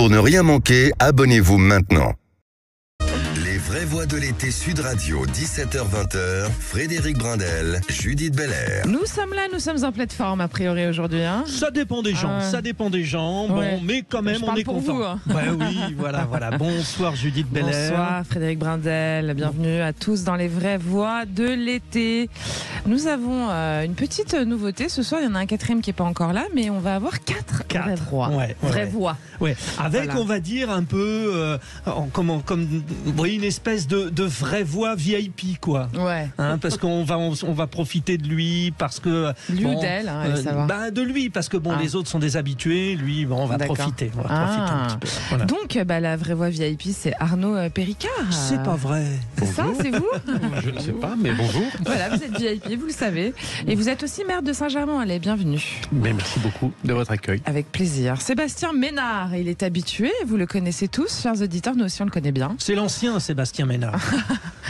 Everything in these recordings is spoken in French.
Pour ne rien manquer, abonnez-vous maintenant. Les vraies voix de l'été Sud Radio, 17h-20h, Frédéric Brindel, Judith Belair. Nous sommes là, nous sommes en plateforme a priori aujourd'hui. Ça dépend des gens, Ouais. Bon, mais quand même on est content. Vous, hein. Oui, voilà. Bonsoir Judith Belair. Bonsoir Frédéric Brindel, bienvenue à tous dans les vraies voix de l'été. Nous avons une petite nouveauté, ce soir il y en a un quatrième qui n'est pas encore là, mais on va avoir quatre vraies voix. Vraies voix. Ouais. Avec Voilà. on va dire un peu, comme vous voyez, une espèce de vraie voix VIP quoi. Ouais. Hein, parce qu'on va profiter de lui parce que Lui ou d'elle, allez savoir. de lui parce que les autres sont des habitués, lui on va profiter, un petit peu. Voilà. Donc la vraie voix VIP c'est Arnaud Péricard. C'est pas vrai. C'est ça, c'est vous? Je ne sais pas, mais bonjour. Voilà, vous êtes VIP, vous le savez. Et vous êtes aussi maire de Saint-Germain-en-Laye, bienvenue. Mais merci beaucoup de votre accueil. Avec plaisir. Sébastien Ménard, il est habitué, vous le connaissez tous, chers auditeurs, nous aussi on le connaît bien. C'est l'ancien Sébastien Ménard.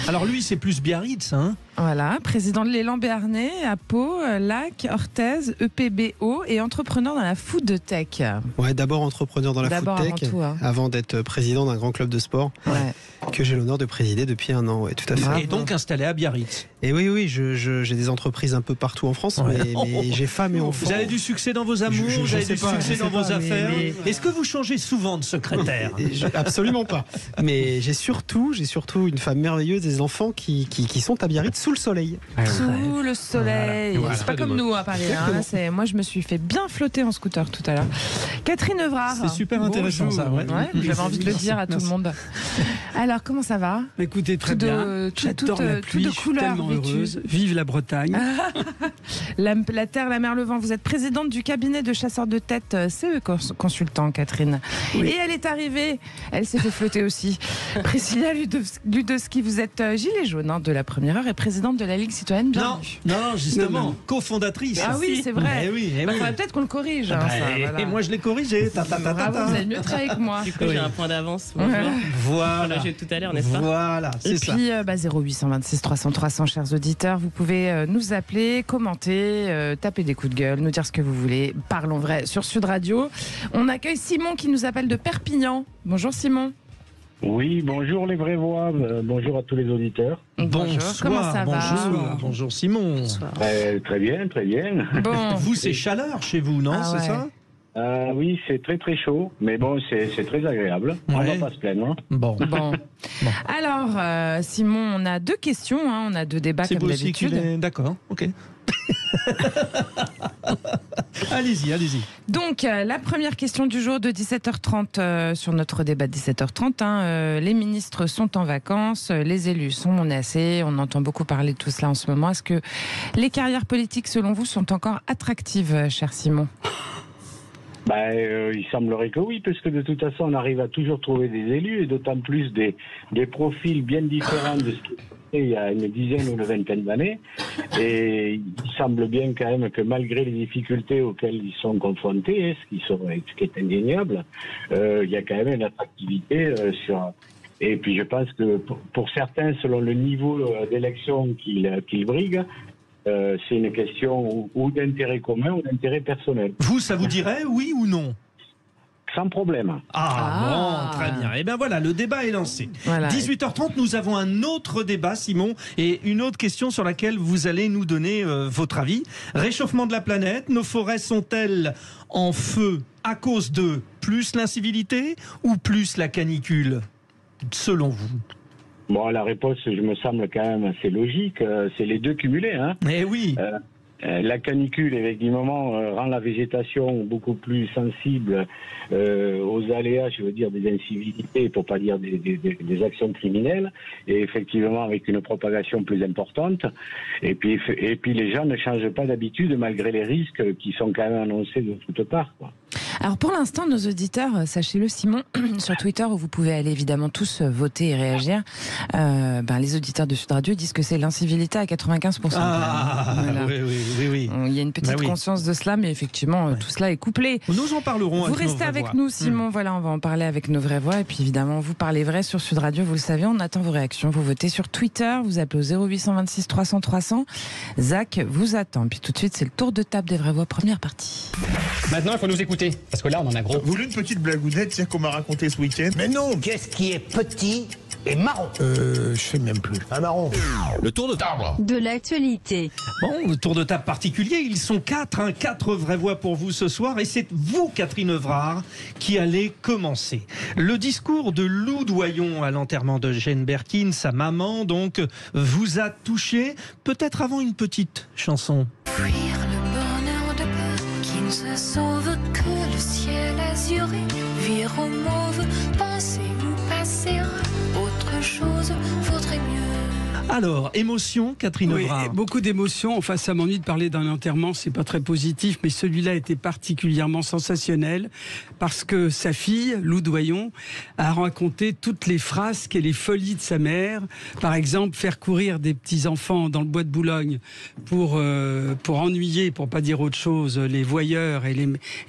Alors lui c'est plus Biarritz, hein. Voilà, président de l'élan béarnais à Pau, Lac, Orthez, EPBO et entrepreneur dans la food tech. Ouais, d'abord entrepreneur dans la food tech, avant d'être président d'un grand club de sport que j'ai l'honneur de présider depuis 1 an. Ouais, tout à fait. Et donc installé à Biarritz. Et oui, j'ai des entreprises un peu partout en France, mais j'ai femme et enfants. Vous avez du succès dans vos amours, vous avez du succès dans vos affaires. Est-ce que vous changez souvent de secrétaire? Absolument pas. Mais j'ai surtout une femme merveilleuse, des enfants qui sont à Biarritz sous le soleil. Sous le soleil. Voilà. C'est pas comme nous à Paris. Hein. Là, moi, je me suis fait bien flotter en scooter tout à l'heure. Catherine Evrard. C'est super intéressant ça. Ouais. J'avais envie de le dire à tout le monde. Alors, comment ça va? Écoutez, très bien. J'adore la pluie, je suis tellement heureuse. Vive la Bretagne. La terre, la mer, le vent. Vous êtes présidente du cabinet de chasseurs de tête CE Consultant, Catherine. Oui. Et elle est arrivée. Elle s'est fait flotter aussi. Priscilla Ludowski, vous êtes gilet jaune de la première heure et présidente de la Ligue citoyenne. Bienvenue. Non, justement, cofondatrice. Ah oui, c'est vrai. Il faudrait peut-être qu'on le corrige. Et moi, je l'ai corrigé. Bravo, vous avez mieux travaillé que moi. Du coup, j'ai un point d'avance. Bonjour. Voilà. J'ai tout à l'heure, n'est-ce pas? Voilà, c'est ça. Et puis, 0826 300 300, chers auditeurs, vous pouvez nous appeler, commenter, taper des coups de gueule, nous dire ce que vous voulez. Parlons vrai sur Sud Radio. On accueille Simon qui nous appelle de Perpignan. Bonjour Simon. Oui, bonjour les vraies voix, bonjour à tous les auditeurs. Bonjour, comment ça va? Bonjour Simon. Bonsoir. Très bien, très bien. Bon. Vous, c'est chaleur chez vous, non? C'est ça? Oui, c'est très très chaud, mais bon, c'est très agréable. On va pas se plaindre. Bon. Alors, Simon, on a 2 questions, on a 2 débats comme d'habitude. D'accord, ok. Allez-y. Donc, la première question du jour de 17h30 sur notre débat de 17h30. Les ministres sont en vacances, les élus sont menacés. On entend beaucoup parler de tout cela en ce moment. Est-ce que les carrières politiques, selon vous, sont encore attractives, cher Simon ? Il semblerait que oui, parce que de toute façon, on arrive à toujours trouver des élus, et d'autant plus des profils bien différents de ce qui était il y a une dizaine ou une vingtaine d'années. Et il semble bien quand même que malgré les difficultés auxquelles ils sont confrontés, ce qui est indéniable, il y a quand même une attractivité sur... Et puis je pense que pour certains, selon le niveau d'élection qu'ils briguent, c'est une question ou d'intérêt commun ou d'intérêt personnel. Vous, ça vous dirait oui ou non? Sans problème. Bon, très bien. Et bien voilà, le débat est lancé. Voilà. 18h30, nous avons un autre débat, Simon, et une autre question sur laquelle vous allez nous donner votre avis. Réchauffement de la planète, nos forêts sont-elles en feu à cause de plus l'incivilité ou plus la canicule, selon vous? Bon, la réponse, je me semble quand même assez logique. C'est les deux cumulés. Eh oui. La canicule, effectivement, rend la végétation beaucoup plus sensible aux aléas, je veux dire, des incivilités, pour pas dire des actions criminelles, et effectivement avec une propagation plus importante. Et puis les gens ne changent pas d'habitude malgré les risques qui sont quand même annoncés de toutes parts, quoi. Alors pour l'instant, nos auditeurs, sachez-le Simon, sur Twitter où vous pouvez aller évidemment tous voter et réagir, les auditeurs de Sud Radio disent que c'est l'incivilité à 95%. Voilà. Oui. Il y a une petite conscience de cela, mais effectivement, tout cela est couplé. Nous en parlerons. Vous restez avec nous, Simon. Voilà, on va en parler avec nos vraies voix. Et puis évidemment, vous parlez vrai sur Sud Radio, vous le savez, on attend vos réactions. Vous votez sur Twitter, vous appelez au 0826 300 300. Zach vous attend. Puis tout de suite, c'est le tour de table des vraies voix, première partie. Maintenant, il faut nous écouter. Parce que là, on en a gros. Vous voulez une petite blagounette, c'est qu'on m'a raconté ce week-end? Mais non, qu'est-ce qui est petit et marron? Je sais même plus. Un marron. Le tour de table. De l'actualité. Bon, le tour de table particulier, ils sont 4, 4 vraies voix pour vous ce soir, et c'est vous, Catherine Evrard, qui allez commencer. Le discours de Lou Doyon à l'enterrement de Jane Birkin, sa maman, donc, vous a touché, peut-être avant une petite chanson. Fuir le bonheur de peu qui ne se sauve que le ciel azuré, vire au mauve, penser ou passer à autre chose vaudrait mieux. Alors, émotion, Catherine Evrard. Beaucoup d'émotions. Enfin, ça m'ennuie de parler d'un enterrement, c'est pas très positif, mais celui-là était particulièrement sensationnel parce que sa fille, Lou Doyon, a raconté toutes les frasques et les folies de sa mère. Par exemple, faire courir des petits-enfants dans le bois de Boulogne pour ennuyer, pour pas dire autre chose, les voyeurs et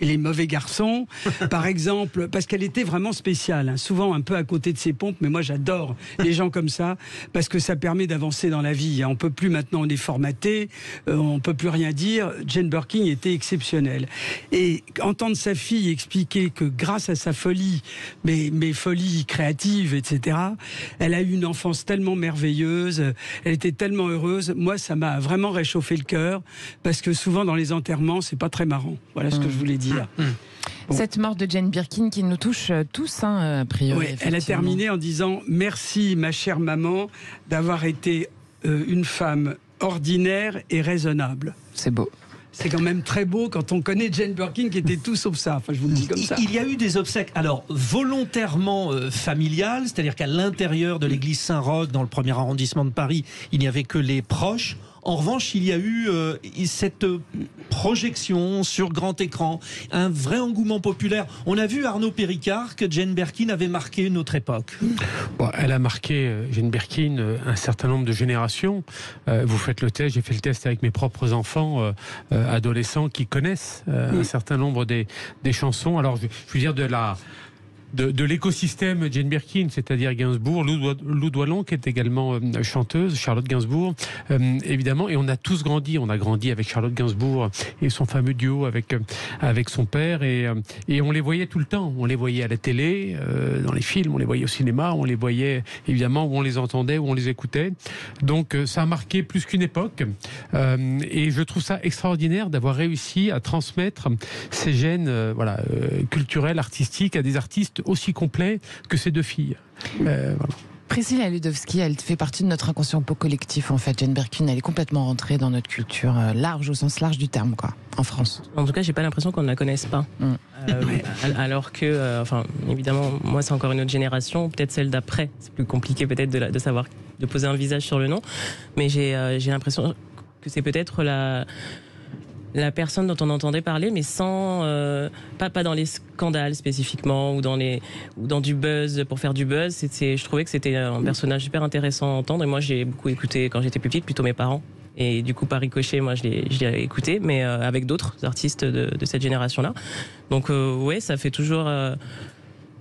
les mauvais garçons. Par exemple, parce qu'elle était vraiment spéciale, hein, souvent un peu à côté de ses pompes, mais moi j'adore les gens comme ça, parce que ça permet d'avancer dans la vie. On peut plus maintenant, on est formaté, on peut plus rien dire. Jane Birkin était exceptionnelle. Et entendre sa fille expliquer que grâce à sa folie, mes folies créatives, etc., elle a eu une enfance tellement merveilleuse, elle était tellement heureuse. Moi, ça m'a vraiment réchauffé le cœur, parce que souvent dans les enterrements, c'est pas très marrant. Voilà ce que je voulais dire. Bon. Cette mort de Jane Birkin qui nous touche tous, hein, a priori. Oui, elle a terminé en disant « Merci, ma chère maman, d'avoir été une femme ordinaire et raisonnable. » C'est beau. C'est quand même très beau quand on connaît Jane Birkin qui était tout sauf ça. Enfin, je vous le dis comme ça. Il y a eu des obsèques, alors volontairement familiales, c'est-à-dire qu'à l'intérieur de l'église Saint-Roch, dans le 1er arrondissement de Paris, il n'y avait que les proches. En revanche, il y a eu cette projection sur grand écran, un vrai engouement populaire. On a vu, Arnaud Péricard, que Jane Birkin avait marqué notre époque. Bon, elle a marqué, Jane Birkin, un certain nombre de générations. Vous faites le test, j'ai fait le test avec mes propres enfants adolescents qui connaissent un certain nombre des chansons. Alors, je veux dire de l'écosystème Jane Birkin, c'est-à-dire Gainsbourg, Lou Doyon qui est également chanteuse, Charlotte Gainsbourg, évidemment, et on a tous grandi. On a grandi avec Charlotte Gainsbourg et son fameux duo avec son père, et on les voyait tout le temps. On les voyait à la télé, dans les films, on les voyait au cinéma, on les voyait évidemment où on les entendait, où on les écoutait. Donc ça a marqué plus qu'une époque, et je trouve ça extraordinaire d'avoir réussi à transmettre ces gènes culturels, artistiques à des artistes aussi complet que ces deux filles. Voilà. Priscilla Ludowski, elle fait partie de notre inconscient collectif en fait. Jane Birkin, elle est complètement rentrée dans notre culture large, au sens large du terme, quoi, en France. En tout cas, j'ai pas l'impression qu'on ne la connaisse pas. Alors que, évidemment, moi c'est encore une autre génération, peut-être celle d'après. C'est plus compliqué peut-être de savoir, de poser un visage sur le nom, mais j'ai l'impression que c'est peut-être la personne dont on entendait parler, mais sans pas dans les scandales spécifiquement ou dans du buzz pour faire du buzz. Je trouvais que c'était un personnage super intéressant à entendre, et moi j'ai beaucoup écouté quand j'étais plus petite, plutôt mes parents, et du coup par ricochet moi je l'ai écouté, mais avec d'autres artistes de cette génération-là. Donc ouais, ça fait toujours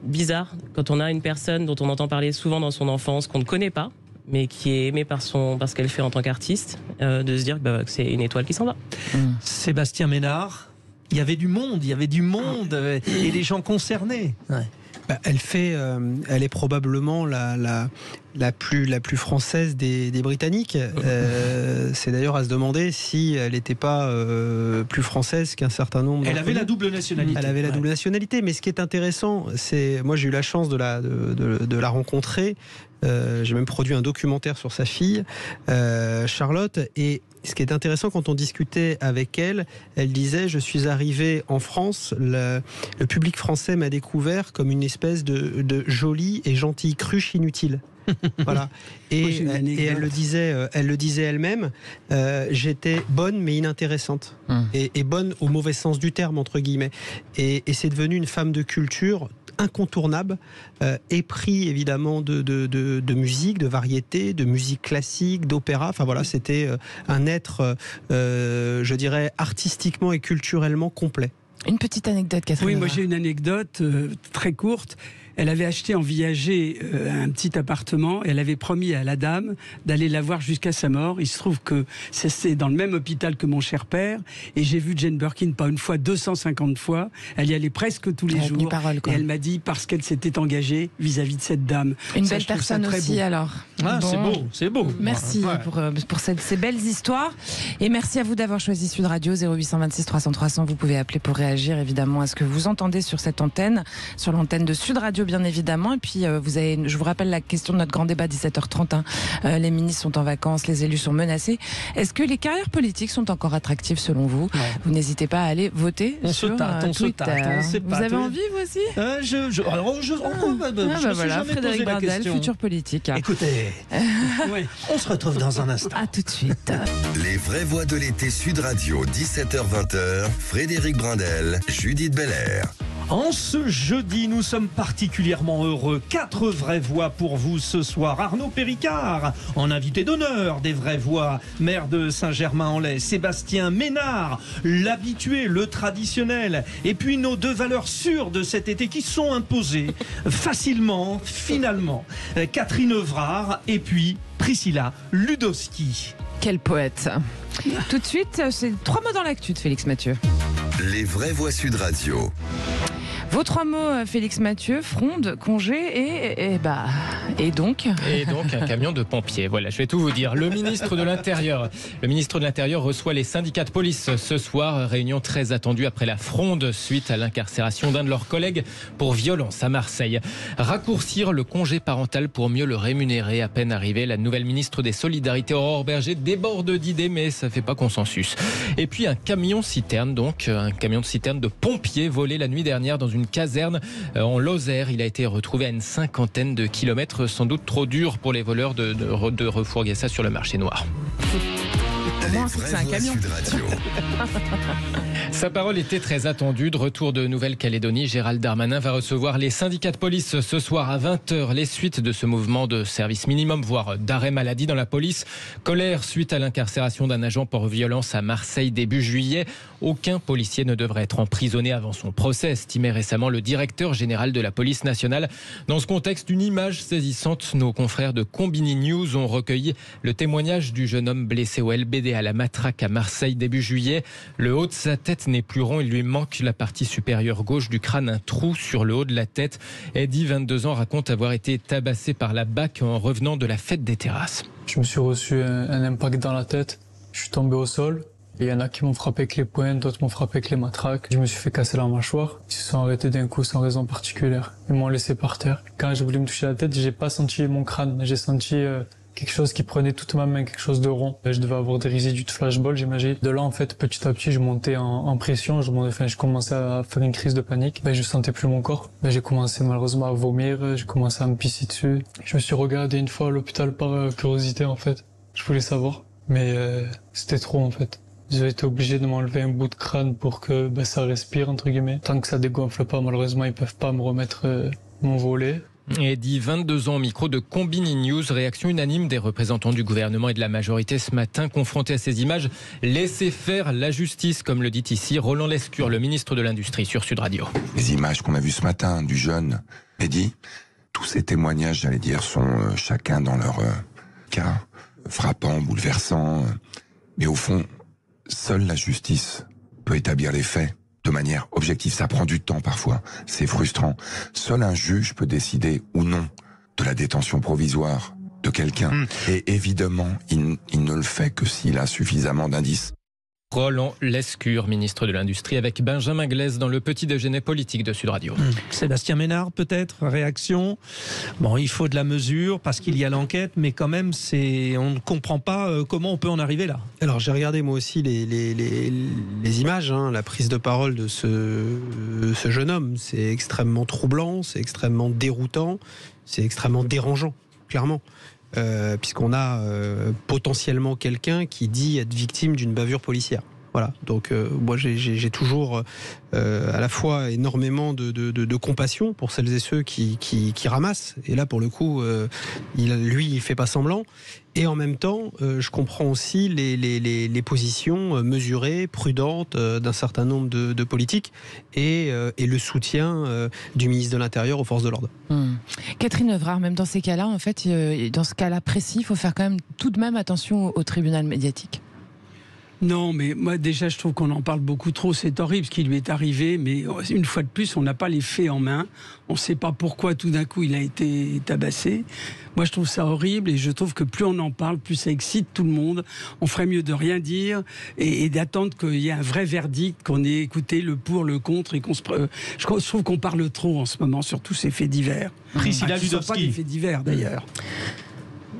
bizarre quand on a une personne dont on entend parler souvent dans son enfance, qu'on ne connaît pas, mais qui est aimée par ce qu'elle fait en tant qu'artiste, de se dire que c'est une étoile qui s'en va. Sébastien Ménard, il y avait du monde, et les gens concernés. Ouais. Elle est probablement la plus française des Britanniques. C'est d'ailleurs à se demander si elle n'était pas plus française qu'un certain nombre. Elle avait la double nationalité. Elle avait la double nationalité, mais ce qui est intéressant, moi j'ai eu la chance de la rencontrer. J'ai même produit un documentaire sur sa fille, Charlotte, et ce qui est intéressant quand on discutait avec elle, elle disait: je suis arrivée en France, le public français m'a découvert comme une espèce de jolie et gentille cruche inutile. Voilà. Et elle le disait elle-même, j'étais bonne mais inintéressante, et bonne au mauvais sens du terme, entre guillemets, et c'est devenu une femme de culture incontournable, épris évidemment de musique, de variété, de musique classique, d'opéra. Enfin voilà, c'était un être, je dirais, artistiquement et culturellement complet. Une petite anecdote, Catherine. Oui, moi j'ai une anecdote très courte. Elle avait acheté en viager un petit appartement. Elle avait promis à la dame d'aller la voir jusqu'à sa mort. Il se trouve que c'est dans le même hôpital que mon cher père. Et j'ai vu Jane Birkin pas une fois, 250 fois. Elle y allait presque tous les jours. Parole, et elle m'a dit, parce qu'elle s'était engagée vis-à-vis de cette dame. Une belle personne aussi, alors. Ah, Bon. c'est beau. Merci pour ces belles histoires. Et merci à vous d'avoir choisi Sud Radio 0826 300 300. Vous pouvez appeler pour réagir évidemment à ce que vous entendez sur cette antenne, sur l'antenne de Sud Radio bien évidemment. Et puis je vous rappelle la question de notre grand débat 17h30. Les ministres sont en vacances, les élus sont menacés. Est-ce que les carrières politiques sont encore attractives selon vous? Vous n'hésitez pas à aller voter sur Twitter. Vous avez envie vous aussi? Je Voilà, Frédéric Brandel, futur politique. Écoutez, on se retrouve dans un instant. À tout de suite. Les vraies voix de l'été Sud Radio, 17h-20h, Frédéric Brandel, Judith Belair. En ce jeudi, nous sommes particulièrement heureux. 4 vraies voix pour vous ce soir. Arnaud Péricard, en invité d'honneur des vraies voix, maire de Saint-Germain-en-Laye. Sébastien Ménard, l'habitué, le traditionnel. Et puis nos 2 valeurs sûres de cet été qui sont imposées facilement, finalement. Catherine Evrard et puis Priscilla Ludowski. Quel poète. Tout de suite, c'est 3 mots dans l'actu de Félix Mathieu. Les vraies voix Sud Radio. Vos 3 mots, Félix Mathieu: fronde, congé et donc un camion de pompiers. Voilà, je vais tout vous dire. Le ministre de l'Intérieur reçoit les syndicats de police ce soir. Réunion très attendue après la fronde suite à l'incarcération d'un de leurs collègues pour violence à Marseille. Raccourcir le congé parental pour mieux le rémunérer. À peine arrivée, la nouvelle ministre des Solidarités, Aurore Berger, déborde d'idées, mais ça fait pas consensus. Et puis un camion-citerne, de pompiers volé la nuit dernière dans une caserne en Lozère. Il a été retrouvé à une 50aine de kilomètres, sans doute trop dur pour les voleurs de refourguer ça sur le marché noir. C'est un camion. Sa parole était très attendue. De retour de Nouvelle-Calédonie, Gérald Darmanin va recevoir les syndicats de police ce soir à 20h. Les suites de ce mouvement de service minimum, voire d'arrêt maladie dans la police. Colère suite à l'incarcération d'un agent pour violence à Marseille début juillet. Aucun policier ne devrait être emprisonné avant son procès, estimait récemment le directeur général de la police nationale. Dans ce contexte, une image saisissante. Nos confrères de Combini News ont recueilli le témoignage du jeune homme blessé au LBD à la matraque à Marseille début juillet. Le haut de sa tête n'est plus rond, il lui manque la partie supérieure gauche du crâne, un trou sur le haut de la tête. Eddie, 22 ans, raconte avoir été tabassé par la BAC en revenant de la fête des terrasses. Je me suis reçu un impact dans la tête, je suis tombé au sol. Il y en a qui m'ont frappé avec les poings, d'autres m'ont frappé avec les matraques. Je me suis fait casser la mâchoire. Ils se sont arrêtés d'un coup sans raison particulière. Ils m'ont laissé par terre. Quand j'ai voulu me toucher la tête, j'ai pas senti mon crâne, j'ai senti quelque chose qui prenait toute ma main, quelque chose de rond. Je devais avoir des résidus de flashball, j'imagine. De là, en fait, petit à petit, je montais en pression. Je commençais à faire une crise de panique. Je sentais plus mon corps. J'ai commencé malheureusement à vomir. J'ai commencé à me pisser dessus. Je me suis regardé une fois à l'hôpital par curiosité, en fait. Je voulais savoir. Mais c'était trop, en fait. J'ai été obligé de m'enlever un bout de crâne pour que ça respire, entre guillemets. Tant que ça dégonfle pas, malheureusement, ils peuvent pas me remettre mon volet. Eddie, 22 ans, au micro de Combini News. Réaction unanime des représentants du gouvernement et de la majorité ce matin, confrontés à ces images. Laissez faire la justice, comme le dit ici Roland Lescure, le ministre de l'Industrie, sur Sud Radio. Les images qu'on a vues ce matin du jeune Eddie, tous ces témoignages, j'allais dire, sont chacun dans leur cas frappants, bouleversants. Mais au fond, seule la justice peut établir les faits de manière objective. Ça prend du temps parfois, c'est frustrant. Seul un juge peut décider ou non de la détention provisoire de quelqu'un. Et évidemment, il ne le fait que s'il a suffisamment d'indices. Roland Lescure, ministre de l'Industrie, avec Benjamin Glaise dans le petit déjeuner politique de Sud Radio. Sébastien Ménard, peut-être, réaction. Bon, il faut de la mesure parce qu'il y a l'enquête, mais quand même, on ne comprend pas comment on peut en arriver là. Alors, j'ai regardé moi aussi les images, la prise de parole de ce jeune homme. C'est extrêmement troublant, c'est extrêmement déroutant, c'est extrêmement dérangeant, clairement. Puisqu'on a potentiellement quelqu'un qui dit être victime d'une bavure policière. Voilà. Donc moi j'ai toujours à la fois énormément de compassion pour celles et ceux qui ramassent. Et là pour le coup, il fait pas semblant. Et en même temps, je comprends aussi les positions mesurées, prudentes d'un certain nombre de politiques et le soutien du ministre de l'Intérieur aux forces de l'ordre. Catherine Evrard, même dans ces cas-là, en fait, dans ce cas-là précis, il faut faire quand même tout de même attention au tribunal médiatique. Non, mais moi déjà je trouve qu'on en parle beaucoup trop, c'est horrible ce qui lui est arrivé, mais une fois de plus on n'a pas les faits en main, on ne sait pas pourquoi tout d'un coup il a été tabassé. Moi je trouve ça horrible et je trouve que plus on en parle, plus ça excite tout le monde. On ferait mieux de rien dire et d'attendre qu'il y ait un vrai verdict, qu'on ait écouté le pour, le contre et je trouve qu'on parle trop en ce moment sur tous ces faits divers. Priscilla Ludowski. Ce ne sont pas des faits divers d'ailleurs.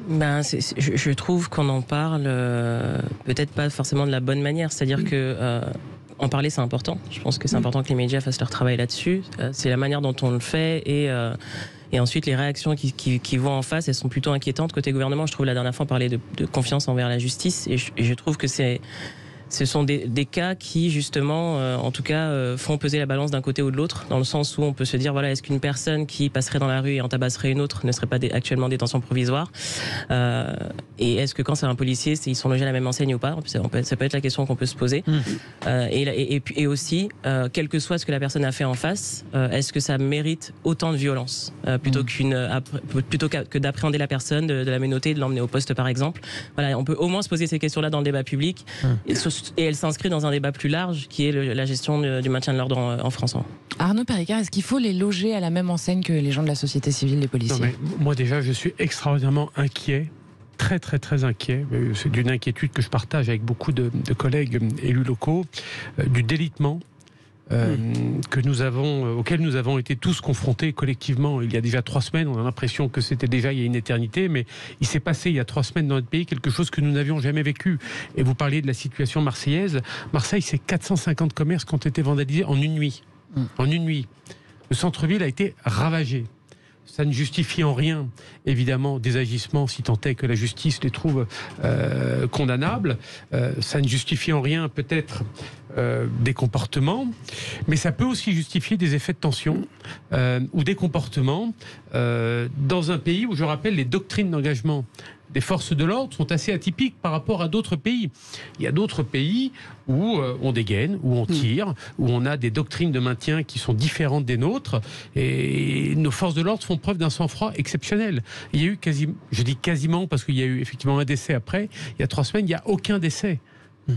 Je trouve qu'on en parle peut-être pas forcément de la bonne manière. C'est-à-dire que en parler, c'est important. Je pense que c'est important que les médias fassent leur travail là-dessus. C'est la manière dont on le fait et ensuite les réactions qui vont en face, elles sont plutôt inquiétantes. Côté gouvernement, je trouve la dernière fois on parlait de confiance envers la justice et je trouve que ce sont des cas qui, justement, en tout cas, font peser la balance d'un côté ou de l'autre, dans le sens où on peut se dire, voilà, est-ce qu'une personne qui passerait dans la rue et en tabasserait une autre ne serait pas actuellement en détention provisoire et est-ce que quand c'est un policier, ils sont logés à la même enseigne ou pas? Ça peut être la question qu'on peut se poser. Et aussi, quel que soit ce que la personne a fait en face, est-ce que ça mérite autant de violence plutôt que d'appréhender la personne, de la menotter, de l'emmener au poste, par exemple. Voilà, on peut au moins se poser ces questions-là dans le débat public. Et elle s'inscrit dans un débat plus large qui est la gestion du maintien de l'ordre en France. Arnaud Péricard, est-ce qu'il faut les loger à la même enseigne que les gens de la société civile, les policiers? Non, mais moi déjà, je suis extraordinairement inquiet. Très très très inquiet, c'est d'une inquiétude que je partage avec beaucoup de collègues élus locaux, du délitement auquel nous avons été tous confrontés collectivement il y a déjà 3 semaines. On a l'impression que c'était déjà il y a une éternité, mais il s'est passé il y a 3 semaines dans notre pays quelque chose que nous n'avions jamais vécu. Et vous parliez de la situation marseillaise. Marseille, c'est 450 commerces qui ont été vandalisés en une nuit. En une nuit. Le centre-ville a été ravagé. Ça ne justifie en rien, évidemment, des agissements, si tant est que la justice les trouve condamnables. Ça ne justifie en rien, peut-être, des comportements, mais ça peut aussi justifier des effets de tension ou des comportements dans un pays où, je rappelle, les doctrines d'engagement des forces de l'ordre sont assez atypiques par rapport à d'autres pays. Il y a d'autres pays où on dégaine, où on tire, où on a des doctrines de maintien qui sont différentes des nôtres, et nos forces de l'ordre font preuve d'un sang-froid exceptionnel. Il y a eu je dis quasiment parce qu'il y a eu effectivement un décès après, il y a 3 semaines, il n'y a aucun décès,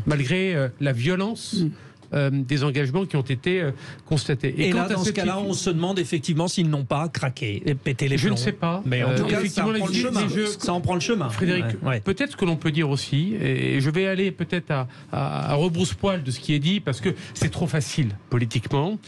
malgré la violence des engagements qui ont été constatés. Et là, dans ce cas-là, on se demande effectivement s'ils n'ont pas craqué et pété les plombs. Je ne sais pas. Mais en tout cas, effectivement, ça en prend le chemin. Frédéric, peut-être ce que l'on peut dire aussi, et je vais aller peut-être à rebrousse-poil de ce qui est dit, parce que c'est trop facile, politiquement,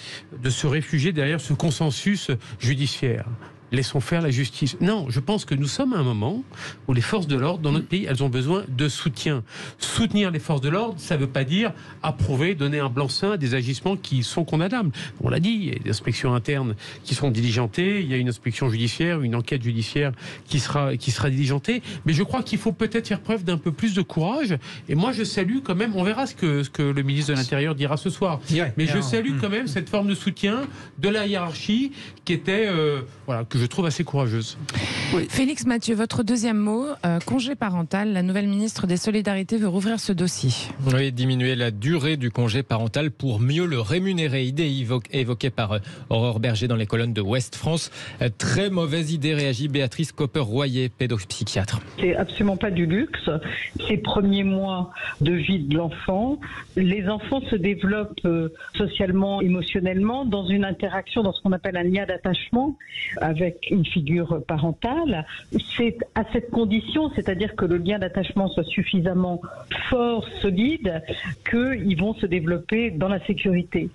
de se réfugier derrière ce consensus judiciaire. Laissons faire la justice. Non, je pense que nous sommes à un moment où les forces de l'ordre dans notre pays, elles ont besoin de soutien. Soutenir les forces de l'ordre, ça ne veut pas dire approuver, donner un blanc-seing à des agissements qui sont condamnables. On l'a dit, il y a des inspections internes qui seront diligentées, il y a une inspection judiciaire, une enquête judiciaire qui sera diligentée. Mais je crois qu'il faut peut-être faire preuve d'un peu plus de courage. Et moi, je salue quand même, on verra ce que le ministre de l'Intérieur dira ce soir. Mais je salue quand même cette forme de soutien de la hiérarchie qui était, que je trouve assez courageuse. Oui. Félix Mathieu, votre deuxième mot, congé parental. La nouvelle ministre des Solidarités veut rouvrir ce dossier. Oui, diminuer la durée du congé parental pour mieux le rémunérer. Idée évoquée par Aurore Berger dans les colonnes de Ouest France. Très mauvaise idée, réagit Béatrice Copper-Royer, pédopsychiatre. C'est absolument pas du luxe. Ces premiers mois de vie de l'enfant, les enfants se développent socialement, émotionnellement, dans une interaction, dans ce qu'on appelle un lien d'attachement avec une figure parentale. C'est à cette condition, c'est-à-dire que le lien d'attachement soit suffisamment fort, solide, qu'ils vont se développer dans la sécurité.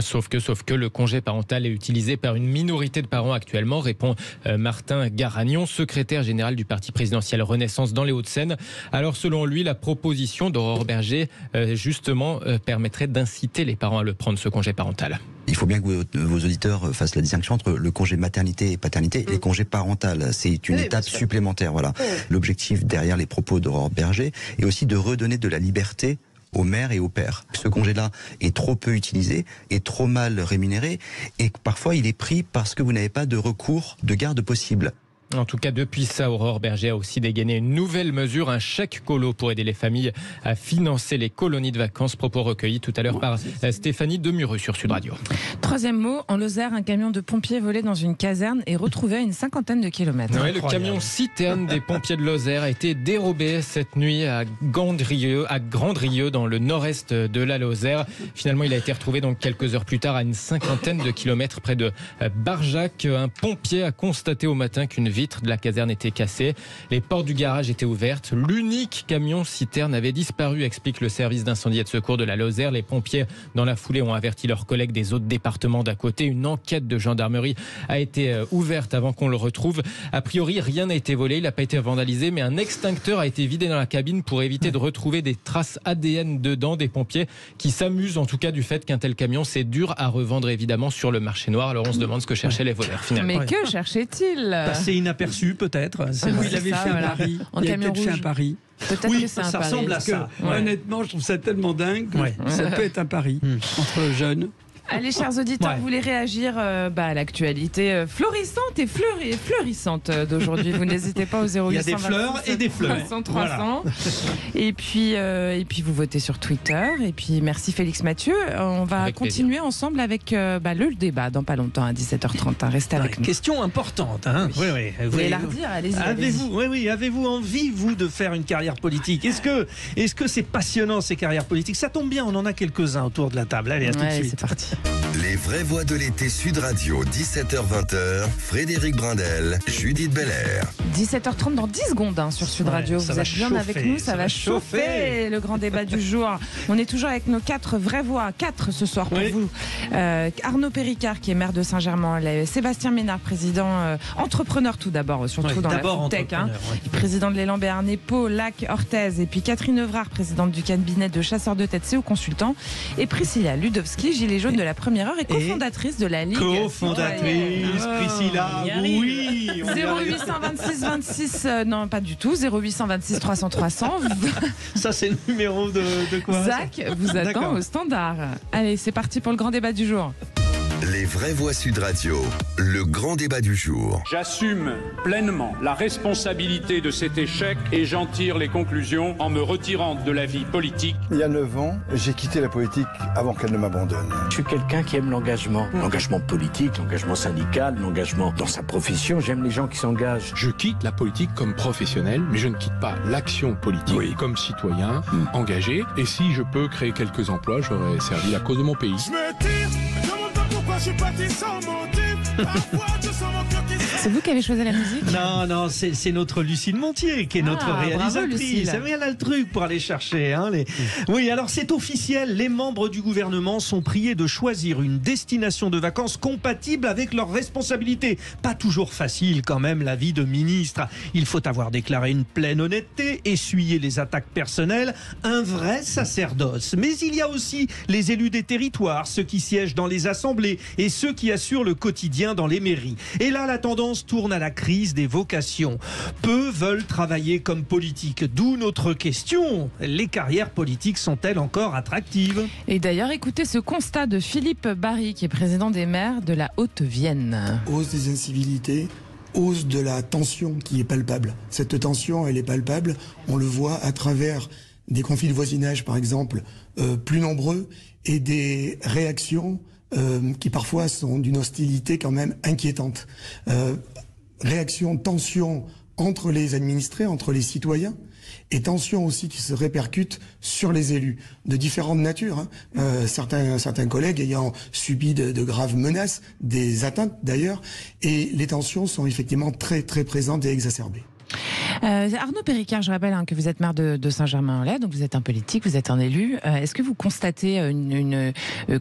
Sauf que le congé parental est utilisé par une minorité de parents actuellement, répond Martin Garagnon, secrétaire général du parti présidentiel Renaissance dans les Hauts-de-Seine. Alors selon lui, la proposition d'Aurore Berger justement permettrait d'inciter les parents à le prendre, ce congé parental. Il faut bien que vos auditeurs fassent la distinction entre le congé maternité et paternité et le congé parental. C'est une étape supplémentaire. Voilà. L'objectif derrière les propos d'Aurore Berger est aussi de redonner de la liberté aux mères et aux pères. Ce congé-là est trop peu utilisé, est trop mal rémunéré, et parfois il est pris parce que vous n'avez pas de recours de garde possible. En tout cas, depuis ça, Aurore Berger a aussi dégainé une nouvelle mesure, un chèque colo pour aider les familles à financer les colonies de vacances. Propos recueillis tout à l'heure par Stéphanie Demureux sur Sud Radio. Troisième mot, en Lozère, un camion de pompiers volé dans une caserne est retrouvé à une 50aine de kilomètres. Ouais, le camion citerne des pompiers de Lozère a été dérobé cette nuit à Grandrieux dans le nord-est de la Lozère. Finalement, il a été retrouvé donc quelques heures plus tard à une 50aine de kilomètres près de Barjac. Un pompier a constaté au matin qu'une vitre de la caserne était cassée. Les portes du garage étaient ouvertes. L'unique camion citerne avait disparu, explique le service d'incendie et de secours de la Lozère. Les pompiers, dans la foulée, ont averti leurs collègues des autres départements d'à côté. Une enquête de gendarmerie a été ouverte avant qu'on le retrouve. A priori, rien n'a été volé, il n'a pas été vandalisé, mais un extincteur a été vidé dans la cabine pour éviter de retrouver des traces ADN dedans. Des pompiers qui s'amusent en tout cas du fait qu'un tel camion, c'est dur à revendre évidemment sur le marché noir. Alors on se demande ce que cherchaient les voleurs finalement. Mais que cherchait-il? Passé inaperçu peut-être. Oui, il avait fait un pari. Il avait peut-être fait un pari. Oui, que ça ressemble à ça. Honnêtement, je trouve ça tellement dingue que ça peut être un pari entre jeunes. Allez, chers auditeurs, vous voulez réagir à l'actualité florissante et fleurissante d'aujourd'hui. Vous n'hésitez pas au 0800. Il y a des fleurs et des fleurs. 300. Voilà. Et puis vous votez sur Twitter. Et puis merci Félix Mathieu. On va avec continuer plaisir. ensemble avec le débat dans pas longtemps à 17h30. Restez avec nous. Question importante. Oui. Vous voulez la redire? Allez-y. Avez-vous envie, vous, de faire une carrière politique? Est-ce que c'est passionnant ces carrières politiques? Ça tombe bien, on en a quelques-uns autour de la table. Allez, à tout de suite. C'est parti. Les vraies voix de l'été Sud Radio, 17h-20h, Frédéric Brindel, Judith Belair. 17h30 dans 10 secondes sur Sud Radio. Vous êtes bien avec nous, ça va chauffer le grand débat du jour. On est toujours avec nos 4 vraies voix, 4 ce soir pour vous. Arnaud Péricard qui est maire de Saint-Germain, Sébastien Ménard, président entrepreneur tout d'abord, surtout dans la foodtech, président de l'élan Béarnais, Pau, Lac, Orthez, et puis Catherine Evrard, présidente du cabinet de chasseurs de tête CO Consultant, et Priscilla Ludowski, gilet jaune de la première heure et cofondatrice de la Ligue. Cofondatrice, Priscilla, oui. 0826 26, non pas du tout, 0826 300 300. Ça c'est le numéro de quoi? Zach vous attend au standard. Allez, c'est parti pour le grand débat du jour. Les vraies voix Sud Radio, le grand débat du jour. J'assume pleinement la responsabilité de cet échec et j'en tire les conclusions en me retirant de la vie politique. Il y a 9 ans, j'ai quitté la politique avant qu'elle ne m'abandonne. Je suis quelqu'un qui aime l'engagement. L'engagement politique, l'engagement syndical, l'engagement dans sa profession. J'aime les gens qui s'engagent. Je quitte la politique comme professionnel, mais je ne quitte pas l'action politique comme citoyen engagé. Et si je peux créer quelques emplois, j'aurais servi la cause de mon pays. Je me tire, je demande pas pourquoi je suis parti sans motif. Parfois, je sens mon cœur qui C'est vous qui avez choisi la musique? Non, c'est notre Lucille Montier qui est notre réalisatrice. Elle a le truc pour aller chercher. Oui, alors c'est officiel. Les membres du gouvernement sont priés de choisir une destination de vacances compatible avec leurs responsabilités. Pas toujours facile quand même la vie de ministre. Il faut avoir déclaré une pleine honnêteté, essuyer les attaques personnelles, un vrai sacerdoce. Mais il y a aussi les élus des territoires, ceux qui siègent dans les assemblées et ceux qui assurent le quotidien dans les mairies. Et là, la tendance tourne à la crise des vocations. Peu veulent travailler comme politique, d'où notre question. Les carrières politiques sont-elles encore attractives? Et d'ailleurs, écoutez ce constat de Philippe Barry, qui est président des maires de la Haute-Vienne. Hausse des incivilités, hausse de la tension qui est palpable. Cette tension, elle est palpable, on le voit à travers des conflits de voisinage, par exemple, plus nombreux, et des réactions qui parfois sont d'une hostilité quand même inquiétante. Réaction, tension entre les administrés, entre les citoyens, et tension aussi qui se répercute sur les élus de différentes natures. Certains collègues ayant subi de graves menaces, des atteintes d'ailleurs, et les tensions sont effectivement très très présentes et exacerbées. Arnaud Péricard, je rappelle que vous êtes maire de Saint-Germain-en-Laye, donc vous êtes un politique, vous êtes un élu. Est-ce que vous constatez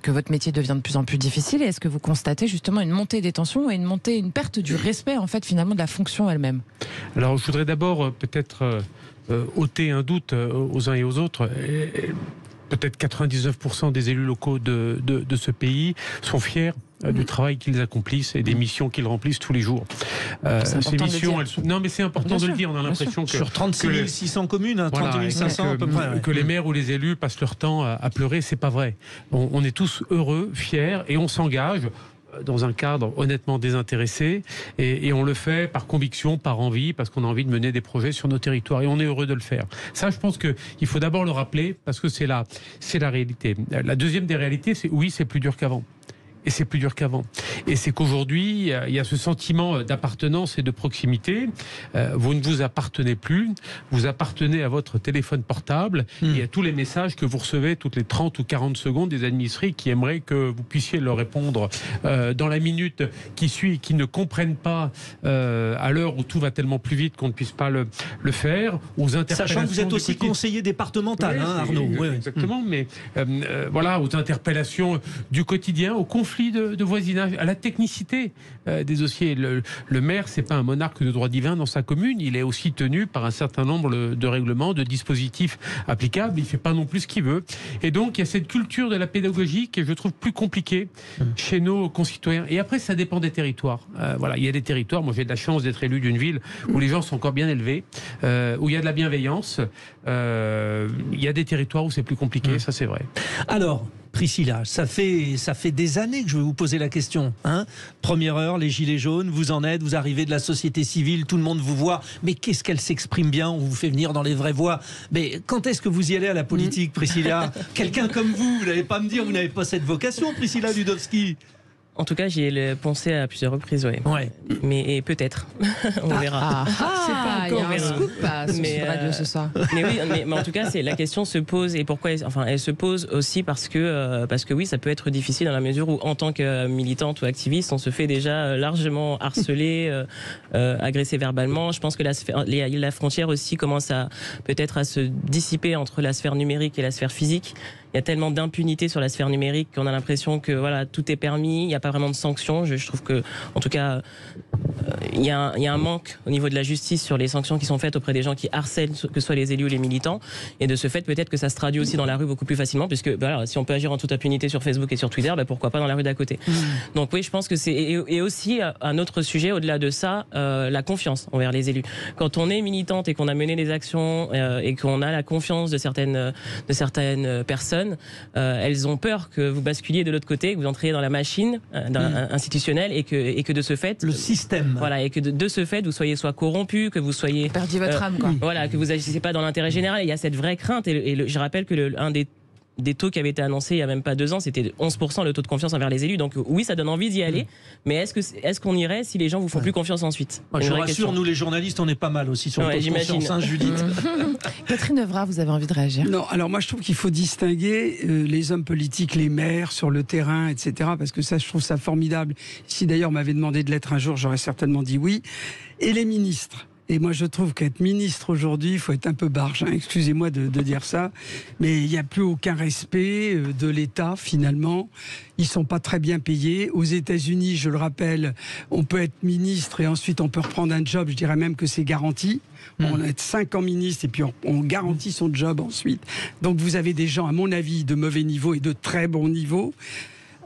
que votre métier devient de plus en plus difficile, et est-ce que vous constatez justement une montée des tensions et une perte du respect en fait finalement de la fonction elle-même? Alors je voudrais d'abord peut-être ôter un doute aux uns et aux autres. Peut-être 99% des élus locaux de ce pays sont fiers du travail qu'ils accomplissent et des missions qu'ils remplissent tous les jours. Ces missions, non mais c'est important de le dire, on a l'impression que... Sur 36 600 communes, 30 500 à peu près. Que les maires ou les élus passent leur temps à pleurer, c'est pas vrai. On est tous heureux, fiers et on s'engage dans un cadre honnêtement désintéressé et on le fait par conviction, par envie, parce qu'on a envie de mener des projets sur nos territoires et on est heureux de le faire. Ça, je pense qu'il faut d'abord le rappeler parce que c'est la réalité. La deuxième des réalités, c'est oui, c'est plus dur qu'avant. Et c'est plus dur qu'avant. Et c'est qu'aujourd'hui, il y a ce sentiment d'appartenance et de proximité. Vous ne vous appartenez plus. Vous appartenez à votre téléphone portable et à tous les messages que vous recevez toutes les 30 ou 40 secondes des administrés qui aimeraient que vous puissiez leur répondre dans la minute qui suit et qui ne comprennent pas à l'heure où tout va tellement plus vite qu'on ne puisse pas le faire. Aux interpellations. Sachant que vous êtes aussi conseiller départemental, Arnaud. Exactement, mais voilà, aux interpellations du quotidien, aux conflits de voisinage, à la technicité des dossiers. Le maire, c'est pas un monarque de droit divin dans sa commune, il est aussi tenu par un certain nombre de règlements, de dispositifs applicables, il fait pas non plus ce qu'il veut. Et donc, il y a cette culture de la pédagogie que je trouve plus compliquée chez nos concitoyens. Et après, ça dépend des territoires. Voilà, il y a des territoires, moi j'ai de la chance d'être élu d'une ville où les gens sont encore bien élevés, où il y a de la bienveillance. Il y a des territoires où c'est plus compliqué, ça c'est vrai. Alors, Priscilla, ça fait des années que je vais vous poser la question. Première heure, les gilets jaunes, vous en êtes, vous arrivez de la société civile, tout le monde vous voit. Mais qu'est-ce qu'elle s'exprime bien, on vous fait venir dans les vraies voies. Mais quand est-ce que vous y allez à la politique, Priscilla? Quelqu'un comme vous n'allez pas me dire, vous n'avez pas cette vocation, Priscilla Ludowski? En tout cas, j'y ai pensé à plusieurs reprises, oui. Ouais. Mais peut-être. On verra. Il y a un scoop sur radio ce soir. Mais oui, mais en tout cas, la question se pose. Et pourquoi elle se pose aussi parce que oui, ça peut être difficile dans la mesure où, en tant que militante ou activiste, on se fait déjà largement harceler, agresser verbalement. Je pense que la frontière aussi commence peut-être à se dissiper entre la sphère numérique et la sphère physique. Il y a tellement d'impunité sur la sphère numérique qu'on a l'impression que voilà, tout est permis, il n'y a pas vraiment de sanctions. Je trouve que, en tout cas, il y a un manque au niveau de la justice sur les sanctions qui sont faites auprès des gens qui harcèlent, que ce soit les élus ou les militants. Et de ce fait, peut-être que ça se traduit aussi dans la rue beaucoup plus facilement, puisque voilà, si on peut agir en toute impunité sur Facebook et sur Twitter, pourquoi pas dans la rue d'à côté. Donc oui, je pense que c'est... Et aussi, un autre sujet, au-delà de ça, la confiance envers les élus. Quand on est militante et qu'on a mené des actions et qu'on a la confiance de certaines personnes, elles ont peur que vous basculiez de l'autre côté, que vous entriez dans la machine institutionnelle et que de ce fait... Le système. Voilà, et que de ce fait, vous soyez soit corrompu, que vous soyez... Perdiez votre âme, quoi. Voilà, que vous agissez pas dans l'intérêt général. Il y a cette vraie crainte. Et je rappelle que un des taux qui avait été annoncé il y a même pas 2 ans, c'était 11% le taux de confiance envers les élus. Donc oui, ça donne envie d'y aller. Mais est-ce qu'on irait si les gens vous font plus confiance ensuite? Je vous rassure, nous les journalistes, on est pas mal aussi sur le taux de confiance, Judith. Catherine Evra, vous avez envie de réagir? Non, alors moi je trouve qu'il faut distinguer les hommes politiques, les maires sur le terrain, etc. Parce que ça, je trouve ça formidable. Si d'ailleurs on m'avait demandé de l'être un jour, j'aurais certainement dit oui. Et les ministres. Et moi, je trouve qu'être ministre aujourd'hui, il faut être un peu barge. Excusez-moi de dire ça, mais il n'y a plus aucun respect de l'État, finalement. Ils ne sont pas très bien payés. Aux États-Unis, je le rappelle, on peut être ministre et ensuite on peut reprendre un job. Je dirais même que c'est garanti. On va être 5 ans ministre et puis on garantit son job ensuite. Donc vous avez des gens, à mon avis, de mauvais niveau et de très bon niveau.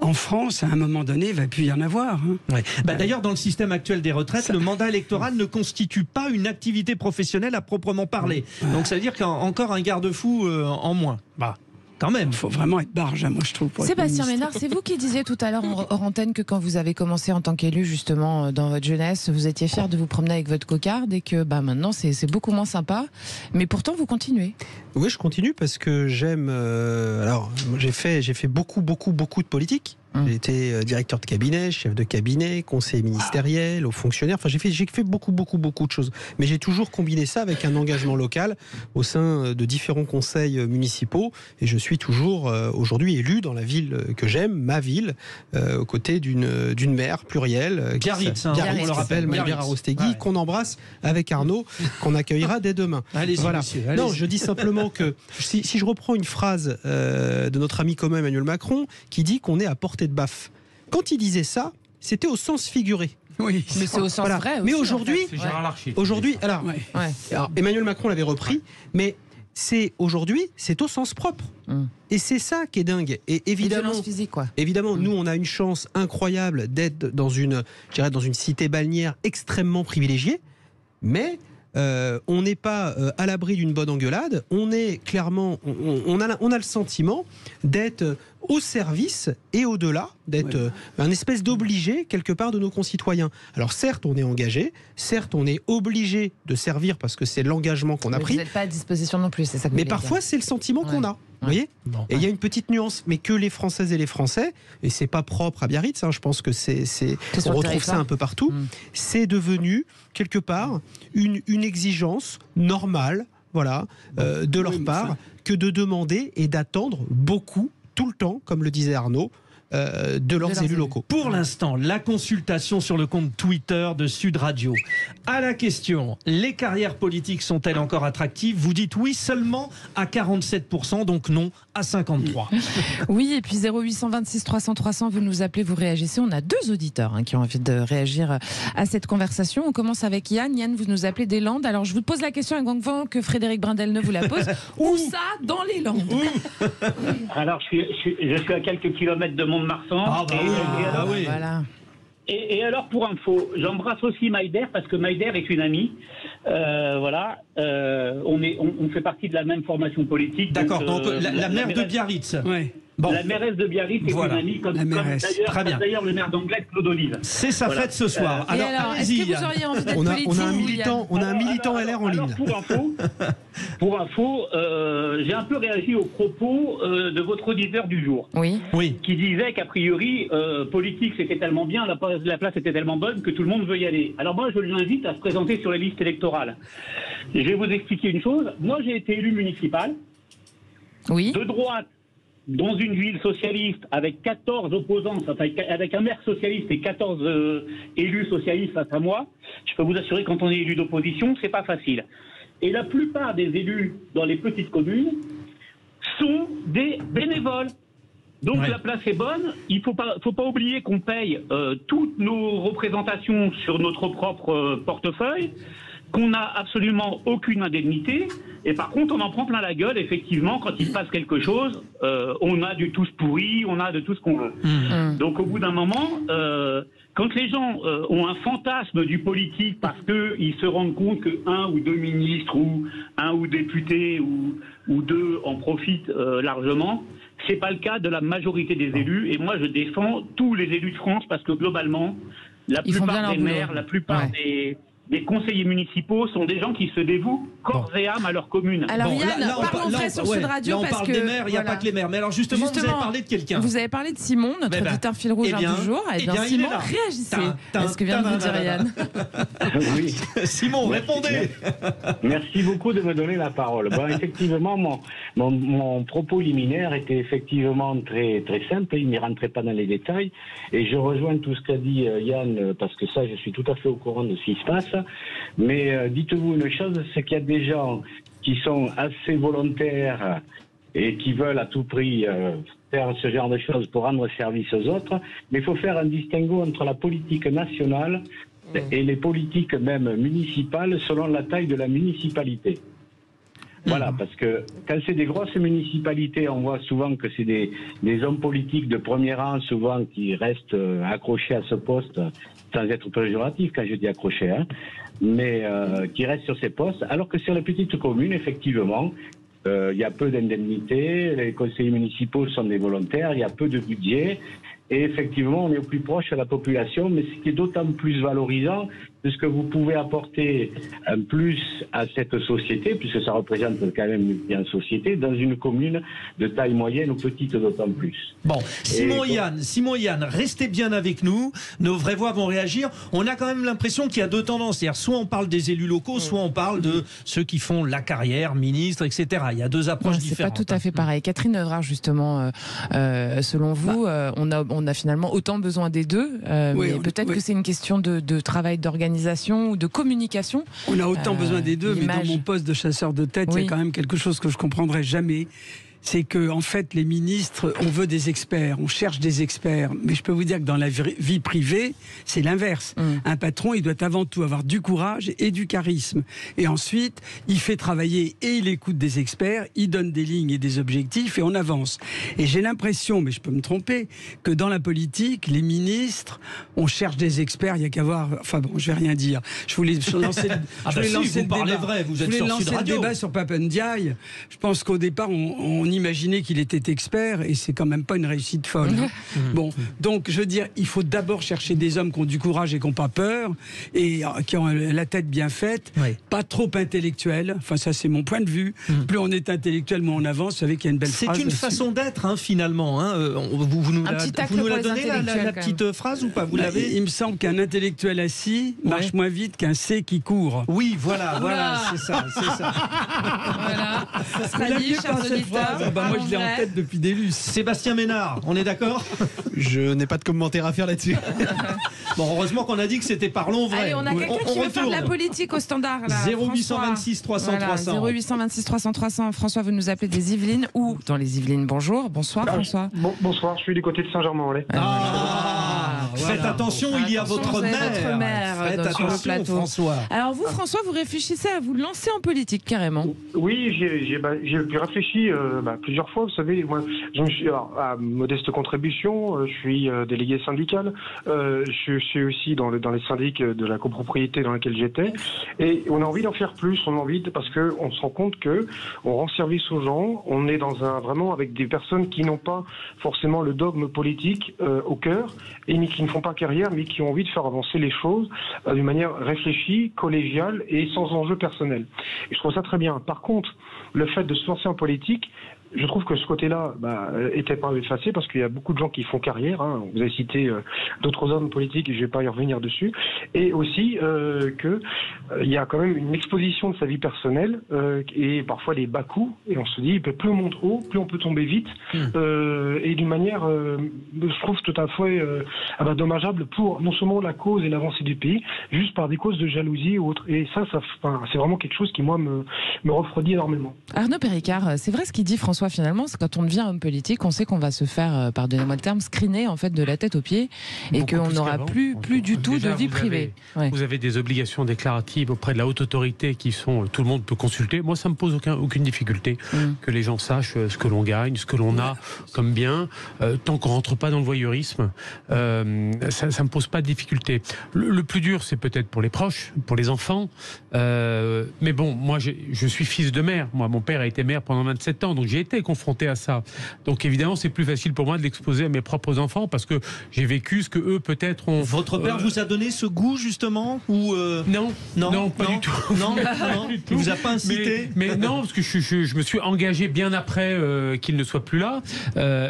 En France, à un moment donné, il ne va plus y en avoir. Ouais. D'ailleurs, dans le système actuel des retraites, le mandat électoral ne constitue pas une activité professionnelle à proprement parler. Donc ça veut dire qu'il y a encore un garde-fou en moins. Quand même. Il faut vraiment être barge, moi je trouve. Sébastien Ménard, c'est vous qui disiez tout à l'heure hors antenne que quand vous avez commencé en tant qu'élu, justement, dans votre jeunesse, vous étiez fier de vous promener avec votre cocarde et que maintenant c'est beaucoup moins sympa. Mais pourtant, vous continuez. Oui, je continue parce que j'aime... alors, j'ai fait beaucoup de politique. J'ai été directeur de cabinet, chef de cabinet, conseiller ministériel, haut fonctionnaire. Enfin, j'ai fait beaucoup de choses. Mais j'ai toujours combiné ça avec un engagement local au sein de différents conseils municipaux. Et je suis toujours aujourd'hui élu dans la ville que j'aime, ma ville, aux côtés d'une maire plurielle. Biarritz, on le rappelle, Maïbert Arostegui, qu'on embrasse avec Arnaud, qu'on accueillera dès demain. Allez-y, voilà. monsieur, non, je dis simplement que si je reprends une phrase de notre ami commun Emmanuel Macron, qui dit qu'on est à portée de baffe. Quand il disait ça, c'était au sens figuré. Oui, mais c'est au sens vrai aussi. Mais aujourd'hui, C'est Gérard Larcher. alors Emmanuel Macron l'avait repris, mais c'est aujourd'hui, c'est au sens propre. Et c'est ça qui est dingue. Et évidemment, violence physique, quoi. Évidemment, nous, on a une chance incroyable d'être dans une cité balnéaire extrêmement privilégiée, mais on n'est pas à l'abri d'une bonne engueulade. On est clairement, on a le sentiment d'être au service et au-delà, d'être un espèce d'obligé quelque part de nos concitoyens. Alors certes, on est engagé, certes, on est obligé de servir parce que c'est l'engagement qu'on a pris. Vous n'êtes pas à disposition non plus, c'est ça que mais parfois, c'est le sentiment qu'on a. Vous voyez ? Et il y a une petite nuance, mais que les Françaises et les Français, et c'est pas propre à Biarritz, je pense que on retrouve ça un peu partout, c'est devenu quelque part une exigence normale, voilà, de leur part, que de demander et d'attendre beaucoup, tout le temps, comme le disait Arnaud, de leurs élus locaux. Pour l'instant, la consultation sur le compte Twitter de Sud Radio. À la question, les carrières politiques sont-elles encore attractives? Vous dites oui seulement à 47%, donc non à 53%. Oui, et puis 0826 300 300, vous nous appelez, vous réagissez. On a 2 auditeurs qui ont envie de réagir à cette conversation. On commence avec Yann. Yann, vous nous appelez des Landes. Alors, je vous pose la question avant que Frédéric Brindel ne vous la pose. Où ça dans les Landes? Alors, je suis à quelques kilomètres de Mont-de-Marsan. Ah bah oui, voilà. Et alors, pour info, j'embrasse aussi Maïder parce que Maïder est une amie. Voilà, on fait partie de la même formation politique. D'accord, donc la maire de Biarritz. Ouais. Bon. La mairesse de Biarritz est une amie, comme d'ailleurs le maire d'Anglet, Claude Olive. C'est sa fête ce soir. Alors, est-ce que vous auriez envie d'être politique? On a un militant LR en ligne. Pour info, j'ai un peu réagi aux propos de votre auditeur du jour. Oui. Qui disait qu'a priori, politique c'était tellement bien, la place était tellement bonne que tout le monde veut y aller. Alors moi, je l'invite à se présenter sur les listes électorales. Je vais vous expliquer une chose. Moi, j'ai été élu municipal. Oui. De droite. Dans une ville socialiste avec 14 opposants, avec un maire socialiste et 14 élus socialistes face à moi, je peux vous assurer que quand on est élu d'opposition, c'est pas facile. Et la plupart des élus dans les petites communes sont des bénévoles. Donc la place est bonne. Il faut pas oublier qu'on paye toutes nos représentations sur notre propre portefeuille, qu'on n'a absolument aucune indemnité, et par contre on en prend plein la gueule, effectivement, quand il se passe quelque chose, on a du tous pourri, on a de tout ce qu'on veut. Donc au bout d'un moment, quand les gens ont un fantasme du politique parce qu'ils se rendent compte que 1 ou 2 ministres ou 1 ou député ou 2 en profitent largement, c'est pas le cas de la majorité des élus, et moi je défends tous les élus de France parce que globalement, la plupart des maires, la plupart des conseillers municipaux sont des gens qui se dévouent corps et âme à leur commune. Alors Yann, parlons vrai sur Sud Radio là, on parce parle que des maires, il n'y a pas que les maires. Mais alors justement, vous avez parlé de quelqu'un. Vous avez parlé de Simon, notre auditeur fil rouge du jour. Eh bien, Simon, réagissez à ce que vient de vous dire Yann. Oui. Simon, répondez. Merci beaucoup de me donner la parole. Bon, effectivement, mon propos liminaire était effectivement très, très simple. Il n'y rentrait pas dans les détails. Et je rejoins tout ce qu'a dit Yann, parce que ça, je suis tout à fait au courant de ce qui se passe. Mais dites-vous une chose, c'est qu'il y a des gens qui sont assez volontaires et qui veulent à tout prix faire ce genre de choses pour rendre service aux autres. Mais il faut faire un distinguo entre la politique nationale et les politiques même municipales selon la taille de la municipalité. Voilà, parce que quand c'est des grosses municipalités, on voit souvent que c'est des hommes politiques de premier rang, souvent qui restent accrochés à ce poste, sans être péjoratif quand je dis accrochés, mais qui restent sur ces postes, alors que sur les petites communes, effectivement, il y a peu d'indemnités, les conseillers municipaux sont des volontaires, il y a peu de budget, et effectivement, on est au plus proche de la population, mais ce qui est d'autant plus valorisant, c'est ce que vous pouvez apporter un plus à cette société, puisque ça représente quand même une société, dans une commune de taille moyenne ou petite d'autant plus. Bon, Simon et Yann, restez bien avec nous, nos vraies voix vont réagir. On a quand même l'impression qu'il y a 2 tendances, c'est-à-dire soit on parle des élus locaux, soit on parle de ceux qui font la carrière, ministres, etc. Il y a 2 approches différentes. C'est pas tout à fait pareil. Catherine Evrard, justement, selon vous, on a finalement autant besoin des deux, mais peut-être que c'est une question de travail d'organisation ou de communication. On a autant besoin des deux, mais dans mon poste de chasseur de tête, il y a quand même quelque chose que je comprendrai jamais. c'est que en fait les ministres, on veut des experts, on cherche des experts, mais je peux vous dire que dans la vie privée, c'est l'inverse. Un patron, il doit avant tout avoir du courage et du charisme, et ensuite il fait travailler et il écoute des experts, il donne des lignes et des objectifs et on avance. Et j'ai l'impression, mais je peux me tromper, que dans la politique, les ministres, on cherche des experts, il y a qu'à voir. Enfin bon, je vais rien dire. Je voulais lancer le débat sur Papendiaï. Je pense qu'au départ, on imaginait qu'il était expert et c'est quand même pas une réussite folle. Bon, donc je veux dire, il faut d'abord chercher des hommes qui ont du courage et qui n'ont pas peur et qui ont la tête bien faite, pas trop intellectuels. Enfin, ça c'est mon point de vue. Plus on est intellectuel, moins on avance. Vous savez qu'il y a une belle phrase. C'est une façon d'être, finalement. Vous nous la donnez, la petite phrase ou pas? Vous l'avez? Il me semble qu'un intellectuel assis marche moins vite qu'un C qui court. Oui, voilà, c'est ça. Voilà. Ça sera dit, chers auditeurs. Moi, je l'ai en tête depuis des lustres. Sébastien Ménard, on est d'accord? Je n'ai pas de commentaire à faire là-dessus. Bon, heureusement qu'on a dit que c'était parlons vrai. Allez, on a quelqu'un qui veut faire de la politique au standard. Là, 0826 300 300. 0826 300 300. François, vous nous appelez des Yvelines ou dans les Yvelines. Bonjour, bonsoir François. Bonsoir, je suis du côté de Saint-Germain-en-Laye. Faites attention, il y a votre mère. Faites attention, François. Alors vous, François, vous réfléchissez à vous lancer en politique carrément? Oui, j'ai réfléchi plusieurs fois. Vous savez, moi, je me suis à modeste contribution. Je suis délégué syndical. Je suis aussi dans les syndics de la copropriété dans laquelle j'étais. Et on a envie d'en faire plus. On a envie parce que on se rend compte que on rend service aux gens. On est vraiment avec des personnes qui n'ont pas forcément le dogme politique au cœur et qui ne font pas carrière, mais qui ont envie de faire avancer les choses d'une manière réfléchie, collégiale et sans enjeu personnel. Et je trouve ça très bien. Par contre, le fait de se lancer en politique, je trouve que ce côté-là était pas effacé parce qu'il y a beaucoup de gens qui font carrière. Vous avez cité d'autres hommes politiques et je vais pas y revenir dessus. Et aussi que il y a quand même une exposition de sa vie personnelle et parfois des bas-coups. Et on se dit, plus on monte haut, plus on peut tomber vite. Et d'une manière, je trouve tout à fait dommageable pour non seulement la cause et l'avancée du pays, juste par des causes de jalousie ou autre. Et ça c'est vraiment quelque chose qui, moi, me refroidit énormément. Arnaud Péricard, c'est vrai ce qu'il dit François, finalement, c'est quand on devient homme politique, on sait qu'on va se faire, pardonnez-moi le terme, screener en fait de la tête aux pieds et qu'on n'aura plus du tout de vie privée. Vous avez des obligations déclaratives auprès de la haute autorité qui sont, tout le monde peut consulter. Moi, ça me pose aucune difficulté que les gens sachent ce que l'on gagne, ce que l'on a comme bien, tant qu'on rentre pas dans le voyeurisme, ça me pose pas de difficulté. Le plus dur, c'est peut-être pour les proches, pour les enfants, mais bon, moi, je suis fils de maire. Moi, mon père a été maire pendant 27 ans, donc j'ai été confronté à ça. Donc évidemment, c'est plus facile pour moi de l'exposer à mes propres enfants parce que j'ai vécu ce que eux peut-être ont. Votre père vous a donné ce goût justement ou non, pas du tout. Non, il vous a pas incité. Mais non, parce que je me suis engagé bien après qu'il ne soit plus là.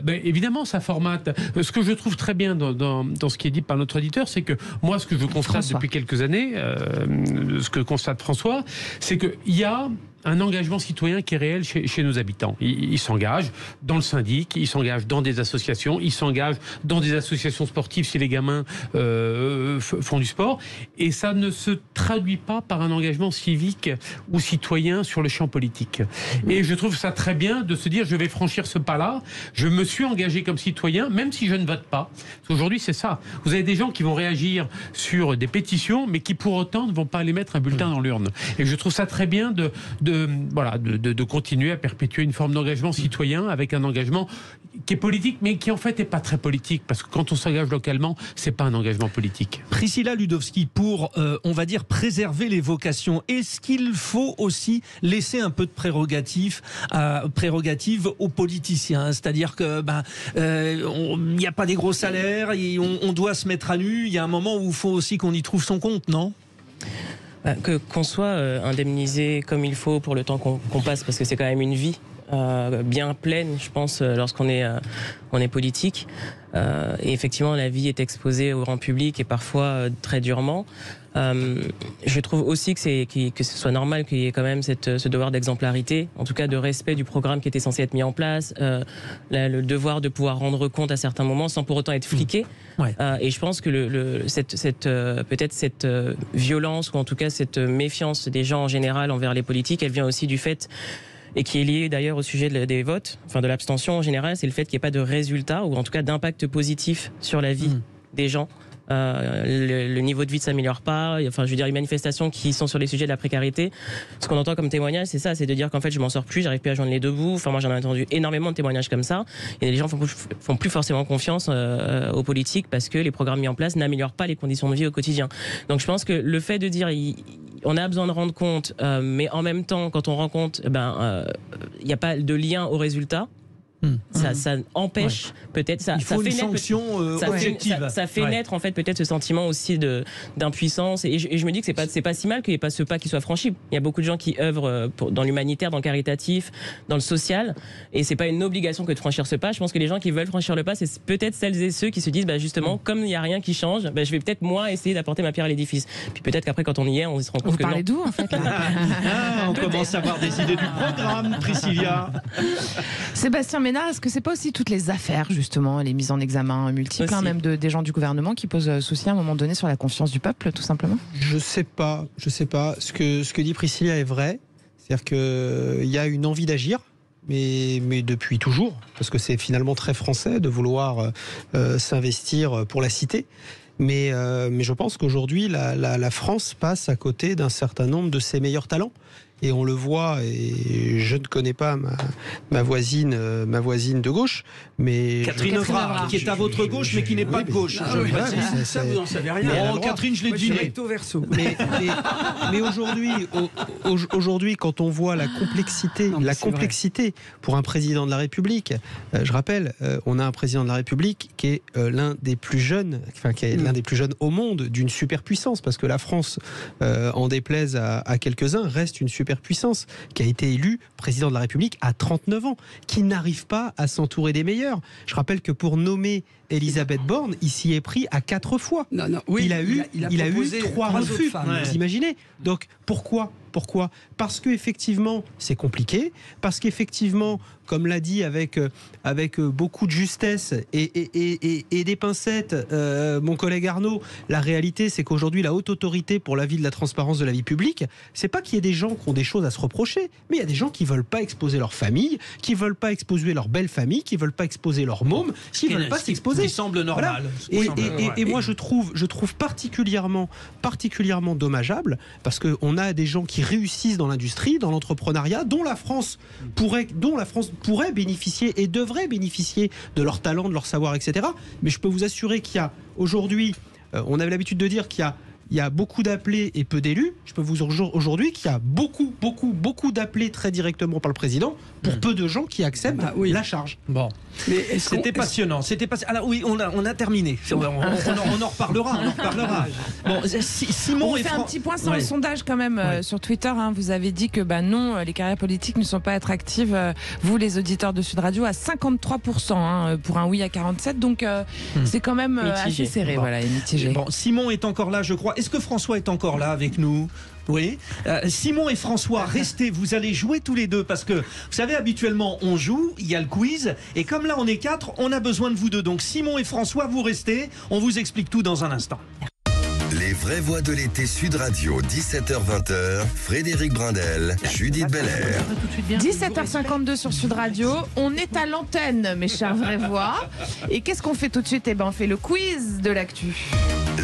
Évidemment, ça formate. Ce que je trouve très bien dans ce qui est dit par notre auditeur, c'est que moi, ce que je constate depuis quelques années, ce que constate François, c'est qu'il y a un engagement citoyen qui est réel chez nos habitants. Ils s'engagent dans le syndic, ils s'engagent dans des associations, ils s'engagent dans des associations sportives si les gamins font du sport. Et ça ne se traduit pas par un engagement civique ou citoyen sur le champ politique. Et je trouve ça très bien de se dire je vais franchir ce pas-là, je me suis engagé comme citoyen, même si je ne vote pas. Aujourd'hui, c'est ça. Vous avez des gens qui vont réagir sur des pétitions, mais qui pour autant ne vont pas aller mettre un bulletin dans l'urne. Et je trouve ça très bien de continuer à perpétuer une forme d'engagement citoyen avec un engagement qui est politique, mais qui en fait n'est pas très politique, parce que quand on s'engage localement, c'est pas un engagement politique. Priscilla Ludowski, pour, on va dire, préserver les vocations, est-ce qu'il faut aussi laisser un peu de prérogatives aux politiciens? C'est-à-dire que il n'y a pas des gros salaires, on doit se mettre à nu, il y a un moment où il faut aussi qu'on y trouve son compte, non? Qu'on soit indemnisé comme il faut pour le temps qu'on passe, parce que c'est quand même une vie bien pleine, je pense, lorsqu'on est politique. Et effectivement, la vie est exposée au grand public et parfois très durement. Je trouve aussi que ce soit normal qu'il y ait quand même ce devoir d'exemplarité, en tout cas de respect du programme qui était censé être mis en place, le devoir de pouvoir rendre compte à certains moments sans pour autant être fliqué. Et je pense que peut-être cette violence, ou en tout cas cette méfiance des gens en général envers les politiques, elle vient aussi du fait et qui est lié d'ailleurs au sujet des votes, enfin de l'abstention en général, c'est le fait qu'il n'y ait pas de résultat ou en tout cas d'impact positif sur la vie des gens. Le niveau de vie ne s'améliore pas. Enfin, je veux dire, les manifestations qui sont sur les sujets de la précarité, ce qu'on entend comme témoignage, c'est ça, c'est de dire qu'en fait, je m'en sors plus, j'arrive plus à joindre les deux bouts. Enfin, moi, j'en ai entendu énormément de témoignages comme ça. Et les gens font plus forcément confiance aux politiques parce que les programmes mis en place n'améliorent pas les conditions de vie au quotidien. Donc, je pense que le fait de dire, on a besoin de rendre compte, mais en même temps, quand on rend compte, il n'y a pas de lien au résultat. Ça empêche peut-être ça. Il faut une sanction objective. Ça fait naître en fait peut-être ce sentiment aussi d'impuissance. Et je me dis que c'est pas si mal qu'il n'y ait pas ce pas qui soit franchi. Il y a beaucoup de gens qui œuvrent dans l'humanitaire, dans le caritatif, dans le social, et c'est pas une obligation que de franchir ce pas. Je pense que les gens qui veulent franchir le pas, c'est peut-être celles et ceux qui se disent justement comme il n'y a rien qui change, je vais peut-être moi essayer d'apporter ma pierre à l'édifice. Puis peut-être qu'après quand on y est, on se rend compte que non. Vous parlez d'où en fait on commence à avoir des idées du programme, Priscilla. Sébastien Ménard, est-ce que c'est pas aussi toutes les affaires, justement, les mises en examen multiples, même des gens du gouvernement qui posent souci à un moment donné sur la confiance du peuple, tout simplement? Je sais pas. Ce que dit Priscilla est vrai. C'est-à-dire qu'il y a une envie d'agir, mais depuis toujours, parce que c'est finalement très français de vouloir s'investir pour la cité. Mais je pense qu'aujourd'hui, la France passe à côté d'un certain nombre de ses meilleurs talents. Et on le voit, et je ne connais pas ma voisine de gauche, mais... Catherine Evrard, qui est à votre gauche, mais qui n'est pas de gauche. Ça, vous n'en savez rien. Catherine, je l'ai dit. Recto verso. Mais aujourd'hui, quand on voit la complexité pour un président de la République, je rappelle, on a un président de la République qui est l'un des plus jeunes, l'un des plus jeunes au monde, d'une superpuissance, parce que la France, en déplaise à quelques-uns, reste une superpuissance, qui a été élu président de la République à 39 ans, qui n'arrive pas à s'entourer des meilleurs. Je rappelle que pour nommer Elisabeth Borne, il s'y est pris à 4 fois. Il a eu 3 refus, vous imaginez. Donc pourquoi Parce qu'effectivement, c'est compliqué, parce qu'effectivement, comme l'a dit avec beaucoup de justesse et des pincettes mon collègue Arnaud, la réalité c'est qu'aujourd'hui la haute autorité pour la vie de la transparence de la vie publique, c'est pas qu'il y ait des gens qui ont des choses à se reprocher, mais il y a des gens qui veulent pas exposer leur famille, qui veulent pas exposer leur belle famille, qui veulent pas exposer leur môme, qui veulent pas s'exposer. Ce qui semble normal. Voilà. Et moi je trouve particulièrement dommageable, parce qu'on a des gens qui réussissent dans l'industrie, dans l'entrepreneuriat, dont la France pourrait bénéficier et devrait bénéficier de leur talent, de leur savoir, etc. Mais je peux vous assurer qu'il y a aujourd'hui, on avait l'habitude de dire qu'il y a beaucoup d'appelés et peu d'élus. Je peux vous dire aujourd'hui qu'il y a beaucoup d'appelés très directement par le président pour peu de gens qui acceptent la charge. Bon, c'était passionnant. Alors oui, on a terminé. On en reparlera. Bon, Simon, on fait un petit point sur le sondage quand même sur Twitter. Vous avez dit que non, les carrières politiques ne sont pas attractives. Vous, les auditeurs de Sud Radio, à 53%, pour un oui à 47%. Donc c'est quand même assez serré, et mitigé. Bon, Simon est encore là, je crois. Est-ce que François est encore là avec nous ? Oui. Simon et François, restez, vous allez jouer tous les deux parce que, vous savez, habituellement on joue, il y a le quiz, et comme là on est 4, on a besoin de vous deux. Donc Simon et François, vous restez, on vous explique tout dans un instant. Les vraies voix de l'été Sud Radio, 17h-20h, Frédéric Brindel, Judith Belair. 17h52 sur Sud Radio, on est à l'antenne, mes chères vraies voix. Et qu'est-ce qu'on fait tout de suite ? On fait le quiz de l'actu.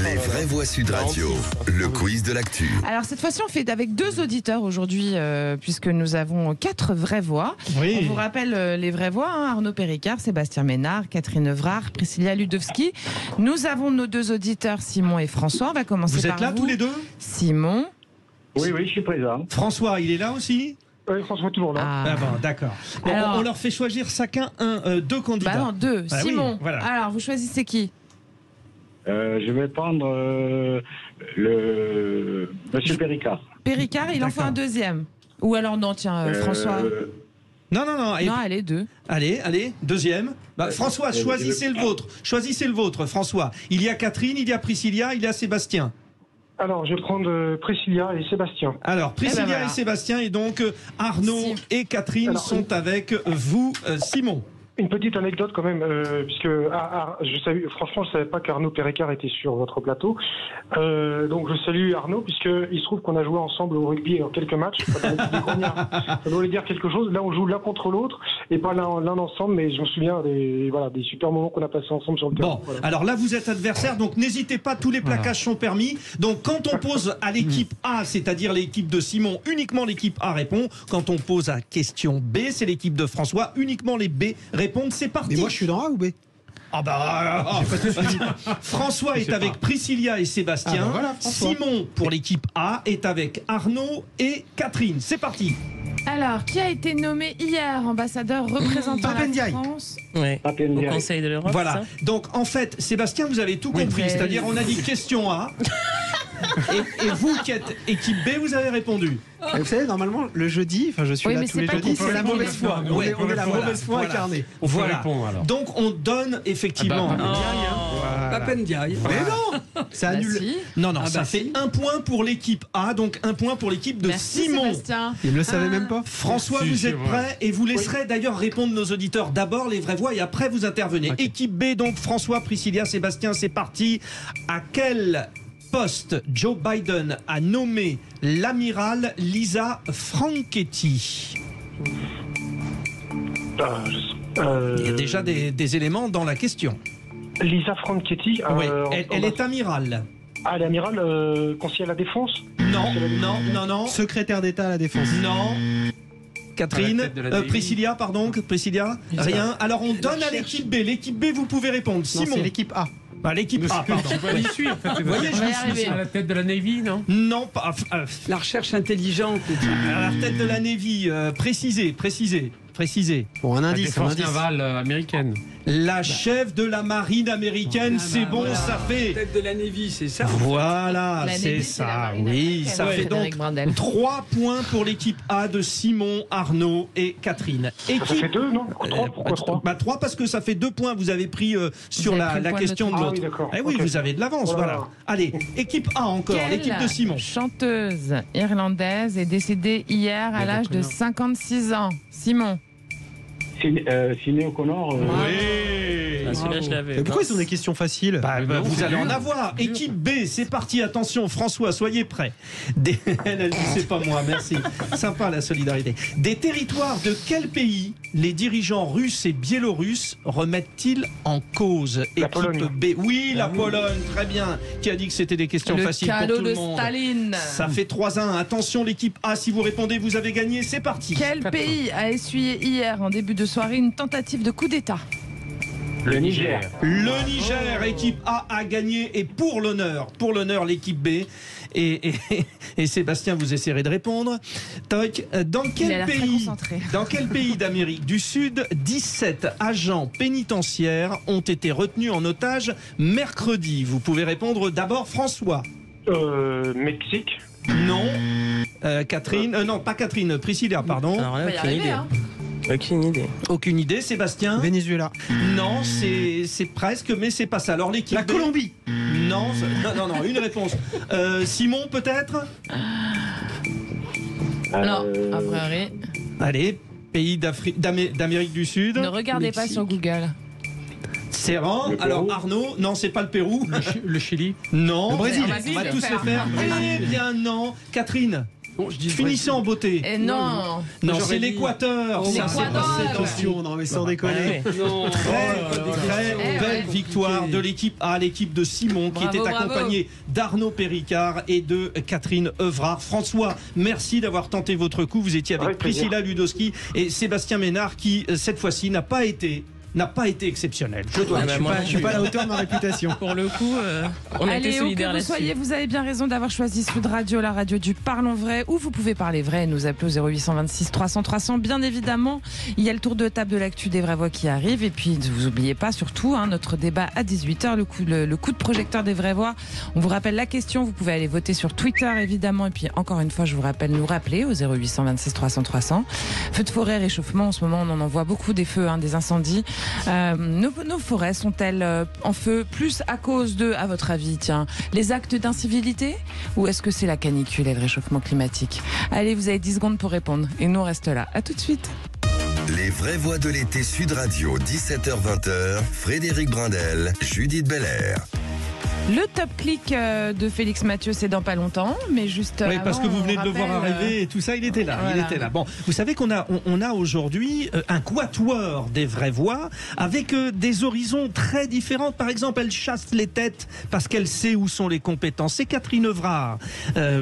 Les vraies voix Sud Radio, le quiz de l'actu. Alors cette fois-ci, on fait avec 2 auditeurs aujourd'hui, puisque nous avons 4 vraies voix. Oui. On vous rappelle les vraies voix, Arnaud Péricard, Sébastien Ménard, Catherine Evrard, Priscilla Ludowski. Nous avons nos 2 auditeurs, Simon et François. On va commencer par vous. Vous êtes là tous les deux ? Simon. Oui, je suis présent. François, il est là aussi ? Oui, François toujours là. Ah bon, d'accord. Bon, on leur fait choisir chacun 2 candidats. Non, 2. Simon. Oui, voilà. Alors, vous choisissez qui ? Je vais prendre Monsieur Péricard. Péricard, il en faut un deuxième. Ou alors non, tiens, François. Non. Non, allez, 2. Allez, deuxième. François, choisissez le vôtre. Choisissez le vôtre, François. Il y a Catherine, il y a Priscilla, il y a Sébastien. Alors, je vais prendre Priscilla et Sébastien. Alors, Priscilla et Sébastien, et donc Arnaud et Catherine sont avec vous, Simon. Une petite anecdote quand même, puisque franchement, je savais pas qu'Arnaud Péricard était sur votre plateau. Donc je salue Arnaud, puisqu'il se trouve qu'on a joué ensemble au rugby dans quelques matchs. Ça doit dire quelque chose. Là, on joue l'un contre l'autre et pas l'un ensemble, mais je me souviens des super moments qu'on a passés ensemble sur le terrain. Bon, alors là, vous êtes adversaire, donc n'hésitez pas, tous les plaquages sont permis. Donc quand on pose à l'équipe A, c'est-à-dire l'équipe de Simon, uniquement l'équipe A répond. Quand on pose à question B, c'est l'équipe de François, uniquement les B répondent. C'est parti. Mais moi, je suis dans A ou B? Ah bah, François est avec Priscilla et Sébastien. Simon, pour l'équipe A, est avec Arnaud et Catherine. C'est parti. Alors, qui a été nommé hier ambassadeur représentant la France au Conseil de l'Europe? Voilà. Donc, en fait, Sébastien, vous avez tout compris. C'est-à-dire, on a dit question A. Et vous qui êtes équipe B, vous avez répondu. Vous savez, normalement, le jeudi, je suis là tous les jeudis, c'est la mauvaise foi. On est la mauvaise foi incarnée. Voilà. Donc, on donne effectivement. Papendiaï. Mais non, ça annule. Non, ça fait un point pour l'équipe A, donc un point pour l'équipe de Simon. Sébastien. Il ne le savait même pas. François, vous êtes prêt et vous laisserez d'ailleurs répondre nos auditeurs. D'abord les vraies voix et après vous intervenez. Okay. Équipe B, donc François, Priscilla, Sébastien, c'est parti. À quel poste Joe Biden a nommé l'amiral Lisa Franchetti? Il y a déjà des éléments dans la question. Lisa Franchetti. Oui, elle est amirale. Ah, elle est amirale, conseiller à la défense? Non. Secrétaire d'État à la défense? Non. Catherine, Priscilla, pardon, Priscilla, rien. Alors on donne à l'équipe B. L'équipe B, vous pouvez répondre. Simon. C'est l'équipe A. L'équipe A, pardon. Je suis en fait. Vous voyez, je suis à la tête de la Navy, non? Non, pas. La recherche intelligente. À la tête de la Navy, précisez. Pour un indice. La défense navale américaine. La chef de la marine américaine, c'est bon, ça fait. Tête de la Navy, c'est ça? Voilà, c'est ça. Oui, ça fait donc 3 points pour l'équipe A de Simon, Arnaud et Catherine. Ça fait 2, non? 3, pourquoi 3? 3 parce que ça fait 2 points. Vous avez pris sur la question de l'autre. Oui, vous avez de l'avance. Voilà. Allez, équipe A encore, l'équipe de Simon. Chanteuse irlandaise est décédée hier à l'âge de 56 ans. Simon. Sinéad O'Connor. Oui. Celui-là, je l'avais. Mais pourquoi ils ont des questions faciles? Vous allez en avoir. Équipe B, c'est parti. Attention, François, soyez prêts. Elle dit, c'est pas moi, merci. Sympa la solidarité. Des territoires de quel pays les dirigeants russes et biélorusses remettent-ils en cause? La Pologne. B. Oui, la Pologne, très bien. Qui a dit que c'était des questions faciles pour tout le monde? Staline. Ça fait 3-1. Attention, l'équipe A, si vous répondez, vous avez gagné. C'est parti. Quel pays a essuyé hier, en début de soirée, une tentative de coup d'État? Le Niger. Le Niger, équipe A a gagné et pour l'honneur, l'équipe B. Et Sébastien, vous essaierez de répondre. Dans quel pays d'Amérique du Sud 17 agents pénitentiaires ont été retenus en otage mercredi? Vous pouvez répondre d'abord François. Mexique. Non. Catherine, non pas Catherine, Priscilla, pardon. Alors là, aucune idée. Aucune idée, Sébastien? Venezuela. Non, c'est presque, mais c'est pas ça. Alors l'équipe. La Colombie. Non, une réponse. Simon, peut-être? Non, a priori. Allez, pays d'Amérique du Sud. Ne regardez pas sur Google. C'est rang. Alors Arnaud, non, c'est pas le Pérou. Le Chili. Non. Le Brésil. On va tous les faire. Eh bien non. Catherine. Bon, je dis finissez en beauté. Et non. Non, c'est l'Équateur. Non, mais sans déconner. Très belle victoire de l'équipe A, l'équipe de Simon, qui était accompagnée d'Arnaud Péricard et de Catherine Evrard. François, merci d'avoir tenté votre coup. Vous étiez avec Priscilla Ludowski et Sébastien Ménard, qui cette fois-ci n'a pas été exceptionnel. Je suis pas à la hauteur de ma réputation. Pour le coup, on a été solidaires là-dessus. Vous avez bien raison d'avoir choisi Sud Radio, la radio du Parlons Vrai, où vous pouvez parler vrai et nous appeler au 0826 300 300. Bien évidemment, il y a le tour de table de l'actu des vraies voix qui arrive. Et puis, ne vous oubliez pas, surtout, notre débat à 18h, le coup de projecteur des vraies voix. On vous rappelle la question. Vous pouvez aller voter sur Twitter, évidemment. Et puis, encore une fois, je vous rappelle, nous rappeler au 0826 300 300. Feux de forêt, réchauffement. En ce moment, on en voit beaucoup des feux, des incendies. Nos forêts sont-elles en feu plus à cause de, à votre avis, les actes d'incivilité, ou est-ce que c'est la canicule et le réchauffement climatique? Allez, vous avez 10 secondes pour répondre et nous on reste là. À tout de suite. Les vraies voix de l'été Sud Radio, 17h-20h, Frédéric Brindel, Judith Belair. Le top clic de Félix Mathieu, c'est dans pas longtemps, mais juste oui, parce que vous venez de le voir arriver et tout ça, il était là. Voilà. Il était là. Bon, vous savez qu'on a aujourd'hui un quatuor des vraies voix avec des horizons très différents. Par exemple, elle chasse les têtes parce qu'elle sait où sont les compétences. C'est Catherine Evrard,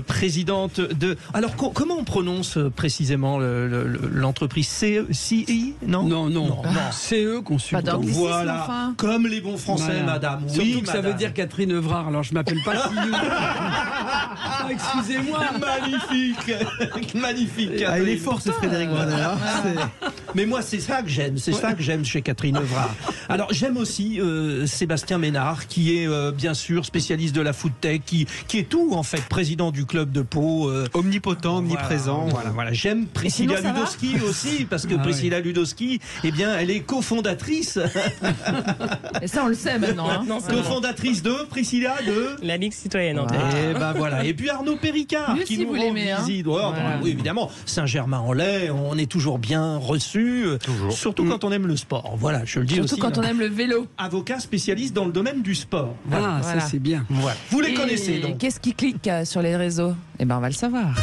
présidente de. Alors, comment on prononce précisément l'entreprise CI? Non. CE Consultant. Pas d'anglicisme, voilà, enfin. Comme les bons Français, Voilà. madame. Surtout Oui, que ça madame. veut dire Catherine Evrard, alors je m'appelle pas Siou. Ah, excusez-moi. Magnifique. Magnifique. Ah, il est fort ce Frédéric Brindel. Hein. Mais moi, c'est ça que j'aime. C'est ça que j'aime chez Catherine Evrard. Alors, j'aime aussi Sébastien Ménard, qui est bien sûr spécialiste de la foodtech, qui est tout en fait, président du club de Pau. Omnipotent, omniprésent. Voilà. J'aime Priscilla Ludowski aussi, parce que Priscilla Ludowski, eh bien, elle est cofondatrice. Et ça, on le sait maintenant. Hein. Cofondatrice de Priscilla de la Ligue citoyenne. En fait. Et ben voilà. Et puis Arnaud Péricard, Lui qui aussi, nous vous rend l'aimez, hein. visite. Ouais, Voilà. oui, évidemment. Saint-Germain-en-Laye, on est toujours bien reçu. Surtout quand on aime le sport. Voilà, je le dis aussi. Surtout quand on aime le vélo. Avocat spécialiste dans le domaine du sport. Voilà. Ah, ça c'est bien. Voilà. Vous les connaissez donc. Qu'est-ce qui clique sur les réseaux? Eh ben, on va le savoir.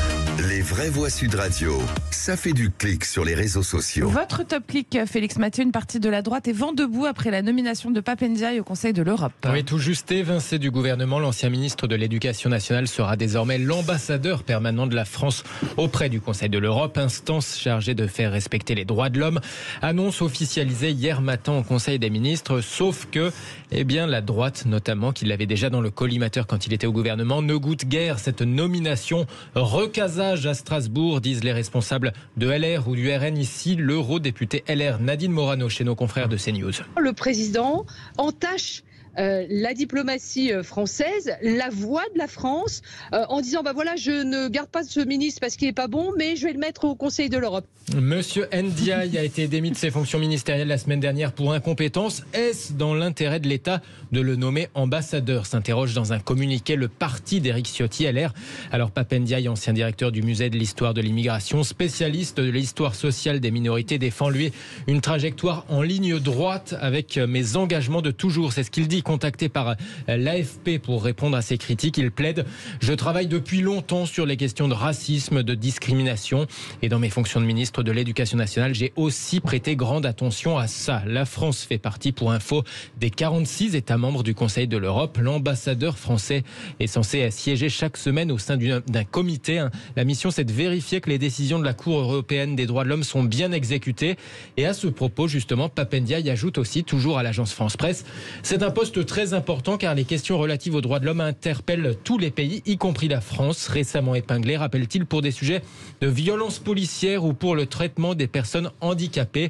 Les vraies voix Sud Radio, ça fait du clic sur les réseaux sociaux. Votre top clic, Félix Mathieu, une partie de la droite est vent debout après la nomination de Pape Ndiaye au Conseil de l'Europe. Oui, tout juste évincé du gouvernement, l'ancien ministre de l'Éducation nationale sera désormais l'ambassadeur permanent de la France auprès du Conseil de l'Europe, instance chargée de faire respecter les droits de l'homme. Annonce officialisée hier matin au Conseil des ministres, sauf que, eh bien, la droite, notamment, qui l'avait déjà dans le collimateur quand il était au gouvernement, ne goûte guère cette nomination. Recasage à Strasbourg, disent les responsables de LR ou du RN. Ici, l'eurodéputé LR Nadine Morano chez nos confrères de CNews. Le président entache la diplomatie française, la voix de la France, en disant bah voilà, je ne garde pas ce ministre parce qu'il n'est pas bon, mais je vais le mettre au Conseil de l'Europe. Monsieur Ndiaye a été démis de ses fonctions ministérielles la semaine dernière pour incompétence. Est-ce dans l'intérêt de l'État de le nommer ambassadeur? S'interroge dans un communiqué le parti d'Éric Ciotti, LR. Alors Pape Ndiaye, ancien directeur du musée de l'histoire de l'immigration, spécialiste de l'histoire sociale des minorités, défend lui une trajectoire en ligne droite avec mes engagements de toujours. C'est ce qu'il dit. Contacté par l'AFP pour répondre à ces critiques, il plaide « Je travaille depuis longtemps sur les questions de racisme, de discrimination et dans mes fonctions de ministre de l'Éducation nationale, j'ai aussi prêté grande attention à ça. La France fait partie, pour info, des 46 États membres du Conseil de l'Europe. L'ambassadeur français est censé siéger chaque semaine au sein d'un comité. La mission, c'est de vérifier que les décisions de la Cour européenne des droits de l'homme sont bien exécutées. Et à ce propos, justement, Pape Ndiaye ajoute aussi, toujours à l'agence France Presse, c'est un poste très important car les questions relatives aux droits de l'homme interpellent tous les pays, y compris la France, récemment épinglée, rappelle-t-il, pour des sujets de violence policière ou pour le traitement des personnes handicapées.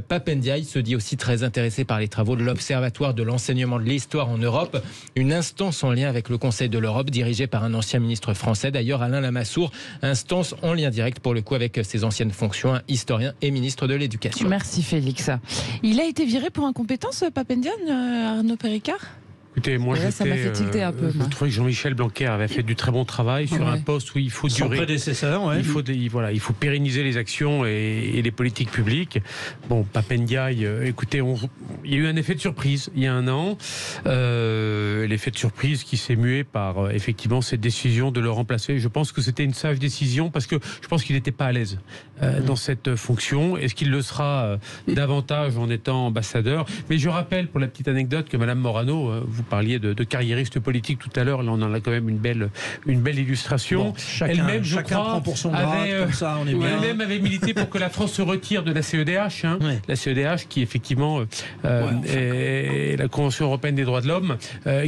Pape Ndiaye se dit aussi très intéressé par les travaux de l'Observatoire de l'enseignement de l'histoire en Europe, une instance en lien avec le Conseil de l'Europe dirigée par un ancien ministre français, d'ailleurs Alain Lamassoure, instance en lien direct pour le coup avec ses anciennes fonctions, un historien et ministre de l'Éducation. Merci Félix. Il a été viré pour incompétence, Pape Ndiaye, Arnaud Péricard? Écoutez, moi, ça m'a fait tilter un peu. Je trouvais que Jean-Michel Blanquer avait fait du très bon travail sur un poste où il faut Son durer. prédécesseur, ouais. Il faut pérenniser les actions et les politiques publiques. Bon, Pape Ndiaye, écoutez, il y a eu un effet de surprise il y a un an. L'effet de surprise qui s'est mué par effectivement cette décision de le remplacer. Je pense que c'était une sage décision parce que je pense qu'il n'était pas à l'aise dans cette fonction. Est-ce qu'il le sera davantage en étant ambassadeur? Mais je rappelle, pour la petite anecdote, que Madame Morano, vous parliez de carriériste politique tout à l'heure, là on en a quand même une belle illustration. Bon, elle-même, je chacun crois, prend pour son grade, comme ça, on est bien. Elle-même avait milité pour que la France se retire de la CEDH, la CEDH qui effectivement est la Convention européenne des droits de l'homme,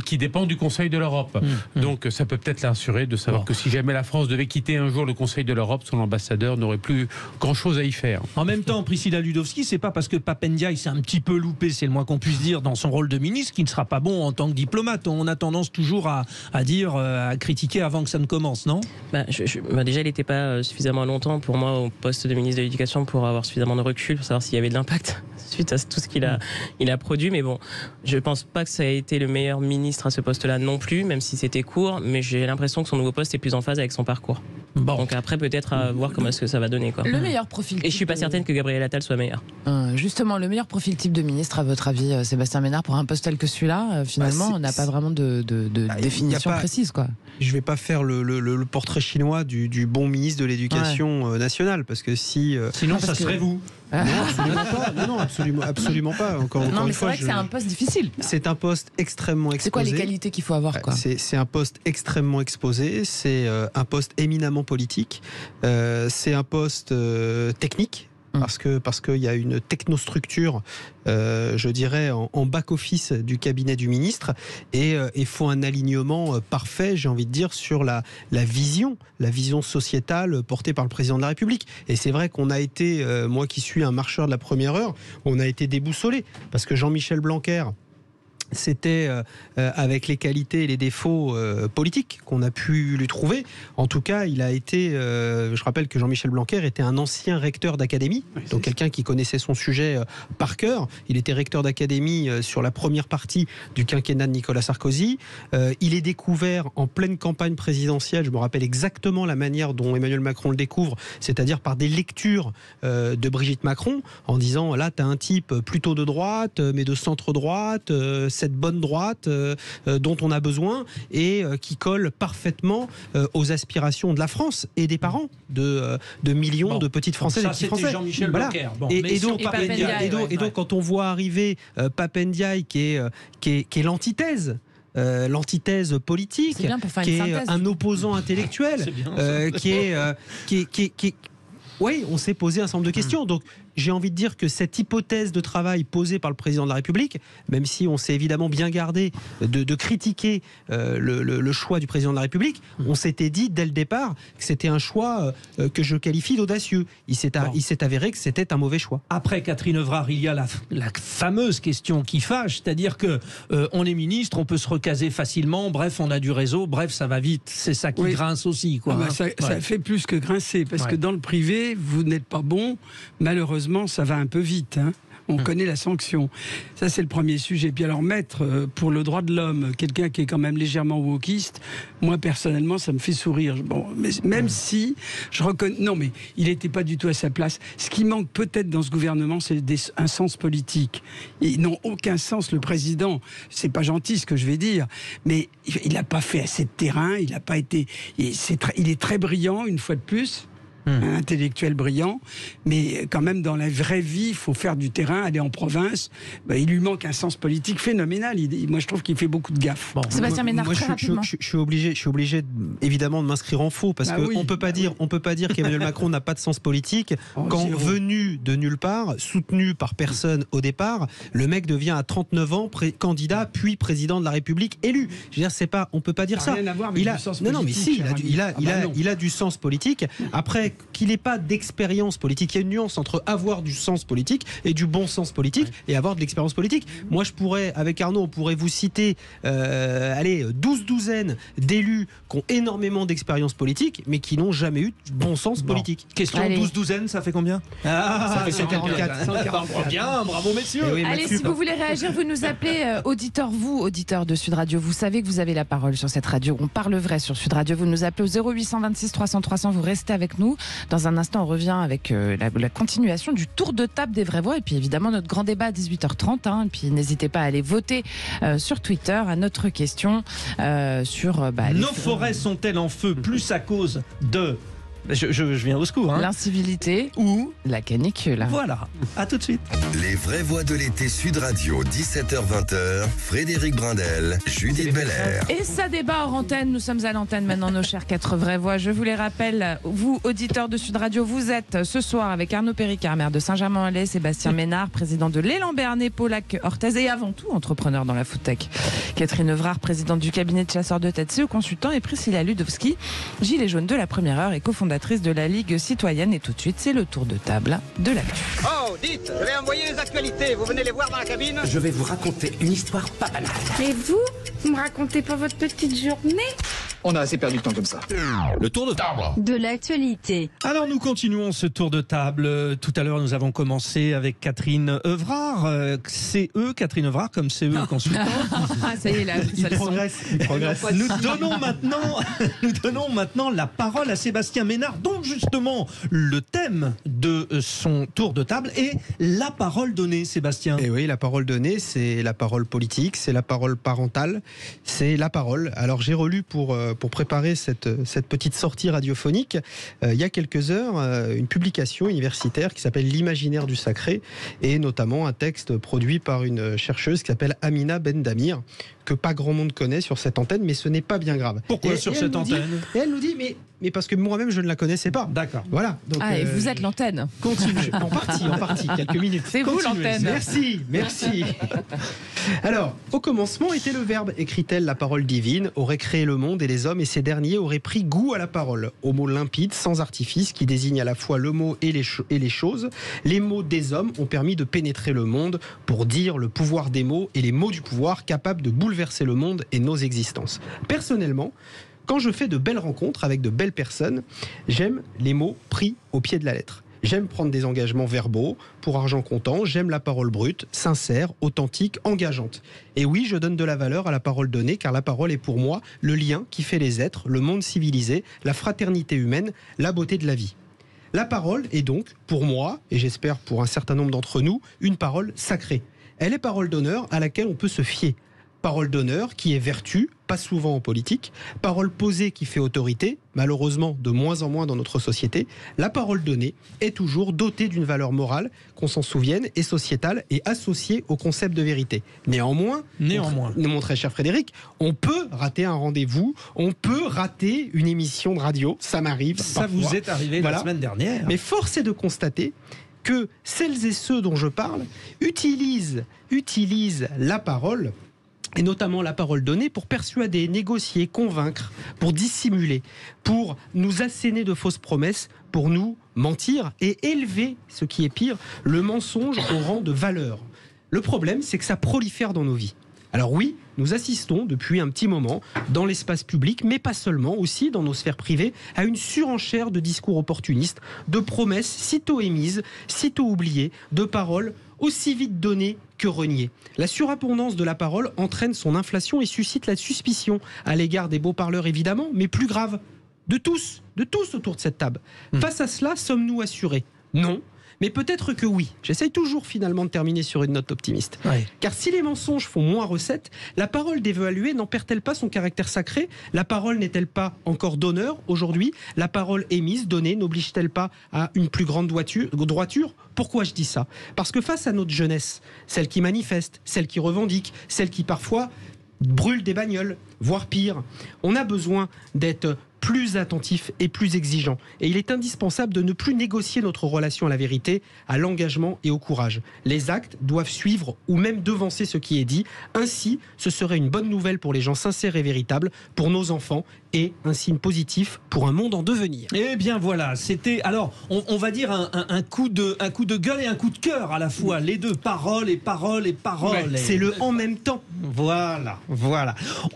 qui dépend du Conseil de l'Europe. Donc ça peut peut-être la rassurer de savoir que si jamais la France devait quitter un jour le Conseil de l'Europe, son ambassadeur n'aurait plus grand-chose à y faire. En même temps, Priscilla Ludowski, c'est pas parce que Pape Ndiaye s'est un petit peu loupé, c'est le moins qu'on puisse dire, dans son rôle de ministre, qu'il ne sera pas bon en tant tant que diplomate. On a tendance toujours à dire, à critiquer avant que ça ne commence, non? Déjà, il n'était pas suffisamment longtemps pour moi au poste de ministre de l'Éducation pour avoir suffisamment de recul, pour savoir s'il y avait de l'impact suite à tout ce qu'il a produit. Mais bon, je ne pense pas que ça ait été le meilleur ministre à ce poste-là non plus, même si c'était court. Mais j'ai l'impression que son nouveau poste est plus en phase avec son parcours. Bon. Donc après, peut-être à voir comment est-ce que ça va donner, quoi. Le meilleur profil. Et je suis pas certaine que Gabriel Attal soit meilleur. Justement, le meilleur profil type de ministre, à votre avis, Sébastien Ménard, pour un poste tel que celui-là, finalement, on n'a pas vraiment de définition précise, quoi. Je ne vais pas faire le portrait chinois du bon ministre de l'Éducation nationale, parce que sinon, ça serait vous. Non, absolument pas. Encore mais une c'est fois, vrai que c'est un poste difficile. C'est un poste extrêmement exposé. C'est quoi les qualités qu'il faut avoir, quoi? C'est un poste extrêmement exposé. C'est un poste éminemment politique. C'est un poste technique. Parce qu'il y a une technostructure, je dirais, en back-office du cabinet du ministre, et il faut un alignement parfait, j'ai envie de dire, sur la vision sociétale portée par le président de la République. Et c'est vrai qu'on a été, moi qui suis un marcheur de la première heure, on a été déboussolé, parce que Jean-Michel Blanquer, c'était avec les qualités et les défauts politiques qu'on a pu lui trouver. En tout cas, il a été... je rappelle que Jean-Michel Blanquer était un ancien recteur d'académie, donc quelqu'un qui connaissait son sujet par cœur. Il était recteur d'académie sur la première partie du quinquennat de Nicolas Sarkozy. Il est découvert en pleine campagne présidentielle. Je me rappelle exactement la manière dont Emmanuel Macron le découvre, c'est-à-dire par des lectures de Brigitte Macron, en disant, là, tu as un type plutôt de droite, mais de centre-droite, cette bonne droite dont on a besoin et qui colle parfaitement aux aspirations de la France et des parents de millions de petites Françaises et petits Français. Jean-Michel Blanquer. Et donc, quand on voit arriver Pape Ndiaye qui est l'antithèse, l'antithèse politique, qui est un opposant intellectuel, oui, on s'est posé un certain nombre de questions. Donc, j'ai envie de dire que cette hypothèse de travail posée par le président de la République, même si on s'est évidemment bien gardé de critiquer le choix du président de la République, on s'était dit dès le départ que c'était un choix que je qualifie d'audacieux. Il s'est avéré que c'était un mauvais choix. Après, Catherine Evrard, il y a la fameuse question qui fâche, c'est-à-dire que on est ministre, on peut se recaser facilement, bref, on a du réseau, bref, ça va vite. C'est ça qui grince aussi, quoi. Ça fait plus que grincer, parce que dans le privé, vous n'êtes pas bon, malheureusement, ça va un peu vite. On connaît la sanction. Ça, c'est le premier sujet. Puis alors, mettre pour le droit de l'homme quelqu'un qui est quand même légèrement wokiste, moi, personnellement, ça me fait sourire. Bon, mais même si je reconnais... Non, mais il n'était pas du tout à sa place. Ce qui manque peut-être dans ce gouvernement, c'est un sens politique. Ils n'ont aucun sens, le président. C'est pas gentil ce que je vais dire, mais il n'a pas fait assez de terrain, il n'a pas été... Il est très brillant, une fois de plus. Un intellectuel brillant, mais quand même dans la vraie vie, il faut faire du terrain, aller en province. Il lui manque un sens politique phénoménal. Moi, je trouve qu'il fait beaucoup de gaffes. Sébastien Ménard, très rapidement. Je suis obligé évidemment de m'inscrire en faux, parce qu'on peut pas dire qu'Emmanuel Macron n'a pas de sens politique quand, venu de nulle part, soutenu par personne au départ, le mec devient à 39 ans candidat puis président de la République élu. Je veux dire, on peut pas dire ça. Rien à voir avec du sens politique. Non, mais si, il a du sens politique. Après, qu'il n'ait pas d'expérience politique. Il y a une nuance entre avoir du sens politique et du bon sens politique et avoir de l'expérience politique. Moi, avec Arnaud, on pourrait vous citer 12 douzaines d'élus qui ont énormément d'expérience politique, mais qui n'ont jamais eu de bon sens politique. Question 12 douzaines, ça fait combien? Ça fait 144. Bien, bravo messieurs. Allez, si vous voulez réagir, vous nous appelez auditeur de Sud Radio. Vous savez que vous avez la parole sur cette radio. On parle vrai sur Sud Radio. Vous nous appelez au 0826 300 300. Vous restez avec nous. Dans un instant, on revient avec la continuation du tour de table des vraies voix et puis évidemment notre grand débat à 18h30. Et puis n'hésitez pas à aller voter sur Twitter à notre question sur... Nos forêts sont-elles en feu plus à cause de... Je viens au secours. L'incivilité ou la canicule. Voilà, à tout de suite. Les vraies voix de l'été Sud Radio, 17h-20h, Frédéric Brindel, Judith Belair. Et ça débat hors antenne, nous sommes à l'antenne maintenant, nos chers 4 vraies voix. Je vous les rappelle, vous, auditeurs de Sud Radio, vous êtes ce soir avec Arnaud Péricard, maire de Saint-Germain-en-Laye, Sébastien Ménard, président de l'Élan Bernet, Paulac Orthez et avant tout entrepreneur dans la foodtech. Catherine Evrard, présidente du cabinet de chasseurs de tête CE Consultants et Priscilla Ludowski, gilet jaune de la première heure et cofondatrice fondatrice de la Ligue citoyenne. Et tout de suite, c'est le tour de table de l'actu. Oh, dites, je vais envoyer les actualités. Vous venez les voir dans la cabine? Je vais vous raconter une histoire pas banale. Et vous me racontez pas votre petite journée? On a assez perdu de temps comme ça. Le tour de table de l'actualité. Alors nous continuons ce tour de table. Tout à l'heure nous avons commencé avec Catherine Evrard, CE Catherine Evrard comme CE consultant. Ah ça y est là, il progresse. Nous donnons maintenant la parole à Sébastien Ménard, dont justement le thème de son tour de table est la parole donnée, Sébastien. Et oui, la parole donnée, c'est la parole politique, c'est la parole parentale, c'est la parole. Alors j'ai relu pour préparer cette petite sortie radiophonique, il y a quelques heures, une publication universitaire qui s'appelle L'imaginaire du sacré, et notamment un texte produit par une chercheuse qui s'appelle Amina Bendamir, que pas grand monde connaît sur cette antenne, mais ce n'est pas bien grave. Pourquoi sur cette antenne? Et elle nous dit, mais parce que moi-même je ne la connaissais pas. D'accord. Voilà. Donc, et vous êtes l'antenne. Continue. En partie, quelques minutes. C'est vous l'antenne. Merci. Alors, au commencement était le Verbe, écrit-elle, la parole divine aurait créé le monde et les hommes, et ces derniers auraient pris goût à la parole, au mot limpide, sans artifice, qui désigne à la fois le mot et les choses. Les mots des hommes ont permis de pénétrer le monde pour dire le pouvoir des mots, et les mots du pouvoir capables de bouleverser le monde et nos existences. Personnellement, quand je fais de belles rencontres avec de belles personnes, j'aime les mots pris au pied de la lettre. J'aime prendre des engagements verbaux pour argent comptant, j'aime la parole brute, sincère, authentique, engageante. Et oui, je donne de la valeur à la parole donnée, car la parole est pour moi le lien qui fait les êtres, le monde civilisé, la fraternité humaine, la beauté de la vie. La parole est donc, pour moi, et j'espère pour un certain nombre d'entre nous, une parole sacrée. Elle est parole d'honneur à laquelle on peut se fier. Parole d'honneur qui est vertu, pas souvent en politique. Parole posée qui fait autorité, malheureusement de moins en moins dans notre société. La parole donnée est toujours dotée d'une valeur morale, qu'on s'en souvienne, et sociétale, et associée au concept de vérité. Néanmoins, mon très cher Frédéric, on peut rater un rendez-vous, on peut rater une émission de radio, ça m'arrive. Ça parfois. vous est arrivé la semaine dernière. Mais force est de constater que celles et ceux dont je parle utilisent la parole, et notamment la parole donnée, pour persuader, négocier, convaincre, pour dissimuler, pour nous asséner de fausses promesses, pour nous mentir et élever, ce qui est pire, le mensonge au rang de valeur. Le problème, c'est que ça prolifère dans nos vies. Alors oui, nous assistons depuis un petit moment dans l'espace public, mais pas seulement, aussi dans nos sphères privées, à une surenchère de discours opportunistes, de promesses sitôt émises, sitôt oubliées, de paroles aussi vite données que reniées. La surabondance de la parole entraîne son inflation et suscite la suspicion à l'égard des beaux parleurs évidemment, mais plus grave, de tous autour de cette table. Face à cela, sommes-nous assurés? Non. Mais peut-être que oui. J'essaye toujours finalement de terminer sur une note optimiste. Ouais. Car si les mensonges font moins recette, la parole dévaluée n'en perd-elle pas son caractère sacré? La parole n'est-elle pas encore d'honneur aujourd'hui? La parole émise, donnée, n'oblige-t-elle pas à une plus grande droiture? Pourquoi je dis ça? Parce que face à notre jeunesse, celle qui manifeste, celle qui revendique, celle qui parfois brûle des bagnoles, voire pire, on a besoin d'être plus attentif et plus exigeant. Et il est indispensable de ne plus négocier notre relation à la vérité, à l'engagement et au courage. Les actes doivent suivre ou même devancer ce qui est dit. Ainsi, ce serait une bonne nouvelle pour les gens sincères et véritables, pour nos enfants, et un signe positif pour un monde en devenir. Eh bien voilà, c'était alors on va dire un coup de gueule et un coup de cœur à la fois, les deux, paroles et paroles et paroles. Ouais, c'est le en même temps. Voilà.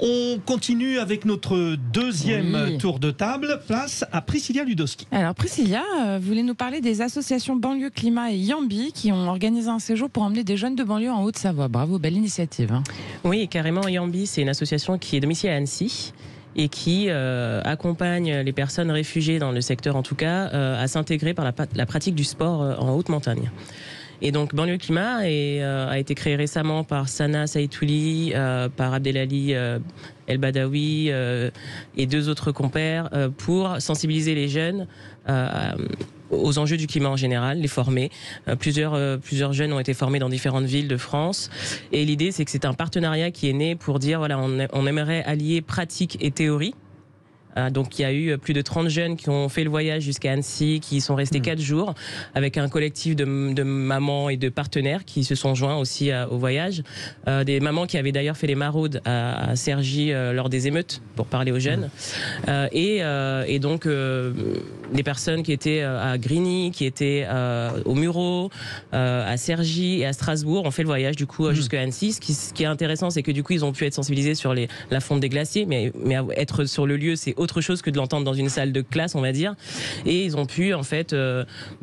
On continue avec notre deuxième tour de table. Place à Priscilla Ludowski. Alors Priscilla, vous voulez nous parler des associations Banlieue Climat et Yambi qui ont organisé un séjour pour emmener des jeunes de banlieue en Haute-Savoie. Bravo, belle initiative. Oui, carrément. Yambi, c'est une association qui est domiciliée à Annecy et qui accompagne les personnes réfugiées dans le secteur, en tout cas, à s'intégrer par la pratique du sport en haute montagne. Et donc, Banlieue Climat a été créé récemment par Sana Saïtouli, par Abdelali El Badawi et deux autres compères pour sensibiliser les jeunes aux enjeux du climat en général, les former. Plusieurs jeunes ont été formés dans différentes villes de France. Et l'idée, c'est que c'est un partenariat qui est né pour dire, voilà, on aimerait allier pratique et théorie. Donc il y a eu plus de 30 jeunes qui ont fait le voyage jusqu'à Annecy, qui sont restés 4 jours, avec un collectif de mamans et de partenaires qui se sont joints aussi au voyage. Des mamans qui avaient d'ailleurs fait les maraudes à Cergy lors des émeutes, pour parler aux jeunes. Et donc les personnes qui étaient à Grigny, qui étaient au Mureau, à Cergy et à Strasbourg ont fait le voyage du coup jusqu'à Annecy. Ce qui est intéressant, c'est que du coup ils ont pu être sensibilisés sur la fonte des glaciers, mais être sur le lieu, c'est autre chose que de l'entendre dans une salle de classe, on va dire. Et ils ont pu en fait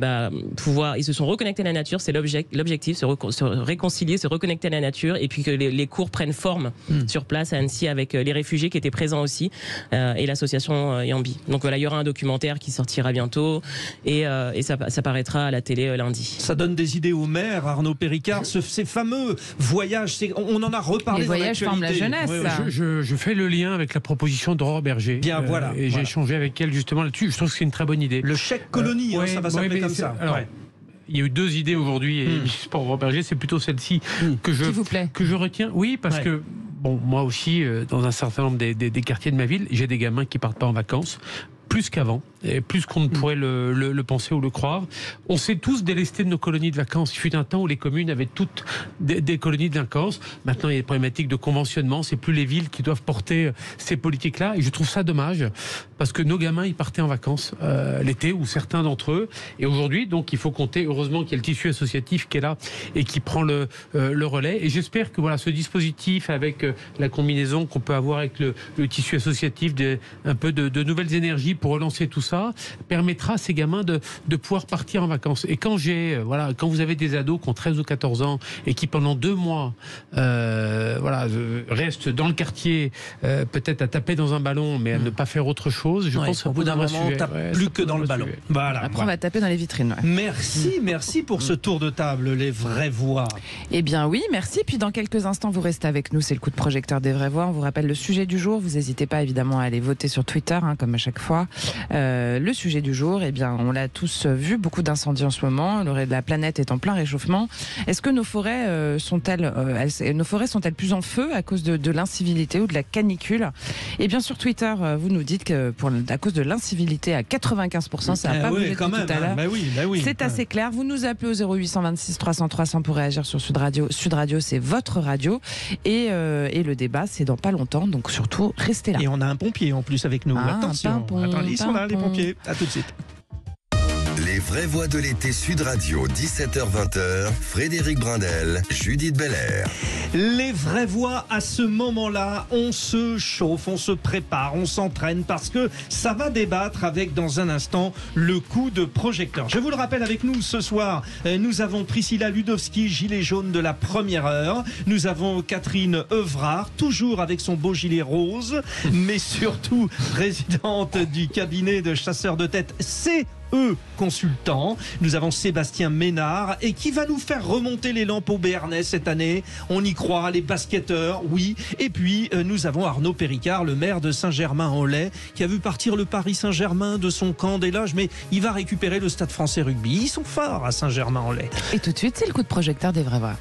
ils se sont reconnectés à la nature. C'est l'objectif, se réconcilier, se reconnecter à la nature, et puis que les cours prennent forme sur place à Annecy avec les réfugiés qui étaient présents aussi et l'association Yambi. Donc voilà, il y aura un documentaire qui sortira bientôt et ça paraîtra à la télé lundi. Ça donne des idées aux maires, Arnaud Péricard, ces fameux voyages, on en a reparlé. Les voyages forment la jeunesse. Je fais le lien avec la proposition d'Aurore Berger. Bien, voilà. Et j'ai échangé avec elle justement là-dessus. Je trouve que c'est une très bonne idée. Le chèque colonie, ça va s'appeler comme ça. Alors, il y a eu 2 idées aujourd'hui, et pour Aurore Berger, c'est plutôt celle-ci que je retiens. Oui, parce que moi aussi, dans un certain nombre des quartiers de ma ville, j'ai des gamins qui partent pas en vacances. Plus qu'avant, et plus qu'on ne pourrait le penser ou le croire. On s'est tous délestés de nos colonies de vacances. Il fut un temps où les communes avaient toutes des colonies de vacances. Maintenant, il y a des problématiques de conventionnement. C'est plus les villes qui doivent porter ces politiques-là. Et je trouve ça dommage, parce que nos gamins, ils partaient en vacances l'été, ou certains d'entre eux. Et aujourd'hui, donc, il faut compter. Heureusement qu'il y a le tissu associatif qui est là et qui prend le relais. Et j'espère que ce dispositif, avec la combinaison qu'on peut avoir avec le tissu associatif, un peu de nouvelles énergies pour relancer tout ça, permettra à ces gamins de pouvoir partir en vacances. Et quand vous avez des ados qui ont 13 ou 14 ans et qui pendant 2 mois restent dans le quartier, peut-être à taper dans un ballon, mais à ne pas faire autre chose, je pense qu'au bout d'un moment, on tape plus que dans le ballon. Voilà. Après, on va taper dans les vitrines. Merci pour ce tour de table, les vraies voix. Eh bien oui, merci. Puis dans quelques instants, vous restez avec nous. C'est le coup de projecteur des vraies voix. On vous rappelle le sujet du jour. Vous n'hésitez pas évidemment à aller voter sur Twitter, comme à chaque fois. Le sujet du jour, on l'a tous vu, beaucoup d'incendies en ce moment. La planète est en plein réchauffement. Est-ce que nos forêts sont-elles plus en feu à cause de l'incivilité ou de la canicule? Et bien sur Twitter, vous nous dites que à cause de l'incivilité à 95%, ça n'a pas bougé tout à l'heure. C'est assez clair. Vous nous appelez au 0826 300 300 pour réagir sur Sud Radio. Sud Radio, c'est votre radio. Et le débat, c'est dans pas longtemps. Donc surtout, restez là. Et on a un pompier en plus avec nous. Attention. Ils sont là, les pompiers. À tout de suite. Les vraies voix de l'été Sud Radio, 17h-20h, Frédéric Brindel, Judith Belair. Les vraies voix, à ce moment-là, on se chauffe, on se prépare, on s'entraîne, parce que ça va débattre avec, dans un instant, le coup de projecteur. Je vous le rappelle, avec nous ce soir, nous avons Priscilla Ludowski, gilet jaune de la première heure. Nous avons Catherine Evrard, toujours avec son beau gilet rose, mais surtout présidente du cabinet de chasseurs de tête consultant. Nous avons Sébastien Ménard, et qui va nous faire remonter les lampes au Béarnais cette année. On y croit, les basketteurs, oui. Et puis nous avons Arnaud Péricard, le maire de Saint-Germain-en-Laye, qui a vu partir le Paris Saint-Germain de son camp des loges, mais il va récupérer le Stade Français Rugby. Ils sont forts à Saint-Germain-en-Laye. Et tout de suite, c'est le coup de projecteur des vraies voix.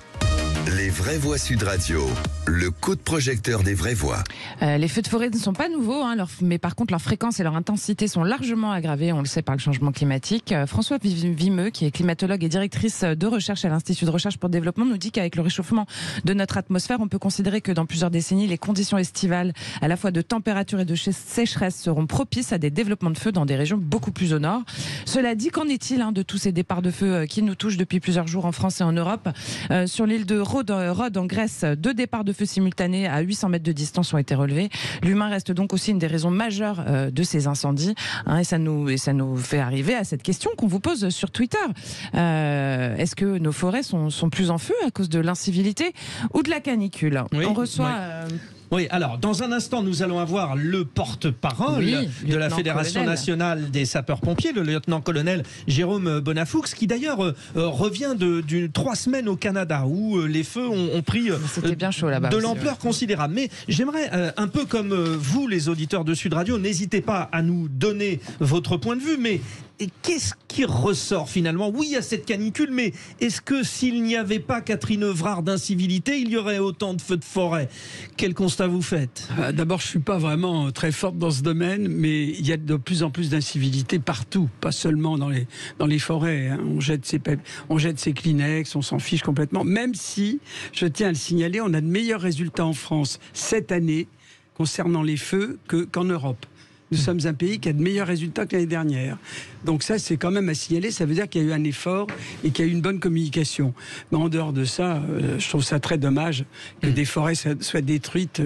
Les vraies voix Sud Radio, le coup de projecteur des vraies voix. Les feux de forêt ne sont pas nouveaux, mais par contre leur fréquence et leur intensité sont largement aggravées, on le sait, par le changement climatique. François Vimeux, qui est climatologue et directrice de recherche à l'Institut de recherche pour le développement, nous dit qu'avec le réchauffement de notre atmosphère, on peut considérer que dans plusieurs décennies, les conditions estivales, à la fois de température et de sécheresse, seront propices à des développements de feu dans des régions beaucoup plus au nord. Cela dit, qu'en est-il de tous ces départs de feu qui nous touchent depuis plusieurs jours en France et en Europe? Sur l'île de Rhodes en Grèce, 2 départs de feu simultanés à 800 mètres de distance ont été relevés. L'humain reste donc aussi une des raisons majeures de ces incendies. Et ça nous fait arriver à cette question qu'on vous pose sur Twitter. Est-ce que nos forêts sont plus en feu à cause de l'incivilité ou de la canicule? On reçoit... Oui, alors, dans un instant, nous allons avoir le porte-parole de la Fédération nationale des sapeurs-pompiers, le lieutenant-colonel Jérôme Bonafoux, qui d'ailleurs revient de 3 semaines au Canada, où les feux ont pris bien chaud là-bas, de l'ampleur considérable. Mais j'aimerais, un peu comme vous, les auditeurs de Sud Radio, n'hésitez pas à nous donner votre point de vue, mais Et qu'est-ce qui ressort finalement? Oui, il y a cette canicule, mais est-ce que s'il n'y avait pas Catherine Evrard d'incivilité, il y aurait autant de feux de forêt? Quel constat vous faites? D'abord, je ne suis pas vraiment très forte dans ce domaine, mais il y a de plus en plus d'incivilité partout, pas seulement dans les forêts. Hein. On jette ses Kleenex, on s'en fiche complètement. Même si, je tiens à le signaler, on a de meilleurs résultats en France cette année concernant les feux qu'en Europe. Nous sommes un pays qui a de meilleurs résultats que l'année dernière. Donc ça, c'est quand même à signaler. Ça veut dire qu'il y a eu un effort et qu'il y a eu une bonne communication. Mais en dehors de ça, je trouve ça très dommage que des forêts soient détruites.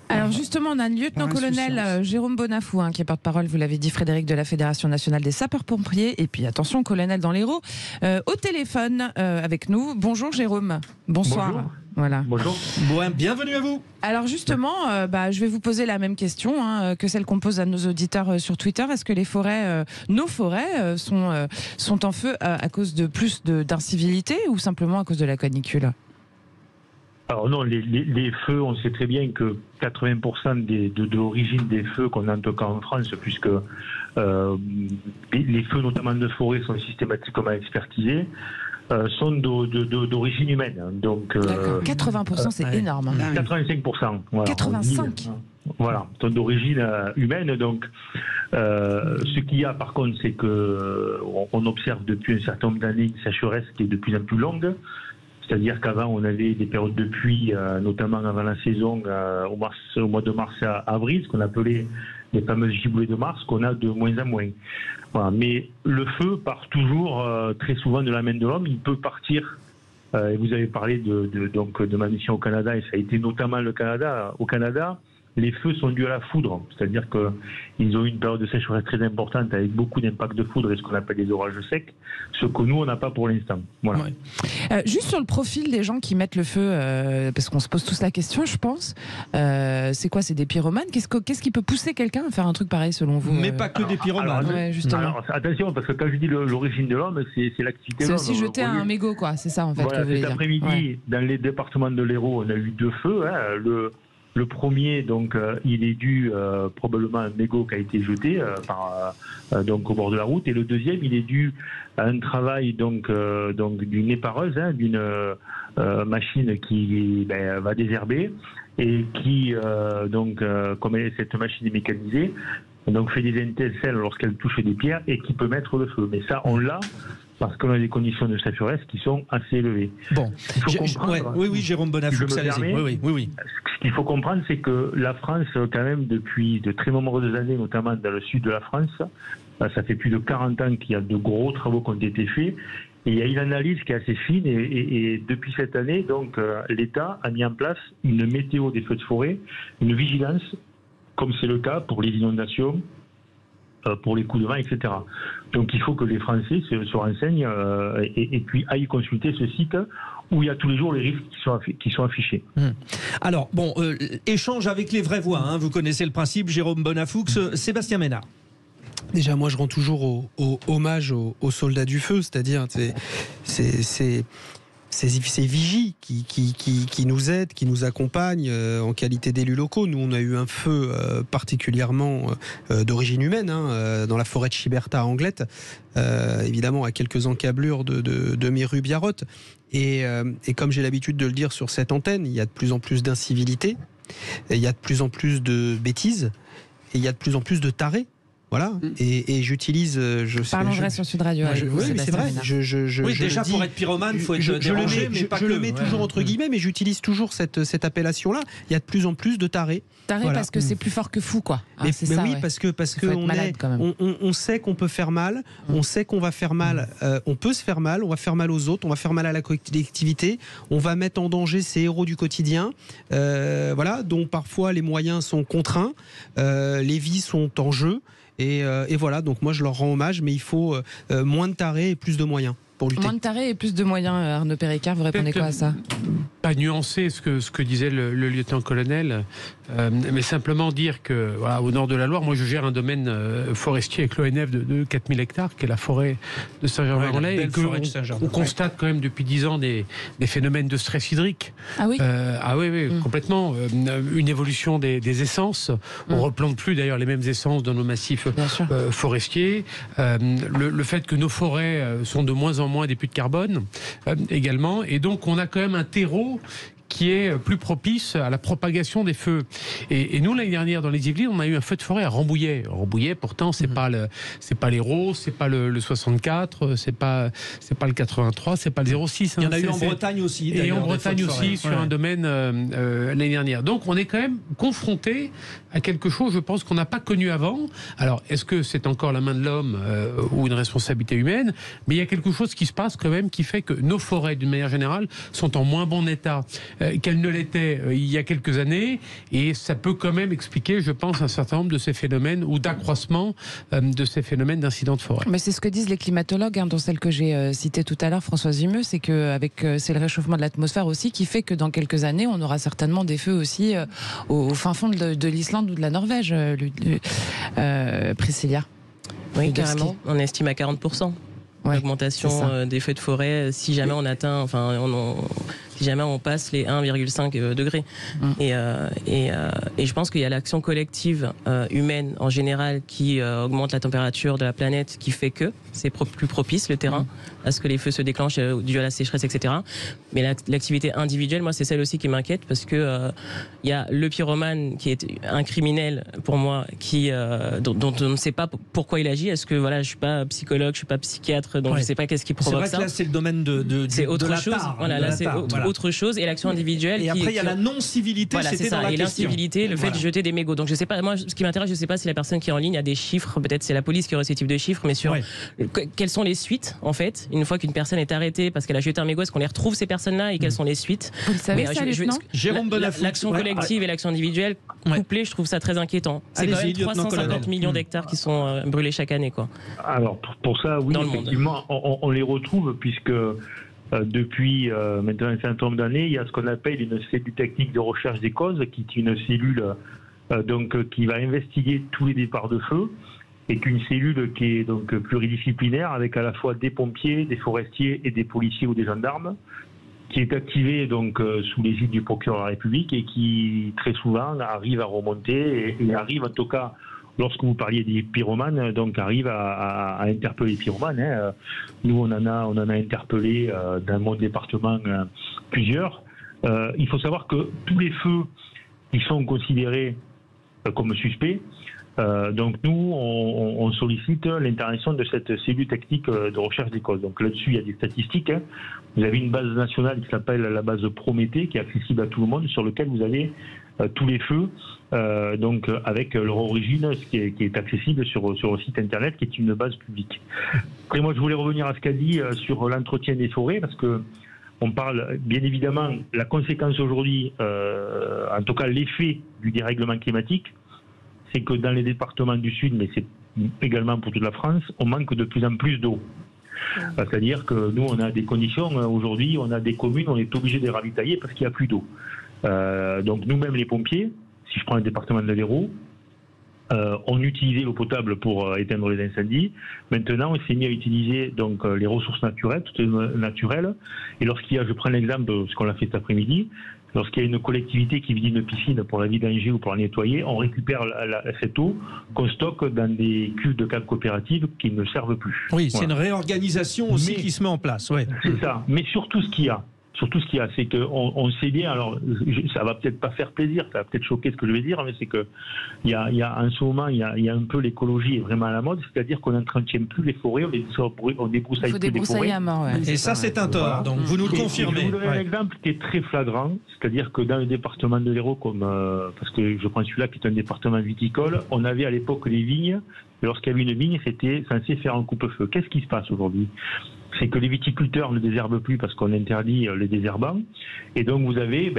Alors justement, on a le lieutenant-colonel Jérôme Bonafou, qui est porte-parole, vous l'avez dit, Frédéric, de la Fédération nationale des sapeurs-pompiers. Et puis attention, colonel dans l'Hérault, au téléphone avec nous. Bonjour Jérôme. Bonsoir. Bonjour. Voilà. Bonjour. Bon, bienvenue à vous. Alors justement, je vais vous poser la même question que celle qu'on pose à nos auditeurs sur Twitter. Est-ce que les forêts, nos forêts, sont en feu à cause de plus d'incivilité ou simplement à cause de la canicule? Alors non, les feux, on sait très bien que 80% de l'origine des feux qu'on a en tout cas en France, puisque les feux notamment de forêt sont systématiquement expertisés, sont d'origine humaine. Donc 80%, c'est énorme. 85%. Voilà, 85. Voilà, sont d'origine humaine. Donc, ce qu'il y a par contre, c'est que on observe depuis un certain nombre d'années une sécheresse qui est de plus en plus longue. C'est-à-dire qu'avant, on avait des périodes de pluie, notamment avant la saison, au mois de mars à avril, ce qu'on appelait les fameuses giboulées de mars, qu'on a de moins en moins. Voilà. Mais le feu part toujours, très souvent, de la main de l'homme. Il peut partir, et vous avez parlé de ma mission au Canada, et ça a été notamment le Canada. Au Canada, les feux sont dus à la foudre, c'est-à-dire qu'ils ont eu une période de sécheresse très importante avec beaucoup d'impact de foudre et ce qu'on appelle des orages secs, ce que nous, on n'a pas pour l'instant. Voilà. Ouais. Juste sur le profil des gens qui mettent le feu, parce qu'on se pose tous la question, je pense, c'est quoi? C'est des pyromanes? Qu'est-ce qui peut pousser quelqu'un à faire un truc pareil selon vous? Mais pas que des pyromanes. Ouais, justement. Alors, attention, parce que quand je dis l'origine de l'homme, c'est l'activité de l'homme. C'est aussi jeter un mégot, quoi, c'est ça en fait. Voilà, cet après-midi, dans les départements de l'Hérault, on a eu 2 feux. Le premier, donc, il est dû probablement à un mégot qui a été jeté donc au bord de la route, et le deuxième, il est dû à un travail donc d'une épareuse, d'une machine qui va désherber et qui comme cette machine est mécanisée, donc fait des étincelles lorsqu'elle touche des pierres et qui peut mettre le feu. Mais ça, on l'a parce qu'on a des conditions de sécheresse qui sont assez élevées. Bon, oui, Jérôme Bonafou, oui. Ce qu'il faut comprendre, c'est que la France, quand même, depuis de très nombreuses années, notamment dans le sud de la France, ça fait plus de 40 ans qu'il y a de gros travaux qui ont été faits. Et il y a une analyse qui est assez fine et depuis cette année, donc, l'État a mis en place une météo des feux de forêt, une vigilance, comme c'est le cas pour les inondations, pour les coups de vent, etc. Donc il faut que les Français se renseignent et puis aillent consulter ce site où il y a tous les jours les risques qui sont affichés. Alors, bon, échange avec les vraies voix, vous connaissez le principe, Jérôme Bonafoux, Sébastien Ménard. Déjà, moi je rends toujours hommage aux soldats du feu, c'est-à-dire ces vigies qui nous aident, qui nous accompagnent en qualité d'élus locaux. Nous, on a eu un feu particulièrement d'origine humaine dans la forêt de Chiberta à Anglette, évidemment à quelques encablures de Méru-Biarrotte. Et comme j'ai l'habitude de le dire sur cette antenne, il y a de plus en plus d'incivilité, il y a de plus en plus de bêtises, et il y a de plus en plus de tarés. Voilà, et j'utilise. Parlons vrai sur Sud Radio. Oui, mais c'est vrai. Déjà, pour être pyromane, il faut être dérangé, mais pas que. Je le mets toujours entre guillemets, mais j'utilise toujours cette appellation-là. Il y a de plus en plus de tarés. Tarés parce que c'est plus fort que fou, quoi. Mais oui, parce que on sait qu'on peut faire mal, on sait qu'on va faire mal, on peut se faire mal, on va faire mal aux autres, on va faire mal à la collectivité, on va mettre en danger ces héros du quotidien, voilà, dont parfois les moyens sont contraints, les vies sont en jeu. Et voilà, donc moi je leur rends hommage, mais il faut moins de tarés et plus de moyens. pour lutter. Moins de tarés et plus de moyens, Arnaud Péricard, vous répondez quoi à ça? Pas nuancer ce que disait le lieutenant-colonel, mais simplement dire que, voilà, au nord de la Loire, moi je gère un domaine forestier avec l'ONF de 4000 hectares, qui est la forêt de Saint-Germain-en-Laye, et qu'on constate quand même depuis 10 ans des phénomènes de stress hydrique. Ah oui? Oui, complètement. Une évolution des essences. On ne replante plus d'ailleurs les mêmes essences dans nos massifs forestiers. Le fait que nos forêts sont de moins en moins des puits de carbone également. Et donc on a quand même un terreau qui est plus propice à la propagation des feux. Et nous, l'année dernière, dans les Yvelines, on a eu un feu de forêt à Rambouillet. Rambouillet, pourtant, c'est pas l'Hérault, c'est pas le 64, c'est pas le 83, c'est pas le 06. Il y en a eu en Bretagne aussi. Et en Bretagne aussi, sur un domaine l'année dernière. Donc, on est quand même confronté à quelque chose, je pense, qu'on n'a pas connu avant. Alors, est-ce que c'est encore la main de l'homme ou une responsabilité humaine? Mais il y a quelque chose qui se passe quand même qui fait que nos forêts, d'une manière générale, sont en moins bon état qu'elles ne l'étaient il y a quelques années, et ça peut quand même expliquer, je pense, un certain nombre de ces phénomènes ou d'accroissement de ces phénomènes d'incidents de forêt. Mais c'est ce que disent les climatologues, dont celle que j'ai citée tout à l'heure, Françoise Vimeux, c'est que c'est le réchauffement de l'atmosphère aussi qui fait que dans quelques années, on aura certainement des feux aussi au fin fond de l'Islande ou de la Norvège, Priscilla. Oui, carrément. On estime à 40%. L'augmentation des feux de forêt, si jamais on atteint, si jamais on passe les 1,5 degrés. Et je pense qu'il y a l'action collective humaine en général qui augmente la température de la planète, qui fait que c'est plus propice le terrain à ce que les feux se déclenchent dû à la sécheresse, etc. Mais l'activité individuelle, moi, c'est celle aussi qui m'inquiète, parce que il y a le pyromane qui est un criminel pour moi, dont on ne sait pas pourquoi il agit. Est-ce que je suis pas psychologue, je suis pas psychiatre, donc je sais pas qu'est-ce qui provoque ça. C'est vrai que là, c'est le domaine de autre chose. C'est autre chose, et l'action individuelle. Et après, il y a la non-civilité, c'était dans la question. Et l'incivilité, le fait de jeter des mégots. Donc je sais pas, moi, ce qui m'intéresse, je sais pas si la personne qui est en ligne a des chiffres, peut-être c'est la police qui aurait ce type de chiffres, mais sur quelles sont les suites, en fait, une fois qu'une personne est arrêtée parce qu'elle a jeté un mégot, est-ce qu'on les retrouve, ces personnes-là, et quelles sont les suites? Vous le savez, Jérôme Bonafou. L'action collective et l'action individuelle couplée, je trouve ça très inquiétant. C'est quand même 350 millions d'hectares qui sont brûlés chaque année, quoi. Alors, pour ça, oui, effectivement, on les retrouve, puisque depuis maintenant un certain nombre d'années, il y a ce qu'on appelle une cellule technique de recherche des causes, qui est une cellule qui va investiguer tous les départs de feu, et qu'une cellule qui est donc pluridisciplinaire, avec à la fois des pompiers, des forestiers et des policiers ou des gendarmes, qui est activée donc sous l'égide du procureur de la République, et qui très souvent arrive à remonter et arrive, en tout cas, lorsque vous parliez des pyromanes, donc arrive à interpeller les pyromanes. Nous, on en a interpellé dans mon département plusieurs. Il faut savoir que tous les feux qui sont considérés comme suspects, donc nous, on sollicite l'intervention de cette cellule technique de recherche des causes. Donc là-dessus, il y a des statistiques. Vous avez une base nationale qui s'appelle la base Prométhée, qui est accessible à tout le monde, sur lequel vous avez tous les feux, donc avec leur origine, qui est accessible sur le site internet, qui est une base publique. Après, moi, je voulais revenir à ce qu'a dit sur l'entretien des forêts, parce que on parle bien évidemment la conséquence aujourd'hui, en tout cas l'effet du dérèglement climatique, c'est que dans les départements du Sud, mais c'est également pour toute la France, on manque de plus en plus d'eau. C'est-à-dire que nous, on a des conditions, aujourd'hui, on a des communes, on est obligé de les ravitailler parce qu'il n'y a plus d'eau. Donc nous-mêmes, les pompiers, si je prends le département de l'Hérault, on utilisait l'eau potable pour éteindre les incendies. Maintenant, on s'est mis à utiliser donc les ressources naturelles, toutes naturelles. Et lorsqu'il y a, je prends l'exemple de ce qu'on a fait cet après-midi, lorsqu'il y a une collectivité qui vide une piscine pour la vidanger ou pour la nettoyer, on récupère cette eau qu'on stocke dans des cuves de caves coopératives qui ne servent plus. Oui, c'est une réorganisation aussi qui se met en place. Ouais. C'est ça. Mais surtout ce qu'il y a, c'est qu'on sait bien, alors ça va peut-être pas faire plaisir, ça va peut-être choquer ce que je vais dire, mais c'est que il y a en ce moment, il y a un peu l'écologie est vraiment à la mode, c'est-à-dire qu'on n'entretient plus les forêts, on débroussaille plus les forêts. À mort, et ça, c'est un tort, donc vous nous le confirmez. Je vous donne un exemple qui est très flagrant, c'est-à-dire que dans le département de l'Hérault, parce que je prends celui-là qui est un département viticole, on avait à l'époque les vignes, et lorsqu'il y avait une vigne, c'était censé faire un coupe-feu. Qu'est-ce qui se passe aujourd'hui ? C'est que les viticulteurs ne désherbent plus parce qu'on interdit les désherbants. Et donc vous avez,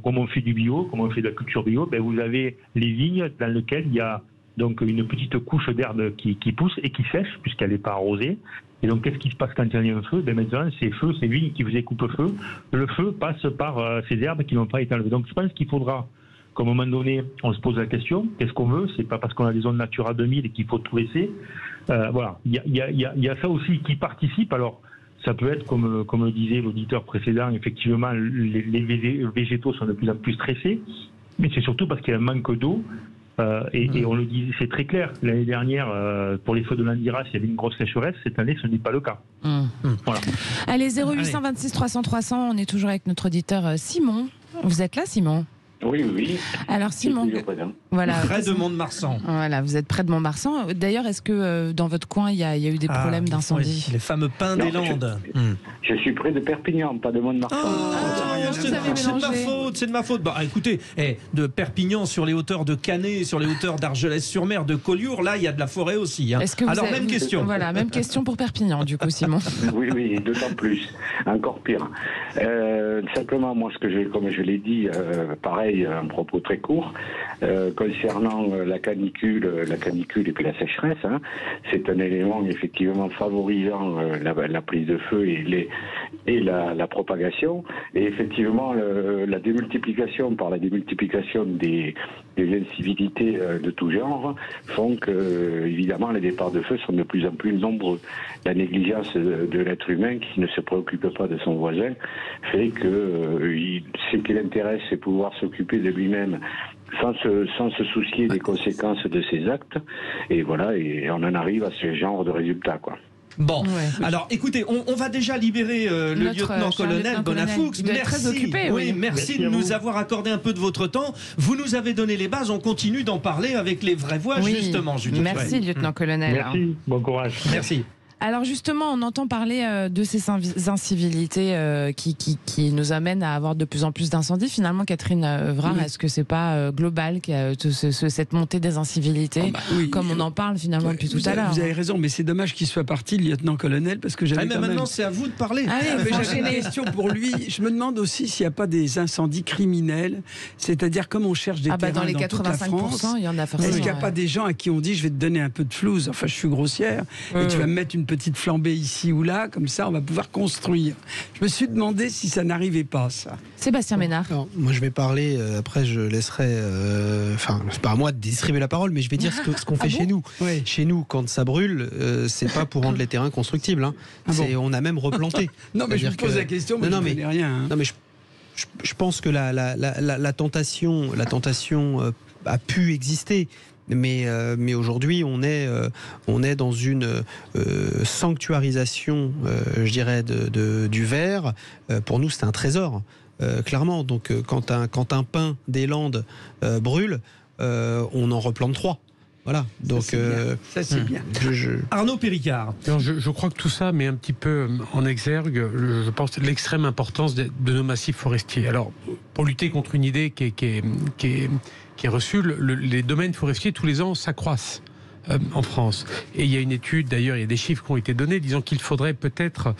comme on fait du bio, comme on fait de la culture bio, vous avez les vignes dans lesquelles il y a donc une petite couche d'herbe qui pousse et qui sèche puisqu'elle n'est pas arrosée. Et donc, qu'est-ce qui se passe quand il y a un feu? Maintenant, ces vignes qui faisaient coupe-feu, le feu passe par ces herbes qui n'ont pas été enlevées. Donc, je pense qu'il faudra qu'à un moment donné, on se pose la question, qu'est-ce qu'on veut? C'est pas parce qu'on a des zones Natura 2000 qu'il faut tout laisser. Voilà, il y a ça aussi qui participe. Alors, ça peut être, comme le disait l'auditeur précédent, effectivement, les végétaux sont de plus en plus stressés, mais c'est surtout parce qu'il y a un manque d'eau. Et on le dit, c'est très clair. L'année dernière, pour les feux de l'Andiras, il y avait une grosse sécheresse. Cette année, ce n'est pas le cas. Voilà. Allez, 0826 300 300, on est toujours avec notre auditeur Simon. Vous êtes là, Simon? Oui. Alors Simon, voilà, près de Mont-de-Marsan. Voilà, vous êtes près de Mont-de-Marsan. D'ailleurs, est-ce que dans votre coin, il y a eu des problèmes d'incendie? Oui, les fameux pins des Landes. Je suis près de Perpignan, pas de Mont-de-Marsan. C'est de ma faute. Bah, écoutez, de Perpignan sur les hauteurs de Canet, sur les hauteurs d'Argelès-sur-Mer, de Collioure, là, il y a de la forêt aussi. Hein. Alors, même question. Voilà, même question pour Perpignan, du coup, Simon. Oui, d'autant plus. Encore pire. Simplement, moi, comme je l'ai dit, pareil, un propos très court, concernant la canicule et puis la sécheresse, hein, c'est un élément effectivement favorisant la prise de feu et la propagation. Et effectivement, la démultiplication des incivilités de tout genre font que, évidemment, les départs de feu sont de plus en plus nombreux. La négligence de l'être humain qui ne se préoccupe pas de son voisin fait que ce qui l'intéresse, c'est pouvoir s'occuper de lui-même sans se soucier des conséquences de ses actes. Et voilà, et on en arrive à ce genre de résultat, quoi. Bon, alors écoutez, on va déjà libérer le lieutenant-colonel Bonafoux. Merci de nous avoir accordé un peu de votre temps. Vous nous avez donné les bases, on continue d'en parler avec les vraies voix, justement. Judith. Merci, lieutenant-colonel. Merci, bon courage. Merci. Alors justement, on entend parler de ces incivilités qui nous amènent à avoir de plus en plus d'incendies. Finalement, Catherine Vrard, est-ce que c'est pas global cette montée des incivilités, comme on en parle finalement depuis tout à l'heure? Vous avez raison, mais c'est dommage qu'il soit parti, le lieutenant-colonel, parce que j'avais maintenant, c'est à vous de parler. J'avais une question pour lui. Je me demande aussi s'il n'y a pas des incendies criminels, c'est-à-dire comme on cherche des terrains dans les 85%, toute la France, il y en a forcément. Est-ce qu'il n'y a pas des gens à qui on dit je vais te donner un peu de flouze, enfin je suis grossière, et tu vas me mettre une petite flambée ici ou là, comme ça on va pouvoir construire. Je me suis demandé si ça n'arrivait pas, ça. Sébastien Ménard. Alors, moi je vais parler, après je laisserai, enfin c'est pas à moi de distribuer la parole, mais je vais dire ce qu'on fait chez nous. Oui. Chez nous, quand ça brûle, c'est pas pour rendre les terrains constructibles, hein. On a même replanté. Non mais je me pose la question, mais je ne connais rien. Hein. Non mais je pense que la tentation a pu exister. Mais aujourd'hui, on est dans une sanctuarisation, je dirais, du verre. Pour nous, c'est un trésor, clairement. Donc, quand un pin des Landes brûle, on en replante 3. Voilà, donc ça c'est bien. Arnaud Péricard. Alors, je crois que tout ça met un petit peu en exergue, je pense, l'extrême importance de nos massifs forestiers. Alors, pour lutter contre une idée qui est reçue, les domaines forestiers tous les ans s'accroissent en France. Et il y a une étude, d'ailleurs, il y a des chiffres qui ont été donnés, disant qu'il faudrait peut-être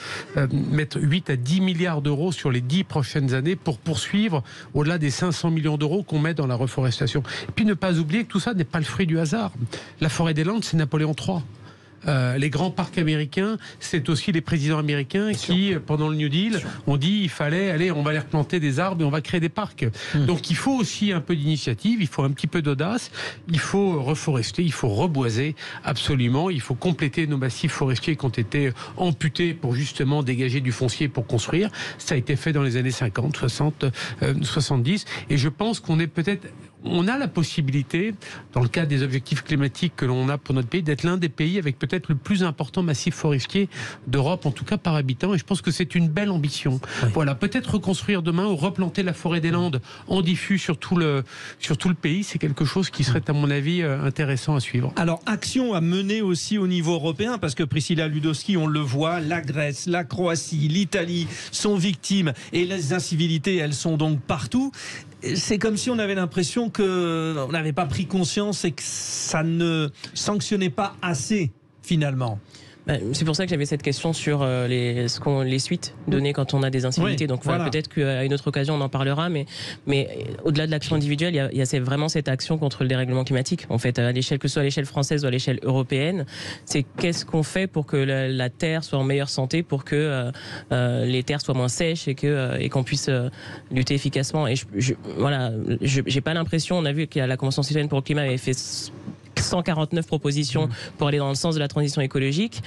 mettre 8 à 10 milliards d'euros sur les 10 prochaines années pour poursuivre au-delà des 500 millions d'euros qu'on met dans la reforestation. Et puis ne pas oublier que tout ça n'est pas le fruit du hasard. La forêt des Landes, c'est Napoléon III. Les grands parcs américains, c'est aussi les présidents américains qui, pendant le New Deal, ont dit il fallait, allez, on va aller replanter des arbres et on va créer des parcs. Donc il faut aussi un peu d'initiative, il faut un petit peu d'audace, il faut reforester, il faut reboiser, absolument, il faut compléter nos massifs forestiers qui ont été amputés pour justement dégager du foncier pour construire. Ça a été fait dans les années 50, 60, 70, et je pense qu'on est peut-être... On a la possibilité, dans le cadre des objectifs climatiques que l'on a pour notre pays, d'être l'un des pays avec peut-être le plus important massif forestier d'Europe, en tout cas par habitant, et je pense que c'est une belle ambition. Oui. Voilà, peut-être reconstruire demain ou replanter la forêt des Landes en diffus sur tout le pays, c'est quelque chose qui serait à mon avis intéressant à suivre. Alors, action à mener aussi au niveau européen, parce que Priscilla Ludowski, on le voit, la Grèce, la Croatie, l'Italie sont victimes, et les incivilités, elles sont donc partout. C'est comme si on avait l'impression qu'on n'avait pas pris conscience et que ça ne sanctionnait pas assez, finalement. C'est pour ça que j'avais cette question sur les suites données quand on a des incivilités. Oui, donc voilà. peut-être qu'à une autre occasion on en parlera, mais au-delà de l'action individuelle, il y a vraiment cette action contre le dérèglement climatique. En fait, à l'échelle, que ce soit à l'échelle française ou à l'échelle européenne, c'est qu'est-ce qu'on fait pour que la terre soit en meilleure santé, pour que les terres soient moins sèches et qu'on puisse lutter efficacement. Et j'ai pas l'impression, on a vu que la Convention citoyenne pour le climat avait fait 149 propositions pour aller dans le sens de la transition écologique.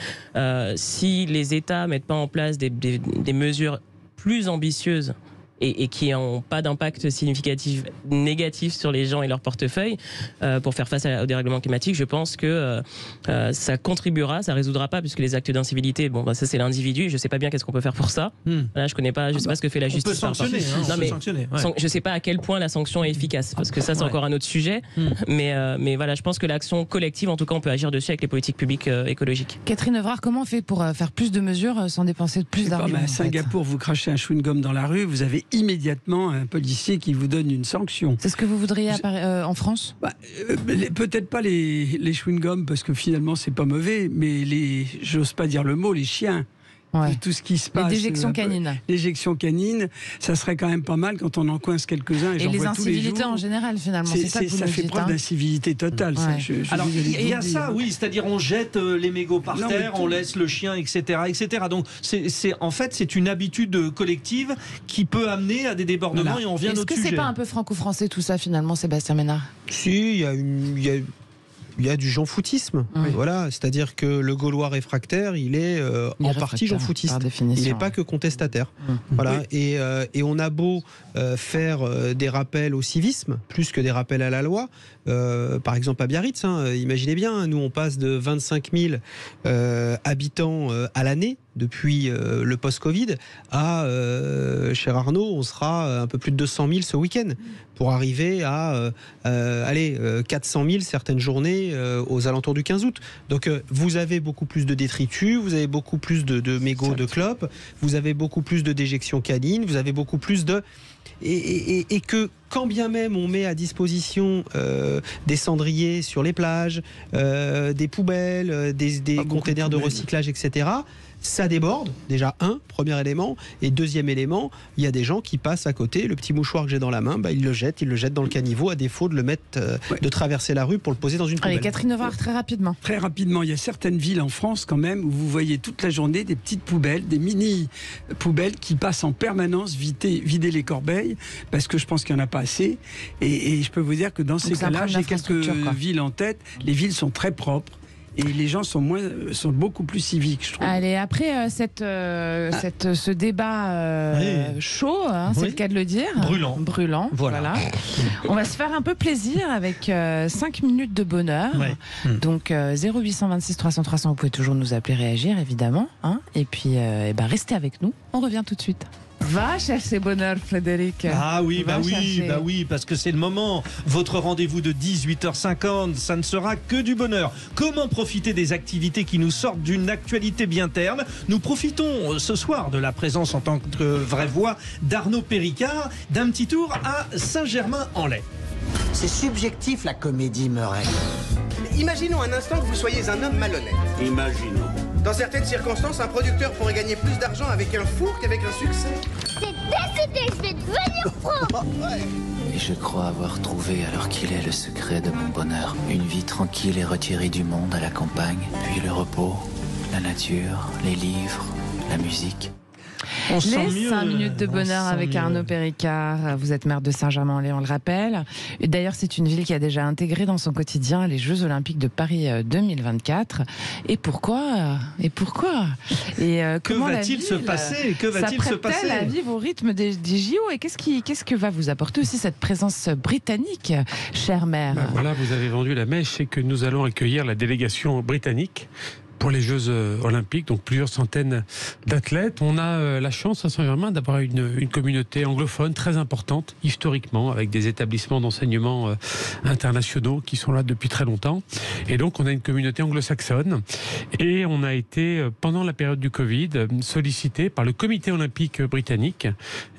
Si les États mettent pas en place des mesures plus ambitieuses et qui n'ont pas d'impact significatif négatif sur les gens et leur portefeuille pour faire face au dérèglement climatique, je pense que ça contribuera, ça résoudra pas, puisque les actes d'incivilité, ça c'est l'individu, je sais pas bien qu'est-ce qu'on peut faire pour ça. Là, je sais pas ce que fait la justice. On peut sanctionner. Je sais pas à quel point la sanction est efficace, parce que ça c'est encore un autre sujet. Mais voilà, je pense que l'action collective, en tout cas, on peut agir dessus avec les politiques publiques écologiques. Catherine Evrard, comment on fait pour faire plus de mesures sans dépenser plus d'argent? À Singapour, vous crachez un chewing-gum dans la rue, vous avez immédiatement un policier qui vous donne une sanction. C'est ce que vous voudriez en France? Peut-être pas les chewing-gums, parce que finalement c'est pas mauvais, mais j'ose pas dire le mot, les chiens. Ouais. Tout ce qui se passe. L'éjection canine. L'éjection canine, ça serait quand même pas mal quand on en coince quelques-uns. Et les incivilités en général, finalement. C'est ça que vous ça nous fait dites, preuve d'incivilité totale. Ouais. Ça, Alors, il y a ça, oui, c'est-à-dire on jette les mégots par terre, on laisse le chien, etc. etc. Donc, en fait, c'est une habitude collective qui peut amener à des débordements et on vient à notre sujet. Est-ce que c'est pas un peu franco-français tout ça, finalement, Sébastien Ménard? Si, il y a du jean-foutisme. Oui. Voilà, c'est-à-dire que le Gaulois réfractaire, il est en partie jean-foutiste. Il n'est pas que contestataire. Voilà. Et on a beau faire des rappels au civisme, plus que des rappels à la loi. Par exemple, à Biarritz, imaginez bien, nous on passe de 25 000 habitants à l'année depuis le post-Covid à, cher Arnaud, on sera un peu plus de 200 000 ce week-end pour arriver à 400 000 certaines journées aux alentours du 15 août. Donc vous avez beaucoup plus de détritus, vous avez beaucoup plus de mégots de clopes, vous avez beaucoup plus de déjections canines, vous avez beaucoup plus de... Et que quand bien même on met à disposition des cendriers sur les plages, des poubelles, des containers de recyclage, etc., ça déborde, déjà premier élément, et deuxième élément, il y a des gens qui passent à côté, le petit mouchoir que j'ai dans la main, ils le jettent dans le caniveau à défaut de le mettre, de traverser la rue pour le poser dans une poubelle. Allez, Catherine Evrard, très rapidement. Très rapidement, il y a certaines villes en France quand même où vous voyez toute la journée des petites poubelles, des mini-poubelles qui passent en permanence vider les corbeilles, parce que je pense qu'il n'y en a pas assez, et je peux vous dire que dans ces cas-là, j'ai quelques villes en tête, les villes sont très propres, et les gens sont beaucoup plus civiques, je trouve. Allez, après ce débat chaud, c'est le cas de le dire. Brûlant. Voilà. On va se faire un peu plaisir avec 5 minutes de bonheur. Ouais. Donc 0826 300 300, vous pouvez toujours nous appeler, réagir évidemment. Et puis restez avec nous, on revient tout de suite. Va chercher bonheur, Frédéric. Ah oui, oui, parce que c'est le moment. Votre rendez-vous de 18h50, ça ne sera que du bonheur. Comment profiter des activités qui nous sortent d'une actualité bien terne? Nous profitons ce soir de la présence en tant que vraie voix d'Arnaud Péricard, d'un petit tour à Saint-Germain-en-Laye. C'est subjectif la comédie, Murray. Imaginons un instant que vous soyez un homme malhonnête. Imaginons. Dans certaines circonstances, un producteur pourrait gagner plus d'argent avec un four qu'avec un succès. C'est décidé, je vais devenir pro. Et je crois avoir trouvé alors qu'il est le secret de mon bonheur. Une vie tranquille et retirée du monde à la campagne, puis le repos, la nature, les livres, la musique. Les 5 minutes de bonheur avec Arnaud Péricard. Vous êtes maire de Saint-Germain-en-Laye, on le rappelle. D'ailleurs, c'est une ville qui a déjà intégré dans son quotidien les Jeux Olympiques de Paris 2024. Et pourquoi Et que va-t-il se passer à vivre au rythme des JO? Et qu'est-ce que va vous apporter aussi cette présence britannique, chère maire? Voilà, vous avez vendu la mèche, c'est que nous allons accueillir la délégation britannique pour les Jeux Olympiques, donc plusieurs centaines d'athlètes. On a la chance à Saint-Germain d'avoir une communauté anglophone très importante, historiquement, avec des établissements d'enseignement internationaux qui sont là depuis très longtemps. Et donc, on a une communauté anglo-saxonne. Et on a été, pendant la période du Covid, sollicité par le comité olympique britannique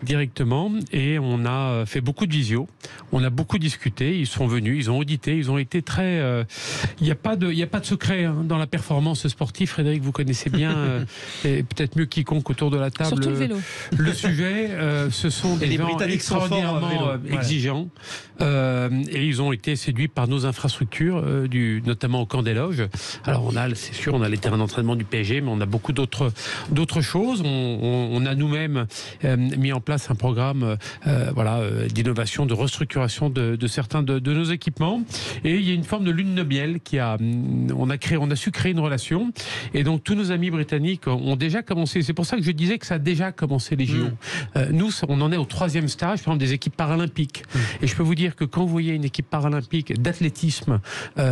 directement. Et on a fait beaucoup de visio. On a beaucoup discuté. Ils sont venus, ils ont audité, ils ont été très... Il n'y a pas de secret dans la performance sportif, Frédéric, vous connaissez bien, et peut-être mieux quiconque autour de la table, surtout le vélo. Le sujet. Ce sont des gens extraordinairement exigeants, et ils ont été séduits par nos infrastructures, notamment au camp des loges. Alors c'est sûr, on a les terrains d'entraînement du PSG, mais on a beaucoup d'autres choses. On a nous-mêmes mis en place un programme d'innovation, de restructuration de certains de nos équipements, et il y a une forme de lune de miel on a su créer une relation, et donc tous nos amis britanniques ont déjà commencé. C'est pour ça que je disais que ça a déjà commencé les JO. Nous, on en est au 3e stage, par exemple, des équipes paralympiques. Et je peux vous dire que quand vous voyez une équipe paralympique d'athlétisme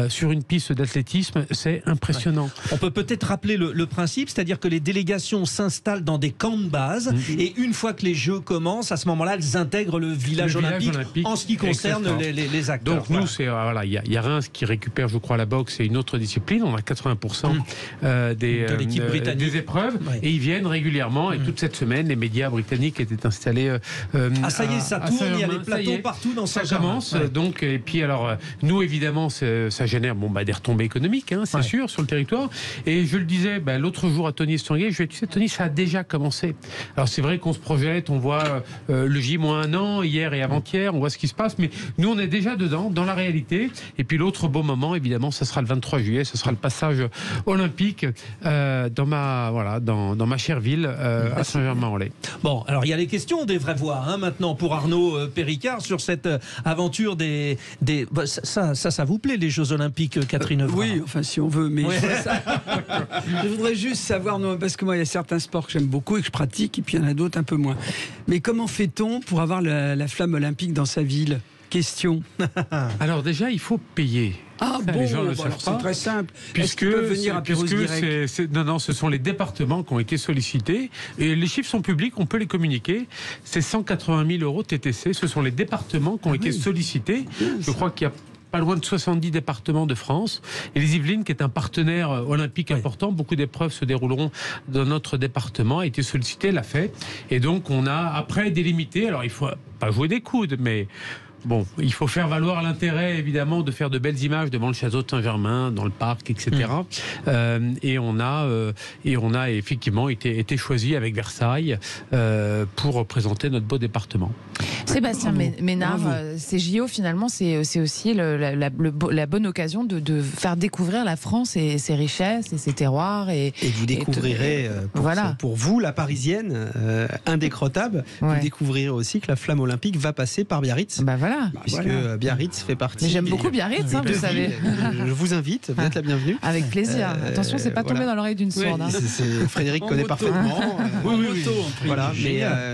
sur une piste d'athlétisme, c'est impressionnant. Ouais. On peut peut-être rappeler le principe, c'est-à-dire que les délégations s'installent dans des camps de base, et une fois que les Jeux commencent, à ce moment-là, elles intègrent le village olympique en ce qui concerne les acteurs. Donc nous, il y a Reims qui récupère, je crois, la boxe et une autre discipline. On a 80% des épreuves, et ils viennent régulièrement. Et toute cette semaine, les médias britanniques étaient installés. Ça y est, ça tourne. Il y a les plateaux partout dans Saint-Germain. Ça commence. Donc, et puis alors, nous évidemment, ça génère des retombées économiques, c'est sûr, sur le territoire. Et je le disais l'autre jour à Tony Estanguet, tu sais, Tony, ça a déjà commencé. Alors c'est vrai qu'on se projette, on voit le J-1 an, hier et avant-hier, on voit ce qui se passe, mais nous on est déjà dedans, dans la réalité. Et puis l'autre beau moment, évidemment, ça sera le 23 juillet, ce sera le passage olympique dans ma chère ville, à Saint-Germain-en-Laye. Bon, alors il y a les questions des vraies voix, maintenant, pour Arnaud Péricard, sur cette aventure ça vous plaît, les Jeux Olympiques, Catherine Evra? Oui, enfin si on veut, mais je voudrais juste savoir, parce que moi il y a certains sports que j'aime beaucoup et que je pratique, et puis il y en a d'autres un peu moins. Mais comment fait-on pour avoir la flamme olympique dans sa ville? Question. Alors déjà, il faut payer. Ah bon, les gens le savent pas. C'est très simple. Puisque venir à Pérouse direct. Non, ce sont les départements qui ont été sollicités, et les chiffres sont publics, on peut les communiquer. C'est 180 000 euros TTC. Ce sont les départements qui ont été sollicités. Je crois qu'il y a pas loin de 70 départements de France, et les Yvelines, qui est un partenaire olympique important, beaucoup d'épreuves se dérouleront dans notre département, a été sollicité, l'a fait, et donc on a après délimité. Alors il faut pas jouer des coudes, mais bon, il faut faire valoir l'intérêt, évidemment, de faire de belles images devant le château de Saint-Germain, dans le parc, etc. Et on a effectivement été choisi avec Versailles pour représenter notre beau département. Sébastien Ménard, ces JO, finalement, c'est aussi la bonne occasion de faire découvrir la France et ses richesses et ses terroirs. Et vous découvrirez, pour vous, la Parisienne, indécrottable, vous découvrirez aussi que la flamme olympique va passer par Biarritz. Puisque Biarritz fait partie. Mais j'aime beaucoup Biarritz, vous savez. Je vous invite, vous êtes la bienvenue. Avec plaisir. Attention, c'est pas tombé dans l'oreille d'une sourde. Frédéric connaît parfaitement. Voilà,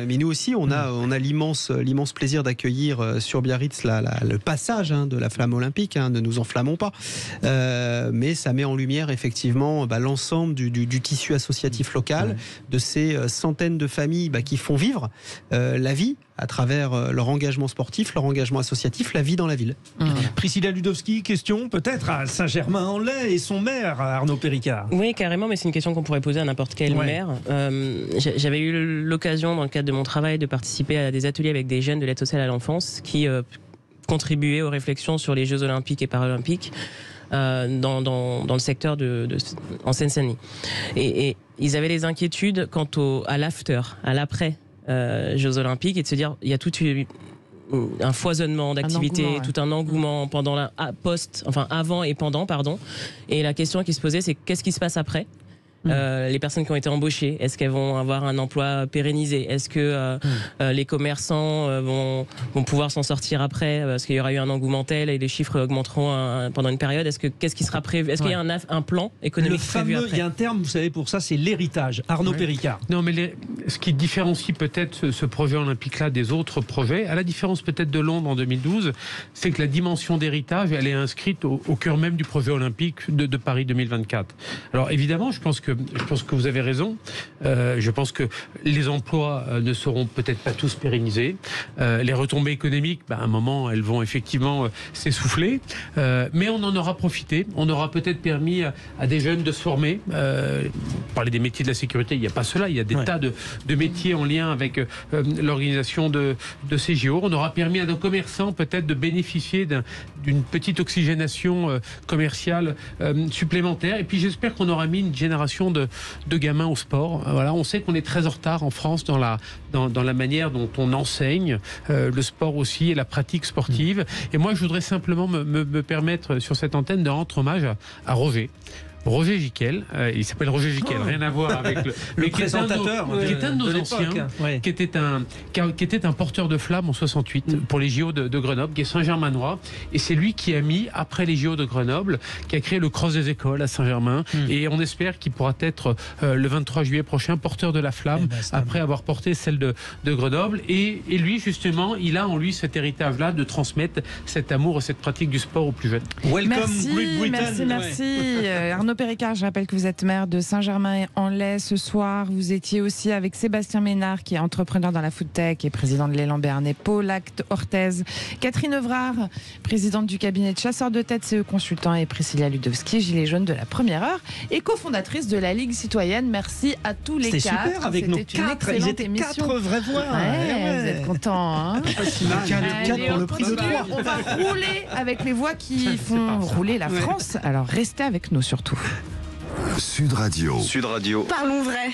mais nous aussi, on a l'immense plaisir d'accueillir sur Biarritz le passage de la flamme olympique. Ne nous enflammons pas. Mais ça met en lumière effectivement l'ensemble du tissu associatif local, de ces centaines de familles qui font vivre la vie à travers leur engagement sportif, leur engagement associatif, la vie dans la ville. Priscilla Ludowski, question peut-être à Saint-Germain-en-Laye et son maire, Arnaud Péricard. Oui, carrément, mais c'est une question qu'on pourrait poser à n'importe quel maire. J'avais eu l'occasion, dans le cadre de mon travail, de participer à des ateliers avec des jeunes de l'aide sociale à l'enfance qui contribuaient aux réflexions sur les Jeux olympiques et paralympiques dans le secteur en Seine-Saint-Denis. Et ils avaient des inquiétudes quant à l'after, à l'après Jeux olympiques, et de se dire il y a tout un foisonnement d'activités, tout un engouement pendant avant et pendant, et la question qui se posait, c'est qu'est-ce qui se passe après? Les personnes qui ont été embauchées, est-ce qu'elles vont avoir un emploi pérennisé? Est-ce que les commerçants vont pouvoir s'en sortir après, parce qu'il y aura eu un engouement tel et les chiffres augmenteront pendant une période? Qu'est-ce qui sera prévu? Est-ce qu'il y a un plan économique prévu après? Il y a un terme, vous savez, pour ça, c'est l'héritage. Arnaud Péricard. Non, mais ce qui différencie peut-être ce projet olympique-là des autres projets, à la différence peut-être de Londres en 2012, c'est que la dimension d'héritage, elle est inscrite au cœur même du projet olympique de Paris 2024. Alors évidemment, je pense que je pense que vous avez raison. Je pense que les emplois ne seront peut-être pas tous pérennisés. Les retombées économiques, à un moment, elles vont effectivement s'essouffler. Mais on en aura profité. On aura peut-être permis à des jeunes de se former. Parler des métiers de la sécurité, il n'y a pas cela. Il y a des tas de métiers en lien avec l'organisation de ces JO. On aura permis à nos commerçants peut-être de bénéficier d'une petite oxygénation commerciale supplémentaire. Et puis j'espère qu'on aura mis une génération de gamins au sport. Voilà, on sait qu'on est très en retard en France dans la manière dont on enseigne le sport aussi et la pratique sportive. Et moi, je voudrais simplement me permettre sur cette antenne de rendre hommage à Roger Giquel, il s'appelle Roger Giquel, rien à voir avec le présentateur, qui est un de nos anciens, qui était un porteur de flamme en 68 pour les JO de Grenoble, qui est Saint-Germanois, et c'est lui qui a mis, après les JO de Grenoble, qui a créé le Cross des écoles à Saint-Germain, et on espère qu'il pourra être le 23 juillet prochain porteur de la flamme, après avoir porté celle de Grenoble, et lui justement, il a en lui cet héritage-là de transmettre cet amour et cette pratique du sport aux plus jeunes. Welcome Merci. Arnaud Péricard, je rappelle que vous êtes maire de Saint-Germain-en-Laye ce soir. Vous étiez aussi avec Sébastien Ménard, qui est entrepreneur dans la foodtech et président de l'élan Béarnais, Paul Orthez, Catherine Evrard, présidente du cabinet de chasseurs de tête CE Consultant, et Priscilla Ludowski, gilet jaune de la première heure et cofondatrice de la Ligue citoyenne. Merci à tous les quatre. C'était super avec nos quatre. Ils étaient quatre vraies voix. Vous êtes contents, hein? Allez, pour le prix de 3. On va rouler avec les voix qui font rouler la France. Alors restez avec nous surtout. Sud Radio. Parlons vrai.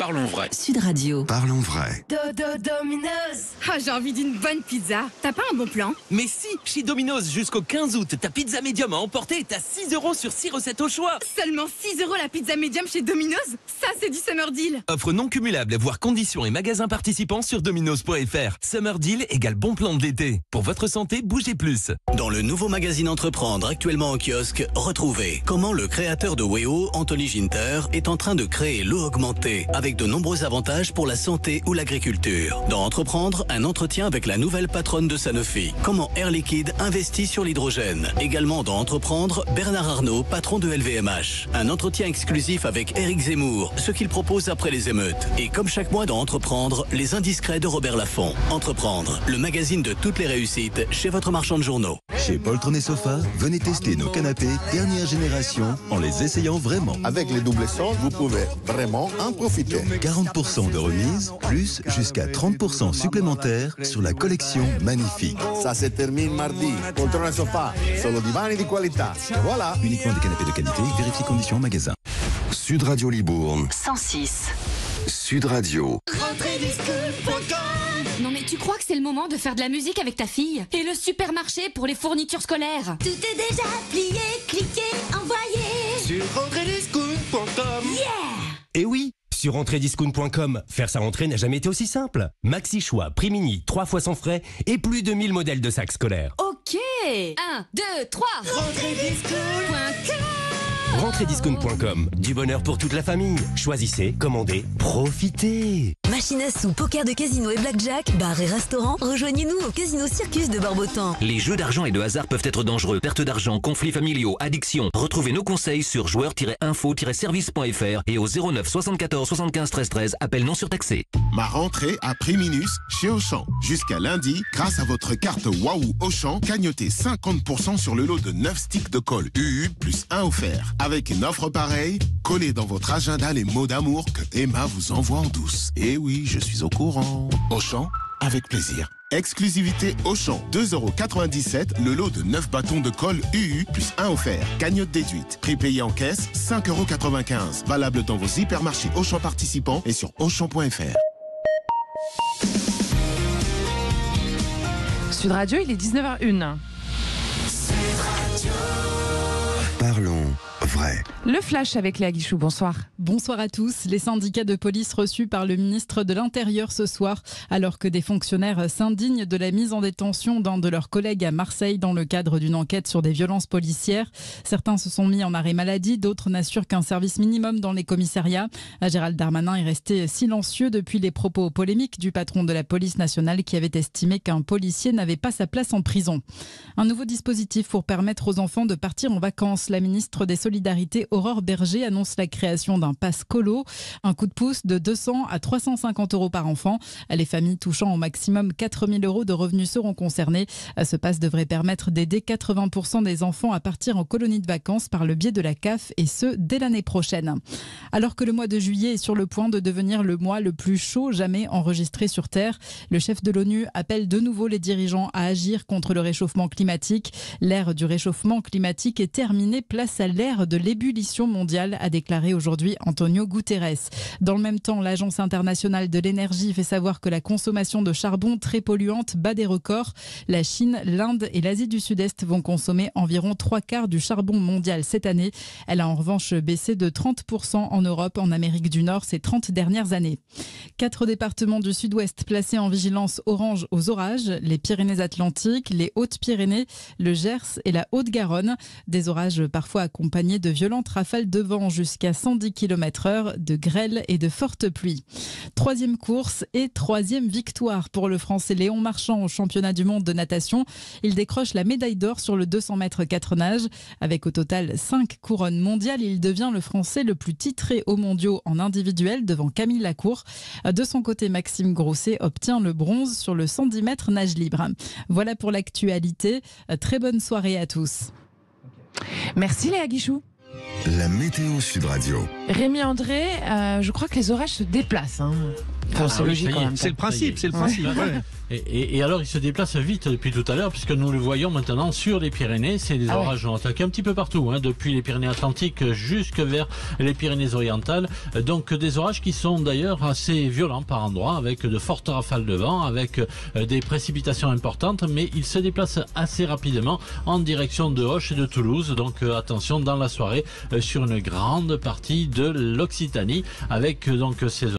Sud Radio. Parlons vrai. Domino's. Ah, j'ai envie d'une bonne pizza. T'as pas un bon plan? Mais si, chez Domino's jusqu'au 15 août, ta pizza médium à emporter est à 6 € sur 6 recettes au choix. Seulement 6 € la pizza médium chez Domino's? Ça, c'est du summer deal. Offre non cumulable, voire conditions et magasins participants sur dominos.fr. Summer deal égale bon plan de l'été. Pour votre santé, bougez plus. Dans le nouveau magazine Entreprendre, actuellement en kiosque, retrouvez comment le créateur de Weo, Anthony Ginter, est en train de créer l'eau augmentée avec de nombreux avantages pour la santé ou l'agriculture. Dans Entreprendre, un entretien avec la nouvelle patronne de Sanofi. Comment Air Liquide investit sur l'hydrogène. Également dans Entreprendre, Bernard Arnault, patron de LVMH. Un entretien exclusif avec Éric Zemmour, ce qu'il propose après les émeutes. Et comme chaque mois dans Entreprendre, les indiscrets de Robert Laffont. Entreprendre, le magazine de toutes les réussites chez votre marchand de journaux. Chez Poltron et Sofa, venez tester nos canapés dernière génération en les essayant vraiment. Avec les doubles soldes, vous pouvez vraiment en profiter. 40% de remise, plus jusqu'à 30% supplémentaires sur la collection magnifique. Ça se termine mardi. Poltron et Sofa, solo divani di qualità. Et voilà. Uniquement des canapés de qualité, vérifiez conditions en magasin. Sud Radio Libourne. 106. Sud Radio. Non mais tu crois que c'est le moment de faire de la musique avec ta fille? Et le supermarché pour les fournitures scolaires? Tout est déjà plié, cliqué, envoyé. Sur rentrediscount.com. Yeah! Et oui, sur rentrediscount.com, faire sa rentrée n'a jamais été aussi simple. Maxi choix, prix mini, 3 fois sans frais et plus de 1000 modèles de sacs scolaires. Ok. 1, 2, 3. Rentrediscount.com. Rentrediscount.com, du bonheur pour toute la famille. Choisissez, commandez, profitez. Machine à sous, poker de casino et blackjack, bar et restaurant, rejoignez-nous au Casino Circus de Barbotan. Les jeux d'argent et de hasard peuvent être dangereux. Perte d'argent, conflits familiaux, addiction. Retrouvez nos conseils sur joueurs-info-service.fr et au 09 74 75 13 13, appel non surtaxé. Ma rentrée à prix minus chez Auchan. Jusqu'à lundi, grâce à votre carte Waouh Auchan, cagnotez 50% sur le lot de 9 sticks de colle UU plus 1 offert. Avec une offre pareille, collez dans votre agenda les mots d'amour que Emma vous envoie en douce. Et oui, je suis au courant. Auchan, avec plaisir. Exclusivité Auchan, 2,97 € le lot de 9 bâtons de colle UU plus 1 offert. Cagnotte déduite. Prix payé en caisse, 5,95 €. Valable dans vos hypermarchés Auchan participants et sur Auchan.fr. Sud Radio, il est 19h01. Parlons vrai. Le flash avec Léa Guichou, bonsoir. Bonsoir à tous. Les syndicats de police reçus par le ministre de l'Intérieur ce soir, alors que des fonctionnaires s'indignent de la mise en détention d'un de leurs collègues à Marseille dans le cadre d'une enquête sur des violences policières. Certains se sont mis en arrêt maladie, d'autres n'assurent qu'un service minimum dans les commissariats. Gérald Darmanin est resté silencieux depuis les propos polémiques du patron de la police nationale qui avait estimé qu'un policier n'avait pas sa place en prison. Un nouveau dispositif pour permettre aux enfants de partir en vacances. La ministre des Solidarités mobilité, Aurore Berger annonce la création d'un pass colo, un coup de pouce de 200 à 350 € par enfant. Les familles touchant au maximum 4 000 € de revenus seront concernées. Ce pass devrait permettre d'aider 80% des enfants à partir en colonie de vacances par le biais de la CAF, et ce, dès l'année prochaine. Alors que le mois de juillet est sur le point de devenir le mois le plus chaud jamais enregistré sur Terre, le chef de l'ONU appelle de nouveau les dirigeants à agir contre le réchauffement climatique. L'ère du réchauffement climatique est terminée, place à l'ère de l'ébullition mondiale, a déclaré aujourd'hui Antonio Guterres. Dans le même temps, l'Agence internationale de l'énergie fait savoir que la consommation de charbon très polluante bat des records. La Chine, l'Inde et l'Asie du Sud-Est vont consommer environ 3/4 du charbon mondial cette année. Elle a en revanche baissé de 30% en Europe, en Amérique du Nord ces 30 dernières années. 4 départements du Sud-Ouest placés en vigilance orange aux orages, les Pyrénées-Atlantiques, les Hautes-Pyrénées, le Gers et la Haute-Garonne. Des orages parfois accompagnés de violentes rafales de vent jusqu'à 110 km/h, de grêle et de fortes pluies. 3e course et 3e victoire pour le Français Léon Marchand au championnat du monde de natation. Il décroche la médaille d'or sur le 200 mètres 4 nages. Avec au total 5 couronnes mondiales, il devient le Français le plus titré aux mondiaux en individuel devant Camille Lacour. De son côté, Maxime Grousset obtient le bronze sur le 110 mètres nage libre. Voilà pour l'actualité. Très bonne soirée à tous. Merci Léa Guichou. La météo Sud Radio. Rémi André, je crois que les orages se déplacent. Enfin, c'est logique quand même. C'est le principe, c'est le principe. Ouais. Et alors, il se déplace vite depuis tout à l'heure, puisque nous le voyons maintenant sur les Pyrénées. C'est des orages ont attaqué un petit peu partout, depuis les Pyrénées-Atlantiques jusque vers les Pyrénées-Orientales. Donc, des orages qui sont d'ailleurs assez violents par endroits, avec de fortes rafales de vent, avec des précipitations importantes, mais ils se déplacent assez rapidement en direction de Auch et de Toulouse. Donc, attention dans la soirée sur une grande partie de l'Occitanie, avec donc ces